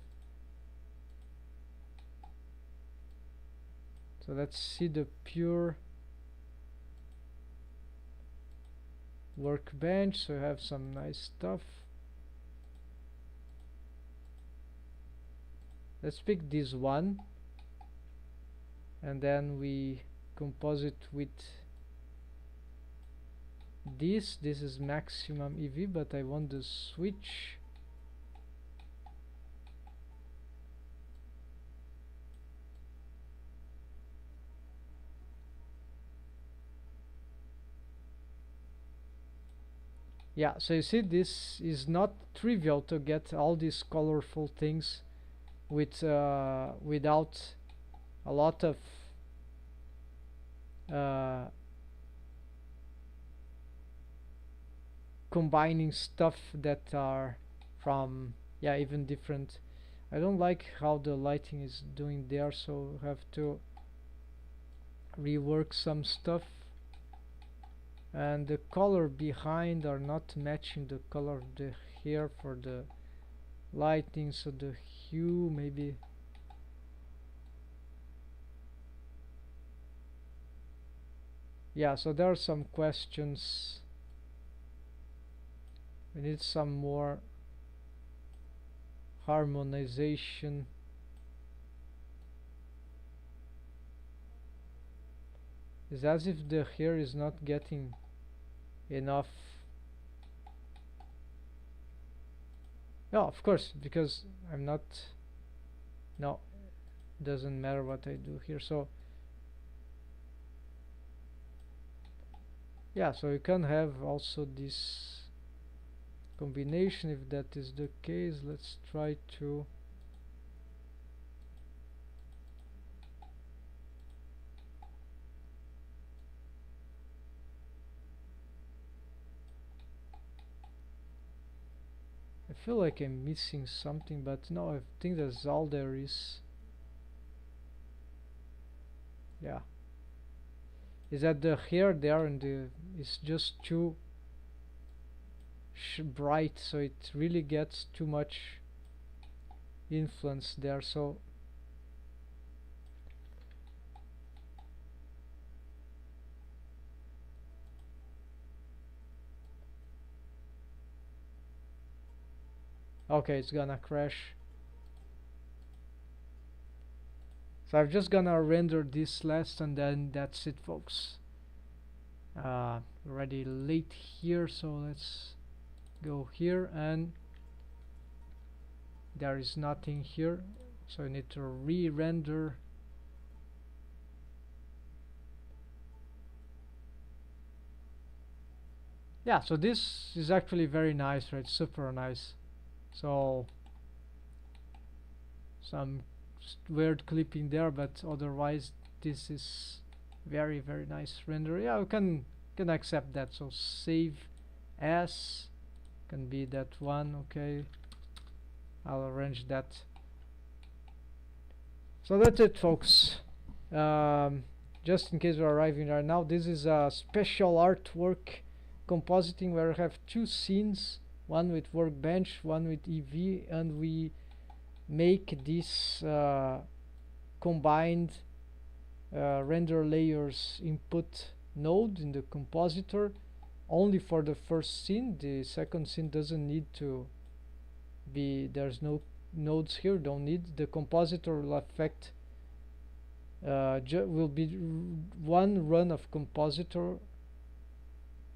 let's see the pure workbench. So we have some nice stuff. Let's pick this one, and then we composite with this. This is maximum EV, but I want the switch. Yeah, so you see, this is not trivial to get all these colorful things with without a lot of combining stuff that are from, yeah, even different. I don't like how the lighting is doing there, so have to rework some stuff. And the color behind are not matching the color of the hair for the lighting, so the hue maybe. Yeah, so there are some questions. We need some more harmonization. It's as if the hair is not getting enough. No, of course, because I'm not. No, doesn't matter what I do here. So yeah, so you can have also this combination. If that is the case, let's try to I feel like I'm missing something, but no, I think that's all there is. Yeah, is that the hair there and the is just too bright, so it really gets too much influence there. So okay, it's gonna crash. So I'm just gonna render this last, and then that's it, folks. Already late here, so let's go here, and there is nothing here, so I need to re-render. Yeah, so this is actually very nice, right? Super nice. So some weird clipping there, but otherwise this is very nice render. Yeah, we can can accept that. So save as can be that one. Okay, I'll arrange that. So that's it, folks. Just in case we're arriving right now, this is a special artwork compositing where we have two scenes, one with workbench, one with EV, and we make this combined render layers input node in the compositor only for the first scene. The second scene doesn't need to be, there's no nodes here, don't need. The compositor will affect will be one run of compositor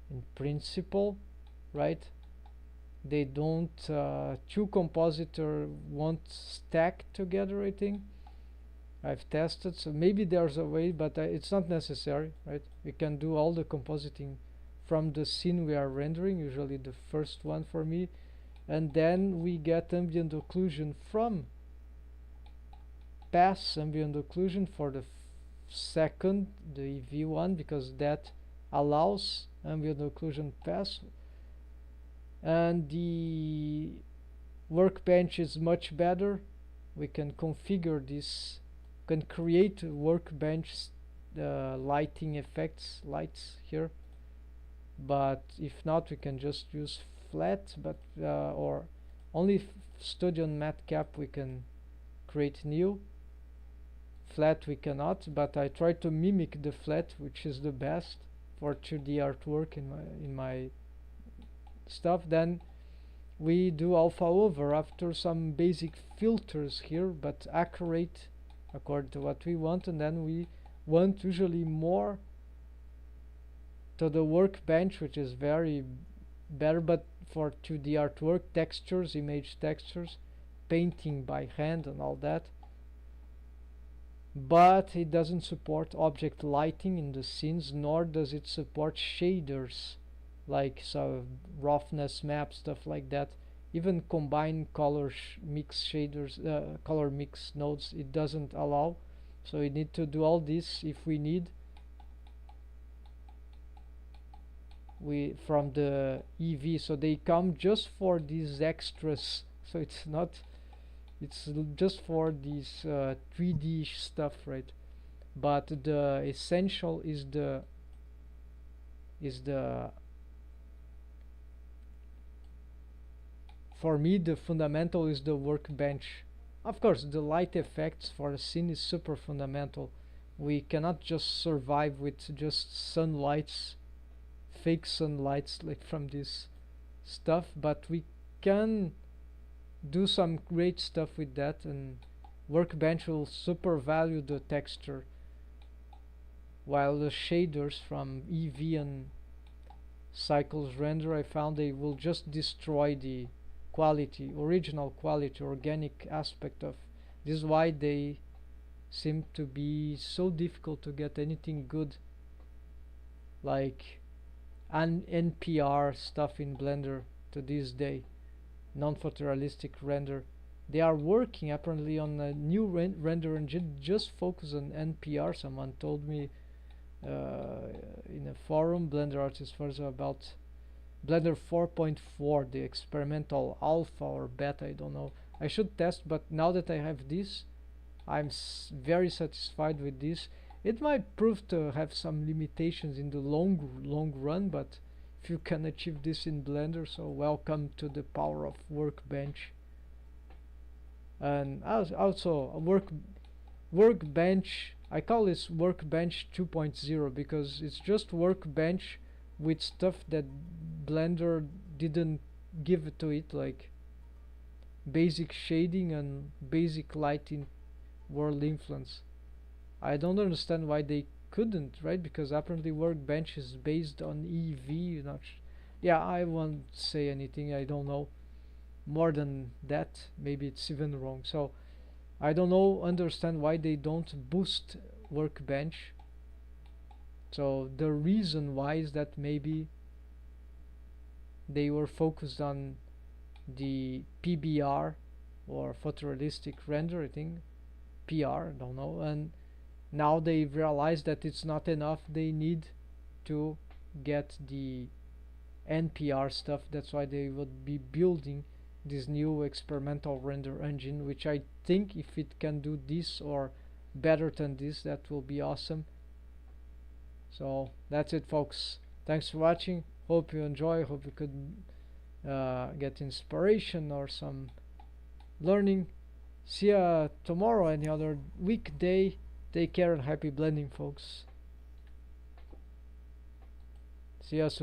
in principle, right? They don't two compositor won't stack together, I think. I've tested, so maybe there's a way, but it's not necessary, right? We can do all the compositing from the scene we are rendering, usually the first one for me, and then we get ambient occlusion from pass ambient occlusion for the second, the EV one, because that allows ambient occlusion pass. And the workbench is much better. We can configure this, can create workbench lighting effects, lights here, but if not we can just use flat, but or only studio and matcap we can create new. Flat we cannot, but I try to mimic the flat, which is the best for 2D artwork in my stuff. Then we do alpha over after some basic filters here, but accurate according to what we want, and then we want usually more to the workbench, which is very better, but for 2D artwork, textures, image textures, painting by hand and all that. But it doesn't support object lighting in the scenes, nor does it support shaders like roughness map, stuff like that. Even combined color mix shaders, color mix nodes, it doesn't allow. So we need to do all this if we need. We from the EV, so they come just for these extras. So it's not, it's just for these 3D stuff, right? But the essential is the for me the fundamental is the workbench. Of course the light effects for a scene is super fundamental. We cannot just survive with just sunlights, fake sunlights like from this stuff, but we can do some great stuff with that, and workbench will super value the texture, while the shaders from EV and cycles render, I found they will just destroy the quality, original quality, organic aspect of this. Is why they seem to be so difficult to get anything good like an NPR stuff in Blender to this day, non-photorealistic render. They are working apparently on a new render engine just focus on NPR. Someone told me in a forum, Blender Artist Forza, about Blender 4.4, the experimental alpha or beta, I don't know. I should test, but now that I have this, I'm very satisfied with this. It might prove to have some limitations in the long run, but if you can achieve this in Blender, so welcome to the power of workbench. And also a workbench, I call this workbench 2.0 because it's just workbench with stuff that Blender didn't give to it, like basic shading and basic lighting, world influence. I don't understand why they couldn't, right? Because apparently workbench is based on EV. Yeah, I won't say anything, I don't know more than that. Maybe it's even wrong. So I don't know, understand why they don't boost workbench. So the reason why is that maybe they were focused on the PBR or photorealistic render, I think PR, I don't know, and now they've realized that it's not enough. They need to get the NPR stuff. That's why they would be building this new experimental render engine, which I think if it can do this or better than this, that will be awesome. So that's it, folks. Thanks for watching. Hope you enjoy. Hope you could get inspiration or some learning. See ya tomorrow, any other weekday. Take care and happy blending, folks. See ya soon.